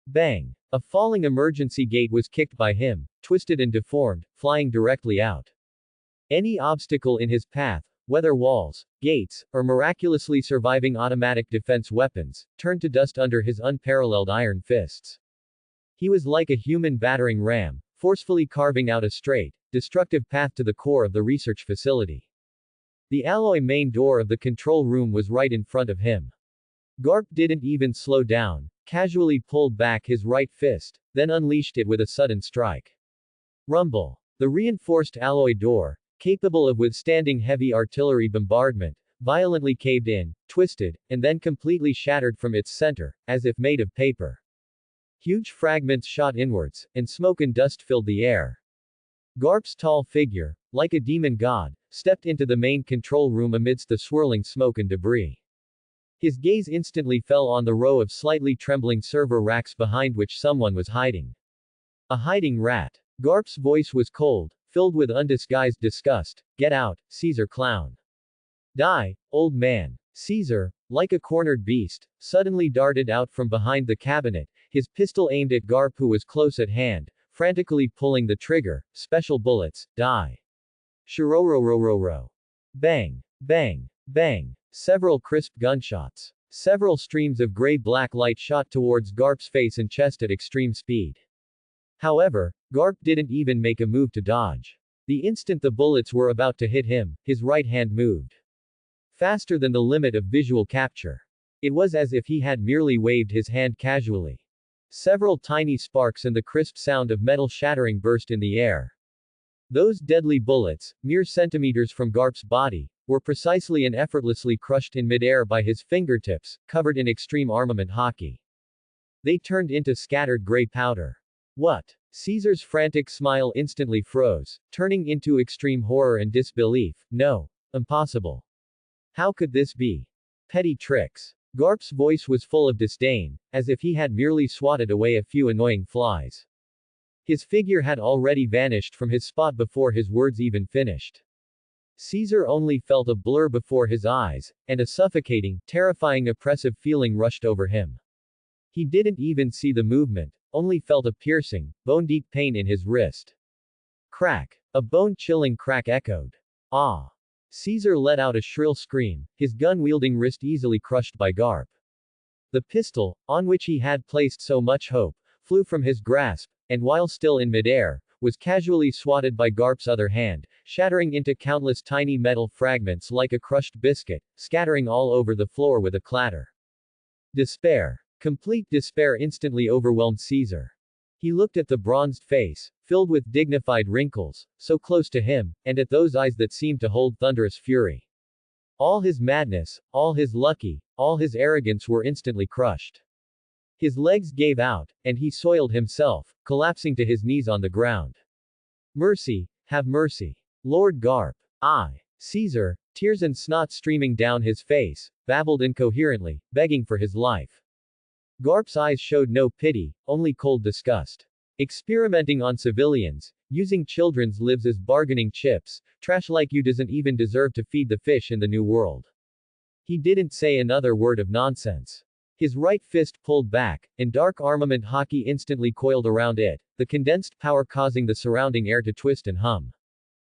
Bang. A falling emergency gate was kicked by him, twisted and deformed, flying directly out. Any obstacle in his path, whether walls, gates, or miraculously surviving automatic defense weapons, turned to dust under his unparalleled iron fists. He was like a human battering ram, forcefully carving out a straight, destructive path to the core of the research facility. The alloy main door of the control room was right in front of him. Garp didn't even slow down, casually pulled back his right fist, then unleashed it with a sudden strike. Rumble. The reinforced alloy door, capable of withstanding heavy artillery bombardment, violently caved in, twisted, and then completely shattered from its center, as if made of paper. Huge fragments shot inwards, and smoke and dust filled the air. Garp's tall figure, like a demon god, stepped into the main control room amidst the swirling smoke and debris. His gaze instantly fell on the row of slightly trembling server racks behind which someone was hiding. A hiding rat. Garp's voice was cold, filled with undisguised disgust. Get out, Caesar clown. Die, old man. Caesar, like a cornered beast, suddenly darted out from behind the cabinet, his pistol aimed at Garp who was close at hand, frantically pulling the trigger. Special bullets, die. Shirororororo. Bang, bang, bang. Several crisp gunshots. Several streams of gray-black light shot towards Garp's face and chest at extreme speed. However, Garp didn't even make a move to dodge. The instant the bullets were about to hit him, his right hand moved faster than the limit of visual capture. It was as if he had merely waved his hand casually. Several tiny sparks and the crisp sound of metal shattering burst in the air. Those deadly bullets, mere centimeters from Garp's body, were precisely and effortlessly crushed in midair by his fingertips, covered in extreme armament hockey. They turned into scattered gray powder. What? Caesar's frantic smile instantly froze, turning into extreme horror and disbelief. No. Impossible. How could this be? Petty tricks. Garp's voice was full of disdain, as if he had merely swatted away a few annoying flies. His figure had already vanished from his spot before his words even finished. Caesar only felt a blur before his eyes, and a suffocating, terrifying oppressive feeling rushed over him. He didn't even see the movement, only felt a piercing, bone-deep pain in his wrist. Crack. A bone-chilling crack echoed. Ah! Caesar let out a shrill scream, his gun-wielding wrist easily crushed by Garp. The pistol, on which he had placed so much hope, flew from his grasp, and while still in midair, was casually swatted by Garp's other hand, shattering into countless tiny metal fragments like a crushed biscuit, scattering all over the floor with a clatter. Despair. Complete despair instantly overwhelmed Caesar. He looked at the bronzed face, filled with dignified wrinkles, so close to him, and at those eyes that seemed to hold thunderous fury. All his madness, all his lucky, all his arrogance were instantly crushed. His legs gave out, and he soiled himself, collapsing to his knees on the ground. Mercy, have mercy. Lord Garp. Caesar, tears and snot streaming down his face, babbled incoherently, begging for his life. Garp's eyes showed no pity, only cold disgust. Experimenting on civilians, using children's lives as bargaining chips, trash like you doesn't even deserve to feed the fish in the new world. He didn't say another word of nonsense. His right fist pulled back, and dark armament hockey instantly coiled around it, the condensed power causing the surrounding air to twist and hum.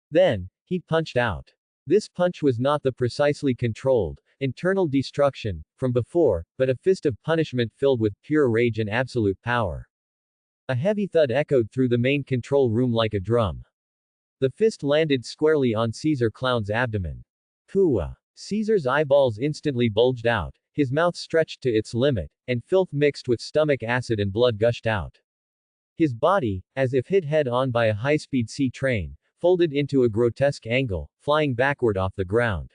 Then, he punched out. This punch was not the precisely controlled, internal destruction, from before, but a fist of punishment filled with pure rage and absolute power. A heavy thud echoed through the main control room like a drum. The fist landed squarely on Caesar Clown's abdomen. Pooah! Caesar's eyeballs instantly bulged out, his mouth stretched to its limit, and filth mixed with stomach acid and blood gushed out. His body, as if hit head-on by a high-speed sea train, folded into a grotesque angle, flying backward off the ground.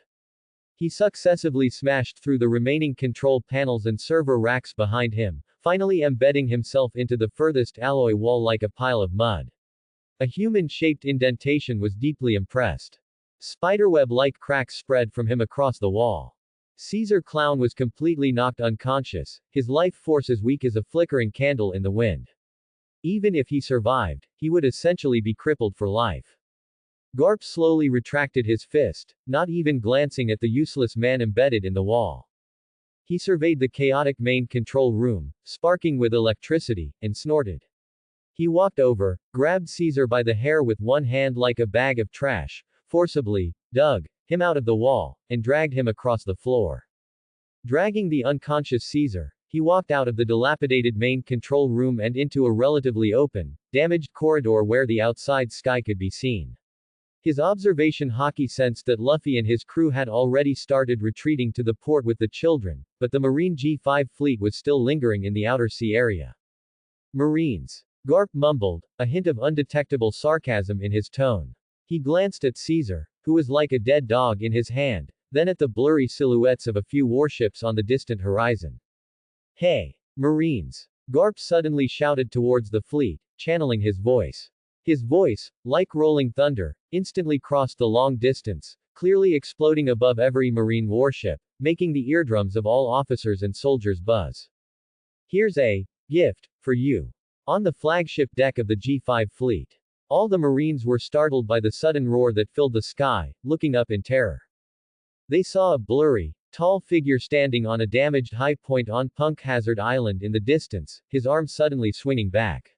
He successively smashed through the remaining control panels and server racks behind him, finally embedding himself into the furthest alloy wall like a pile of mud. A human-shaped indentation was deeply impressed. Spiderweb-like cracks spread from him across the wall. Caesar Clown was completely knocked unconscious, his life force as weak as a flickering candle in the wind. Even if he survived, he would essentially be crippled for life. Garp slowly retracted his fist, not even glancing at the useless man embedded in the wall. He surveyed the chaotic main control room, sparking with electricity, and snorted. He walked over, grabbed Caesar by the hair with one hand like a bag of trash, forcibly dug him out of the wall, and dragged him across the floor. Dragging the unconscious Caesar, he walked out of the dilapidated main control room and into a relatively open, damaged corridor where the outside sky could be seen. His observation hockey sensed that Luffy and his crew had already started retreating to the port with the children, but the Marine G5 fleet was still lingering in the outer sea area. Marines. Garp mumbled, a hint of undetectable sarcasm in his tone. He glanced at Caesar, who was like a dead dog in his hand, then at the blurry silhouettes of a few warships on the distant horizon. Hey! Marines! Garp suddenly shouted towards the fleet, channeling his voice. His voice, like rolling thunder, instantly crossed the long distance, clearly exploding above every Marine warship, making the eardrums of all officers and soldiers buzz. Here's a gift for you. On the flagship deck of the G5 fleet. All the Marines were startled by the sudden roar that filled the sky, looking up in terror. They saw a blurry, tall figure standing on a damaged high point on Punk Hazard Island in the distance, his arm suddenly swinging back.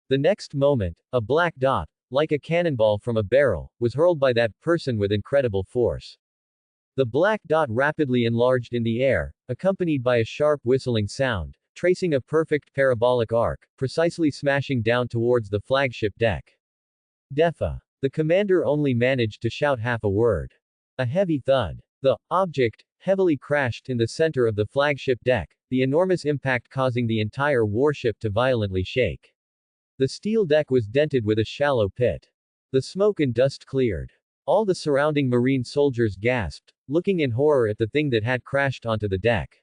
The next moment, a black dot, like a cannonball from a barrel, was hurled by that person with incredible force. The black dot rapidly enlarged in the air, accompanied by a sharp whistling sound, tracing a perfect parabolic arc, precisely smashing down towards the flagship deck. Defa. The commander only managed to shout half a word. A heavy thud. The object heavily crashed in the center of the flagship deck, the enormous impact causing the entire warship to violently shake. The steel deck was dented with a shallow pit. The smoke and dust cleared. All the surrounding Marine soldiers gasped, looking in horror at the thing that had crashed onto the deck.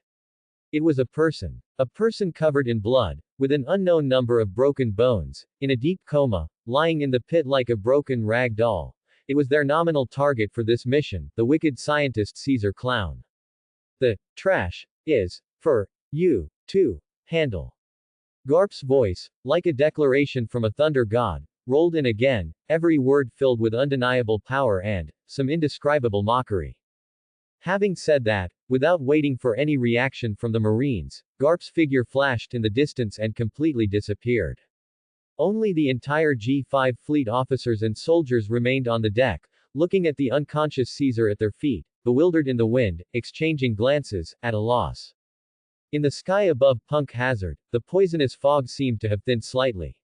It was a person. A person covered in blood, with an unknown number of broken bones, in a deep coma, lying in the pit like a broken rag doll. It was their nominal target for this mission, the wicked scientist Caesar Clown. The trash is for you to handle. Garp's voice, like a declaration from a thunder god, rolled in again, every word filled with undeniable power and some indescribable mockery. Having said that, without waiting for any reaction from the Marines, Garp's figure flashed in the distance and completely disappeared. Only the entire G5 fleet officers and soldiers remained on the deck, looking at the unconscious Caesar at their feet, bewildered in the wind, exchanging glances, at a loss. In the sky above Punk Hazard, the poisonous fog seemed to have thinned slightly.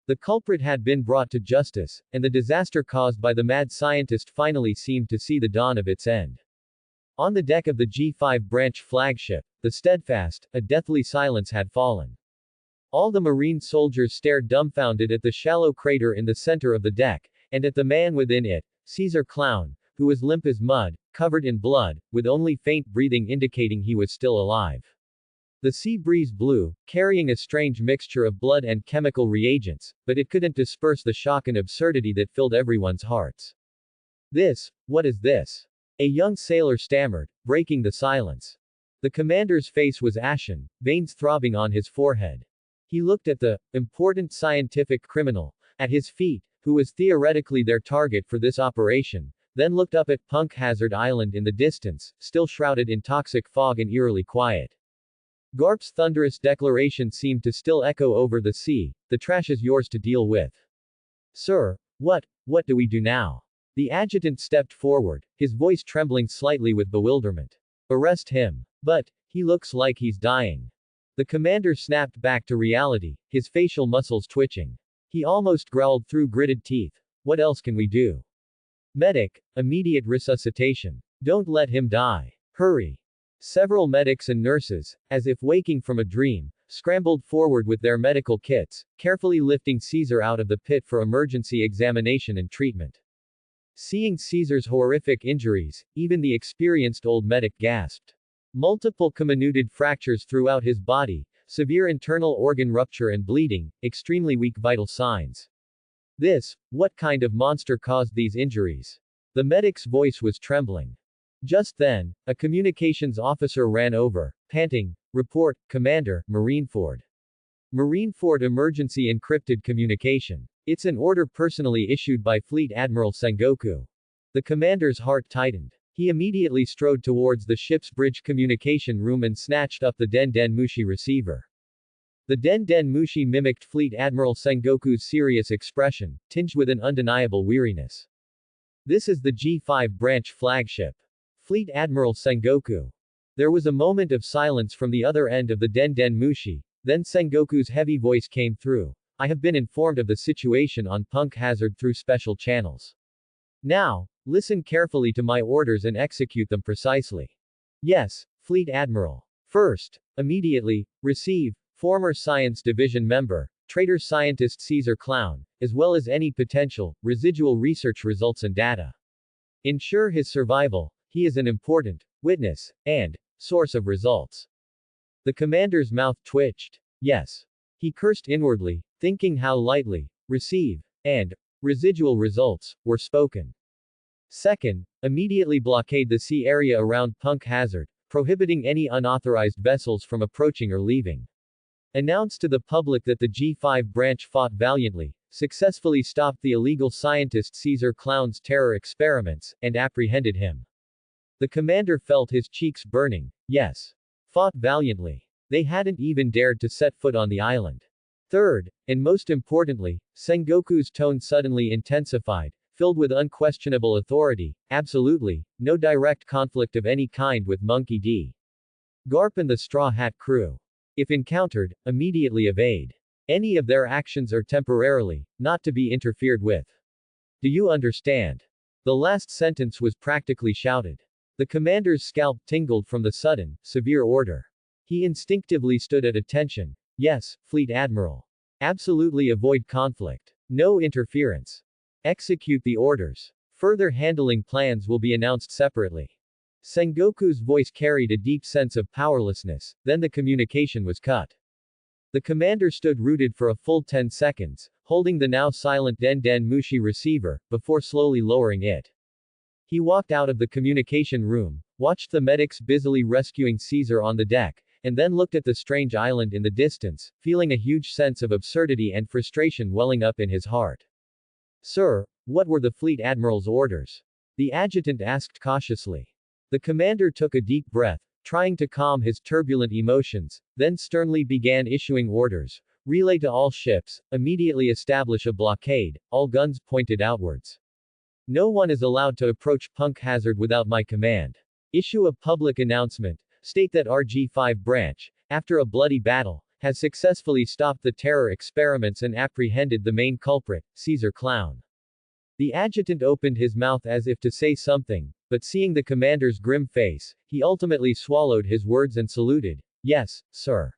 The culprit had been brought to justice, and the disaster caused by the mad scientist finally seemed to see the dawn of its end. On the deck of the G5 branch flagship, the Steadfast, a deathly silence had fallen. All the Marine soldiers stared dumbfounded at the shallow crater in the center of the deck, and at the man within it, Caesar Clown, who was limp as mud, covered in blood, with only faint breathing indicating he was still alive. The sea breeze blew, carrying a strange mixture of blood and chemical reagents, but it couldn't disperse the shock and absurdity that filled everyone's hearts. What is this? A young sailor stammered, breaking the silence. The commander's face was ashen, veins throbbing on his forehead. He looked at the important scientific criminal at his feet, who was theoretically their target for this operation, then looked up at Punk Hazard Island in the distance, still shrouded in toxic fog and eerily quiet. Garp's thunderous declaration seemed to still echo over the sea, "The trash is yours to deal with." "Sir, what do we do now?" The adjutant stepped forward, his voice trembling slightly with bewilderment. "Arrest him. But he looks like he's dying." The commander snapped back to reality, his facial muscles twitching. He almost growled through gritted teeth. "What else can we do?" "Medic, immediate resuscitation. Don't let him die. Hurry." Several medics and nurses, as if waking from a dream, scrambled forward with their medical kits, carefully lifting Caesar out of the pit for emergency examination and treatment. Seeing Caesar's horrific injuries, even the experienced old medic gasped. Multiple comminuted fractures throughout his body, severe internal organ rupture and bleeding, extremely weak vital signs. What kind of monster caused these injuries? The medic's voice was trembling. Just then, a communications officer ran over, panting, "Report, Commander, Marineford. Marineford emergency encrypted communication. It's an order personally issued by Fleet Admiral Sengoku." The commander's heart tightened. He immediately strode towards the ship's bridge communication room and snatched up the Den Den Mushi receiver. The Den Den Mushi mimicked Fleet Admiral Sengoku's serious expression, tinged with an undeniable weariness. "This is the G5 branch flagship. Fleet Admiral Sengoku." There was a moment of silence from the other end of the Den Den Mushi, then Sengoku's heavy voice came through. "I have been informed of the situation on Punk Hazard through special channels. Now, listen carefully to my orders and execute them precisely." "Yes, Fleet Admiral." "First, immediately, receive, former Science Division member, traitor scientist Caesar Clown, as well as any potential, residual research results and data. Ensure his survival. he is an important witness and source of results. The commander's mouth twitched. Yes. He cursed inwardly, thinking how lightly receive and residual results were spoken. Second, immediately blockade the sea area around Punk Hazard, prohibiting any unauthorized vessels from approaching or leaving. Announce to the public that the G5 branch fought valiantly, successfully stopped the illegal scientist Caesar Clown's terror experiments, and apprehended him. The commander felt his cheeks burning. Yes. Fought valiantly. They hadn't even dared to set foot on the island. Third, and most importantly, Sengoku's tone suddenly intensified, filled with unquestionable authority. Absolutely, no direct conflict of any kind with Monkey D. Garp and the Straw Hat crew. If encountered, immediately evade. Any of their actions are temporarily, not to be interfered with. Do you understand? The last sentence was practically shouted. The commander's scalp tingled from the sudden, severe order. He instinctively stood at attention. Yes, Fleet Admiral. Absolutely avoid conflict. No interference. Execute the orders. Further handling plans will be announced separately. Sengoku's voice carried a deep sense of powerlessness, then the communication was cut. The commander stood rooted for a full 10 seconds, holding the now silent Den Den Mushi receiver, before slowly lowering it. He walked out of the communication room, watched the medics busily rescuing Caesar on the deck, and then looked at the strange island in the distance, feeling a huge sense of absurdity and frustration welling up in his heart. Sir, what were the fleet admiral's orders? The adjutant asked cautiously. The commander took a deep breath, trying to calm his turbulent emotions, then sternly began issuing orders. Relay to all ships, immediately establish a blockade, all guns pointed outwards. No one is allowed to approach Punk Hazard without my command. Issue a public announcement. State that RG5 branch, after a bloody battle, has successfully stopped the terror experiments and apprehended the main culprit, Caesar Clown. The adjutant opened his mouth as if to say something, but seeing the commander's grim face, he ultimately swallowed his words and saluted. Yes, sir.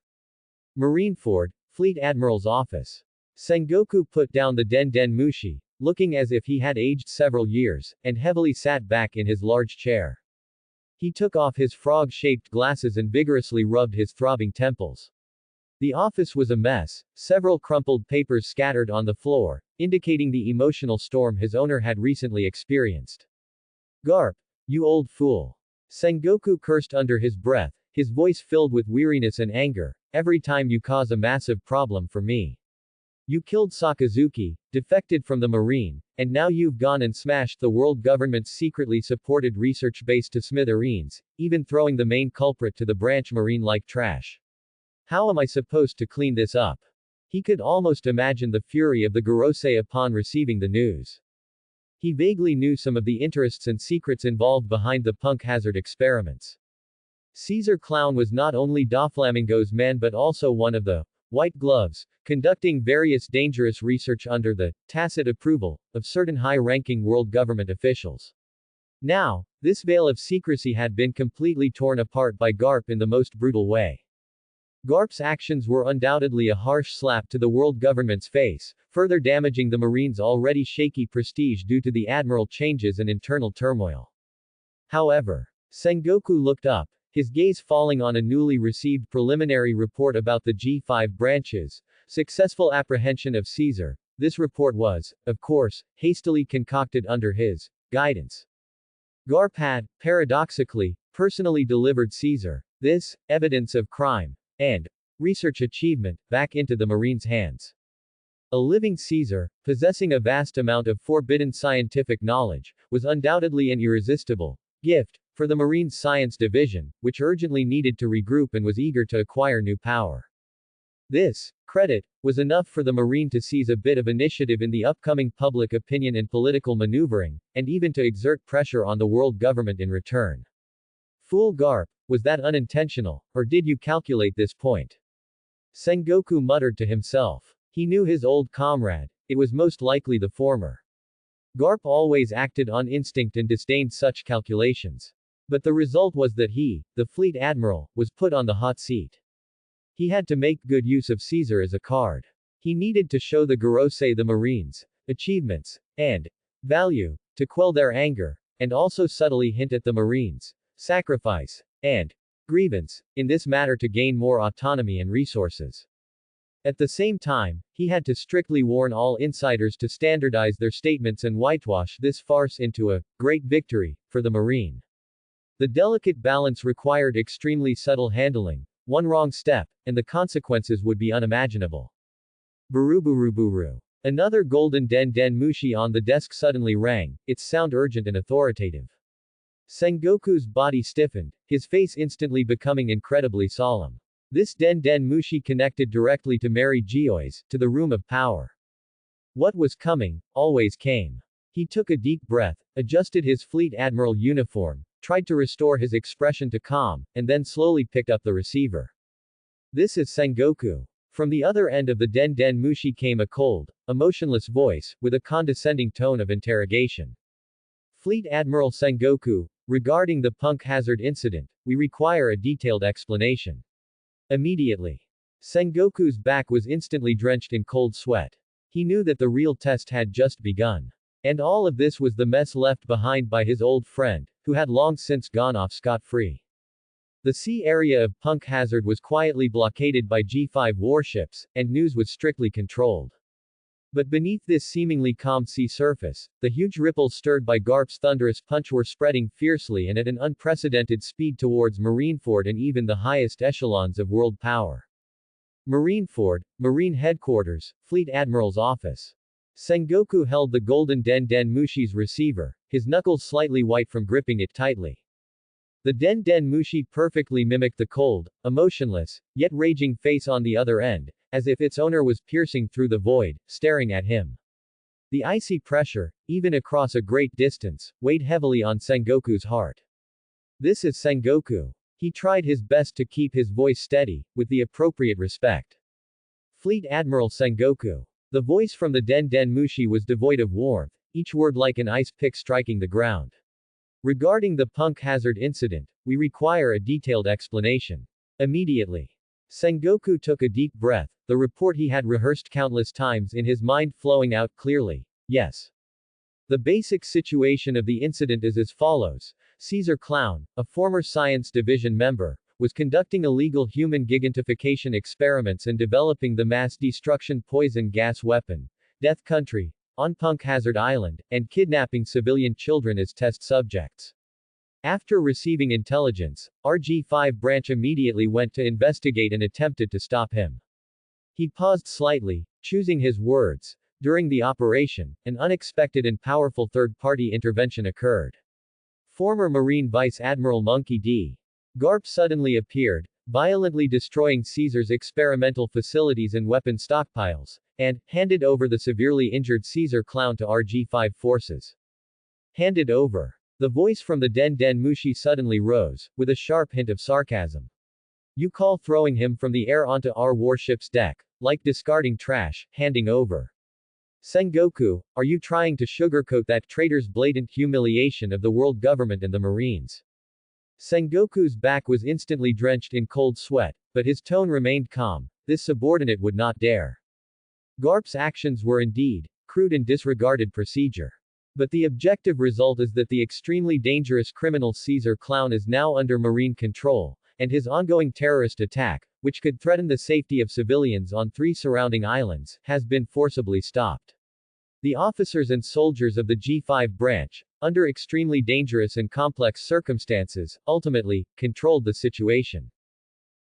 Marineford, Fleet Admiral's office. Sengoku put down the Den Den Mushi, looking as if he had aged several years, and heavily sat back in his large chair. He took off his frog-shaped glasses and vigorously rubbed his throbbing temples. The office was a mess, several crumpled papers scattered on the floor, indicating the emotional storm his owner had recently experienced. Garp, you old fool. Sengoku cursed under his breath, his voice filled with weariness and anger. Every time you cause a massive problem for me. You killed Sakazuki, defected from the Marine, and now you've gone and smashed the world government's secretly supported research base to smithereens, even throwing the main culprit to the branch Marine like trash. How am I supposed to clean this up? He could almost imagine the fury of the Gorosei upon receiving the news. He vaguely knew some of the interests and secrets involved behind the Punk Hazard experiments. Caesar Clown was not only Doflamingo's man but also one of the White Gloves, conducting various dangerous research under the tacit approval of certain high-ranking world government officials. Now, this veil of secrecy had been completely torn apart by Garp in the most brutal way. Garp's actions were undoubtedly a harsh slap to the world government's face, further damaging the Marines' already shaky prestige due to the admiral changes and internal turmoil. However, Sengoku looked up, his gaze falling on a newly received preliminary report about the G5 branches, successful apprehension of Caesar. This report was, of course, hastily concocted under his guidance. Garp had, paradoxically, personally delivered Caesar, this evidence of crime and research achievement, back into the Marines' hands. A living Caesar, possessing a vast amount of forbidden scientific knowledge, was undoubtedly an irresistible gift for the Marines' Science Division, which urgently needed to regroup and was eager to acquire new power. This credit was enough for the Marine to seize a bit of initiative in the upcoming public opinion and political maneuvering, and even to exert pressure on the world government in return. Fool Garp, was that unintentional, or did you calculate this point? Sengoku muttered to himself. He knew his old comrade, it was most likely the former. Garp always acted on instinct and disdained such calculations. But the result was that he, the fleet admiral, was put on the hot seat. He had to make good use of Caesar as a card. He needed to show the Gorosei the Marines' achievements and value, to quell their anger, and also subtly hint at the Marines' sacrifice and grievance in this matter to gain more autonomy and resources. At the same time, he had to strictly warn all insiders to standardize their statements and whitewash this farce into a great victory for the Marine. The delicate balance required extremely subtle handling. One wrong step, and the consequences would be unimaginable. Buru. Another golden den mushi on the desk suddenly rang, its sound urgent and authoritative. Sengoku's body stiffened, his face instantly becoming incredibly solemn. This den mushi connected directly to Mary Gioi's, to the room of power. What was coming, always came. He took a deep breath, adjusted his fleet admiral uniform, tried to restore his expression to calm, and then slowly picked up the receiver. This is Sengoku. From the other end of the den mushi came a cold, emotionless voice, with a condescending tone of interrogation. Fleet Admiral Sengoku, regarding the punk hazard incident, we require a detailed explanation. Immediately. Sengoku's back was instantly drenched in cold sweat. He knew that the real test had just begun. And all of this was the mess left behind by his old friend, who had long since gone off scot-free. The sea area of Punk Hazard was quietly blockaded by G5 warships, and news was strictly controlled. But beneath this seemingly calm sea surface, the huge ripples stirred by Garp's thunderous punch were spreading fiercely and at an unprecedented speed towards Marineford and even the highest echelons of world power. Marineford, Marine Headquarters, Fleet Admiral's Office. Sengoku held the golden den mushi's receiver, his knuckles slightly white from gripping it tightly. The den mushi perfectly mimicked the cold, emotionless, yet raging face on the other end, as if its owner was piercing through the void, staring at him. The icy pressure, even across a great distance, weighed heavily on Sengoku's heart. This is Sengoku. He tried his best to keep his voice steady, with the appropriate respect. Fleet Admiral Sengoku. The voice from the den mushi was devoid of warmth, each word like an ice pick striking the ground. Regarding the Punk Hazard incident, we require a detailed explanation. Immediately. Sengoku took a deep breath, the report he had rehearsed countless times in his mind flowing out clearly. Yes. The basic situation of the incident is as follows. Caesar Clown, a former Science Division member, was conducting illegal human gigantification experiments and developing the mass destruction poison gas weapon, Death Country, on Punk Hazard Island, and kidnapping civilian children as test subjects. After receiving intelligence, RG-5 branch immediately went to investigate and attempted to stop him. He paused slightly, choosing his words. During the operation, an unexpected and powerful third-party intervention occurred. Former Marine Vice Admiral Monkey D. Garp suddenly appeared, violently destroying Caesar's experimental facilities and weapon stockpiles, and handed over the severely injured Caesar Clown to RG-5 forces. Handed over. The voice from the den mushi suddenly rose, with a sharp hint of sarcasm. You call throwing him from the air onto our warship's deck, like discarding trash, handing over. Sengoku, are you trying to sugarcoat that traitor's blatant humiliation of the world government and the Marines? Sengoku's back was instantly drenched in cold sweat, but his tone remained calm. This subordinate would not dare. Garp's actions were indeed crude and disregarded procedure. But the objective result is that the extremely dangerous criminal Caesar Clown is now under Marine control, and his ongoing terrorist attack, which could threaten the safety of civilians on 3 surrounding islands, has been forcibly stopped. The officers and soldiers of the G5 branch, under extremely dangerous and complex circumstances, ultimately controlled the situation.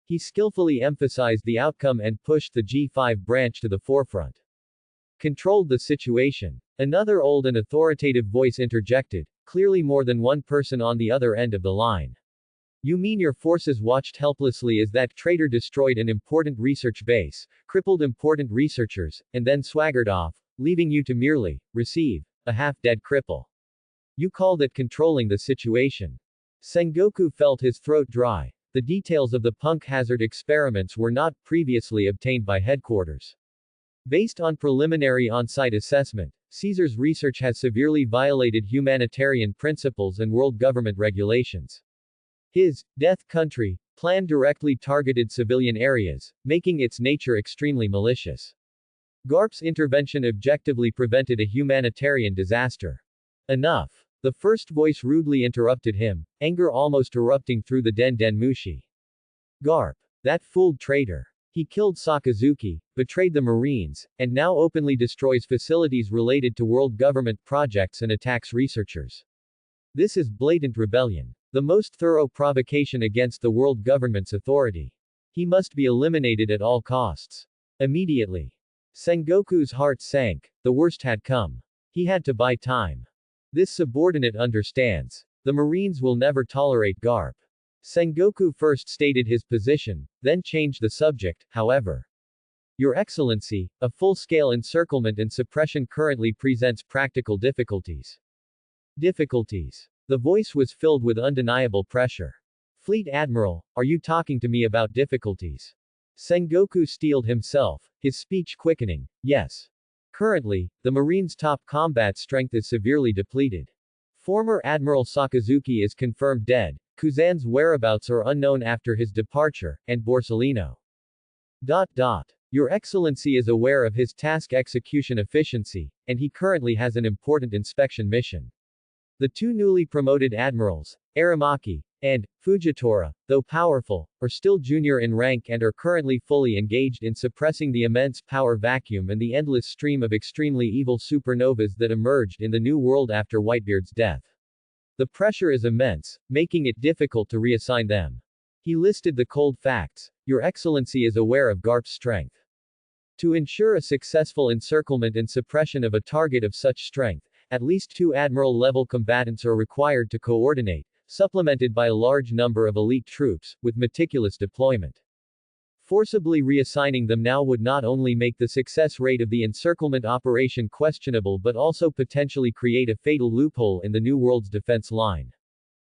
He skillfully emphasized the outcome and pushed the G5 branch to the forefront. Controlled the situation. Another old and authoritative voice interjected, clearly more than one person on the other end of the line. You mean your forces watched helplessly as that traitor destroyed an important research base, crippled important researchers, and then swaggered off, leaving you to merely receive a half-dead cripple. You call that controlling the situation. Sengoku felt his throat dry. The details of the Punk Hazard experiments were not previously obtained by headquarters. Based on preliminary on-site assessment, Caesar's research has severely violated humanitarian principles and world government regulations. His Death Country plan directly targeted civilian areas, making its nature extremely malicious. Garp's intervention objectively prevented a humanitarian disaster. Enough. The first voice rudely interrupted him, anger almost erupting through the Den Mushi. Garp. That fooled traitor. He killed Sakazuki, betrayed the Marines, and now openly destroys facilities related to world government projects and attacks researchers. This is blatant rebellion. The most thorough provocation against the world government's authority. He must be eliminated at all costs. Immediately. Sengoku's heart sank. The worst had come. He had to buy time. This subordinate understands. The Marines will never tolerate Garp. Sengoku first stated his position, then changed the subject, however. Your Excellency, a full-scale encirclement and suppression currently presents practical difficulties. Difficulties. The voice was filled with undeniable pressure. Fleet Admiral, are you talking to me about difficulties? Sengoku steeled himself, his speech quickening. Yes. Currently, the Marines' top combat strength is severely depleted. Former Admiral Sakazuki is confirmed dead, Kuzan's whereabouts are unknown after his departure, and Borsellino. Your Excellency is aware of his task execution efficiency, and he currently has an important inspection mission. The two newly promoted admirals, Aramaki and Fujitora, though powerful, are still junior in rank and are currently fully engaged in suppressing the immense power vacuum and the endless stream of extremely evil supernovas that emerged in the New World after Whitebeard's death. The pressure is immense, making it difficult to reassign them. He listed the cold facts. Your Excellency is aware of Garp's strength. To ensure a successful encirclement and suppression of a target of such strength, at least 2 admiral-level combatants are required to coordinate, supplemented by a large number of elite troops, with meticulous deployment. Forcibly reassigning them now would not only make the success rate of the encirclement operation questionable but also potentially create a fatal loophole in the New World's defense line.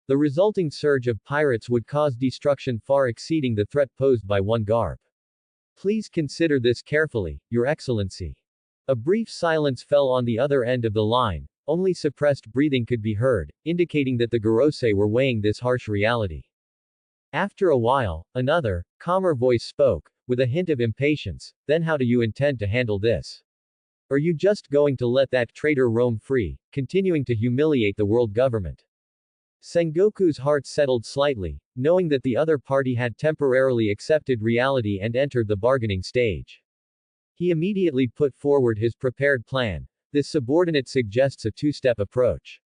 The resulting surge of pirates would cause destruction far exceeding the threat posed by one Garp. Please consider this carefully, Your Excellency. A brief silence fell on the other end of the line. Only suppressed breathing could be heard, indicating that the Gorosei were weighing this harsh reality. After a while, another, calmer voice spoke, with a hint of impatience. Then how do you intend to handle this? Are you just going to let that traitor roam free, continuing to humiliate the world government? Sengoku's heart settled slightly, knowing that the other party had temporarily accepted reality and entered the bargaining stage. He immediately put forward his prepared plan. This subordinate suggests a two-step approach.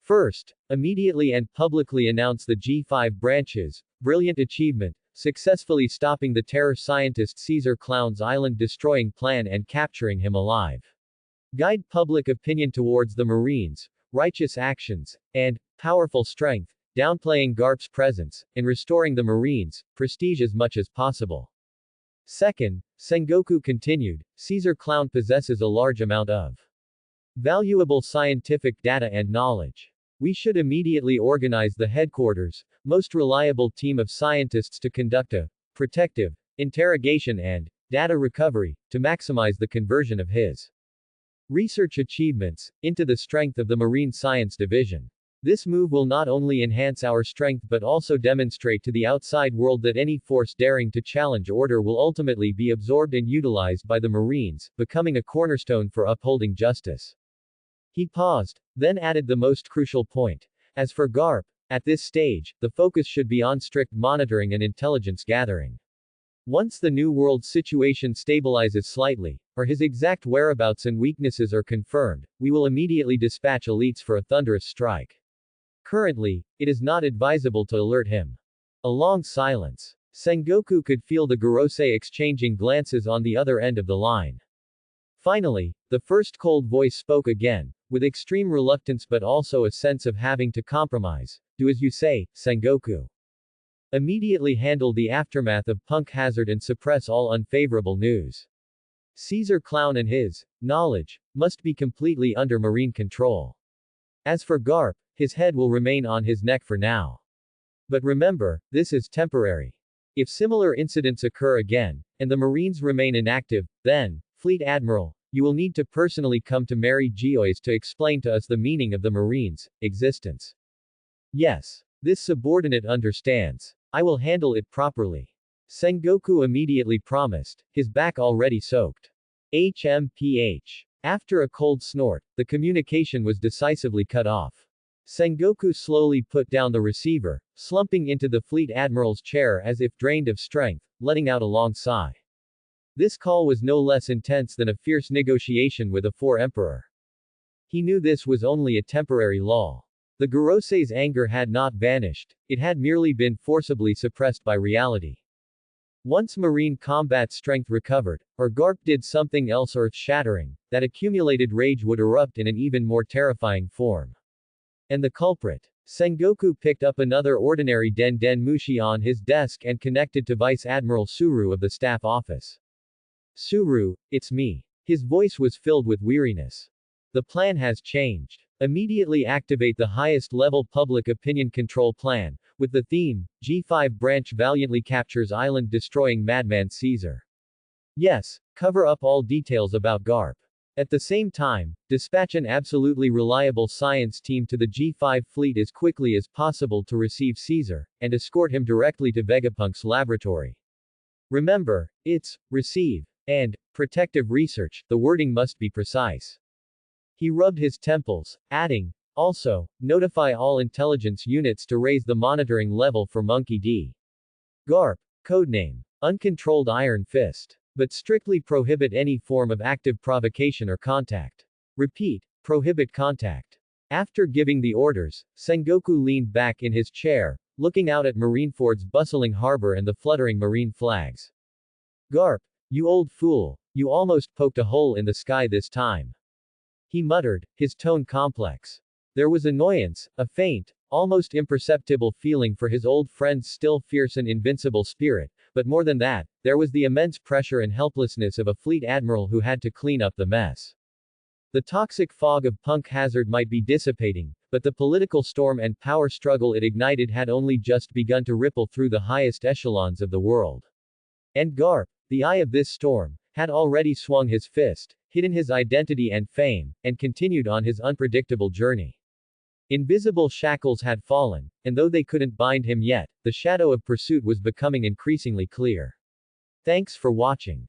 First, immediately and publicly announce the G5 branches, brilliant achievement, successfully stopping the terror scientist Caesar Clown's island-destroying plan and capturing him alive. Guide public opinion towards the Marines, righteous actions, and powerful strength, downplaying Garp's presence, and restoring the Marines' prestige as much as possible. Second, Sengoku continued, Caesar Clown possesses a large amount of valuable scientific data and knowledge. We should immediately organize the headquarters, most reliable team of scientists to conduct a protective interrogation and data recovery, to maximize the conversion of his research achievements into the strength of the Marine Science Division. This move will not only enhance our strength but also demonstrate to the outside world that any force daring to challenge order will ultimately be absorbed and utilized by the Marines, becoming a cornerstone for upholding justice. He paused, then added the most crucial point. As for Garp, at this stage, the focus should be on strict monitoring and intelligence gathering. Once the New World situation stabilizes slightly, or his exact whereabouts and weaknesses are confirmed, we will immediately dispatch elites for a thunderous strike. Currently, it is not advisable to alert him. A long silence. Sengoku could feel the Gorosei exchanging glances on the other end of the line. Finally, the first cold voice spoke again, with extreme reluctance but also a sense of having to compromise. Do as you say, Sengoku. Immediately handle the aftermath of Punk Hazard and suppress all unfavorable news. Caesar Clown and his knowledge must be completely under Marine control. As for Garp, his head will remain on his neck for now. But remember, this is temporary. If similar incidents occur again, and the Marines remain inactive, then, Fleet Admiral, you will need to personally come to Mary Geoise to explain to us the meaning of the Marines' existence. Yes. This subordinate understands. I will handle it properly. Sengoku immediately promised, his back already soaked. HMPH. After a cold snort, the communication was decisively cut off. Sengoku slowly put down the receiver, slumping into the fleet admiral's chair as if drained of strength, letting out a long sigh. This call was no less intense than a fierce negotiation with a four-emperor. He knew this was only a temporary lull. The Gorosei's anger had not vanished, it had merely been forcibly suppressed by reality. Once marine combat strength recovered, or Garp did something else earth-shattering, that accumulated rage would erupt in an even more terrifying form. And the culprit. Sengoku picked up another ordinary Den Den Mushi on his desk and connected to Vice Admiral Suru of the staff office. Suru, it's me. His voice was filled with weariness. The plan has changed. Immediately activate the highest level public opinion control plan, with the theme, G5 branch valiantly captures island destroying madman Caesar. Yes, cover up all details about Garp. At the same time, dispatch an absolutely reliable science team to the G5 fleet as quickly as possible to receive Caesar, and escort him directly to Vegapunk's laboratory. Remember, it's receive and protective research, the wording must be precise. He rubbed his temples, adding, also, notify all intelligence units to raise the monitoring level for Monkey D. Garp, codename, Uncontrolled Iron Fist. But strictly prohibit any form of active provocation or contact. Repeat, prohibit contact. After giving the orders, Sengoku leaned back in his chair, looking out at Marineford's bustling harbor and the fluttering marine flags. Garp, you old fool, you almost poked a hole in the sky this time. He muttered, his tone complex. There was annoyance, a faint, almost imperceptible feeling for his old friend's still fierce and invincible spirit, but more than that, there was the immense pressure and helplessness of a fleet admiral who had to clean up the mess. The toxic fog of punk hazard might be dissipating, but the political storm and power struggle it ignited had only just begun to ripple through the highest echelons of the world. And Garp, the eye of this storm, had already swung his fist, hidden his identity and fame, and continued on his unpredictable journey. Invisible shackles had fallen, and though they couldn't bind him yet, the shadow of pursuit was becoming increasingly clear. Thanks for watching.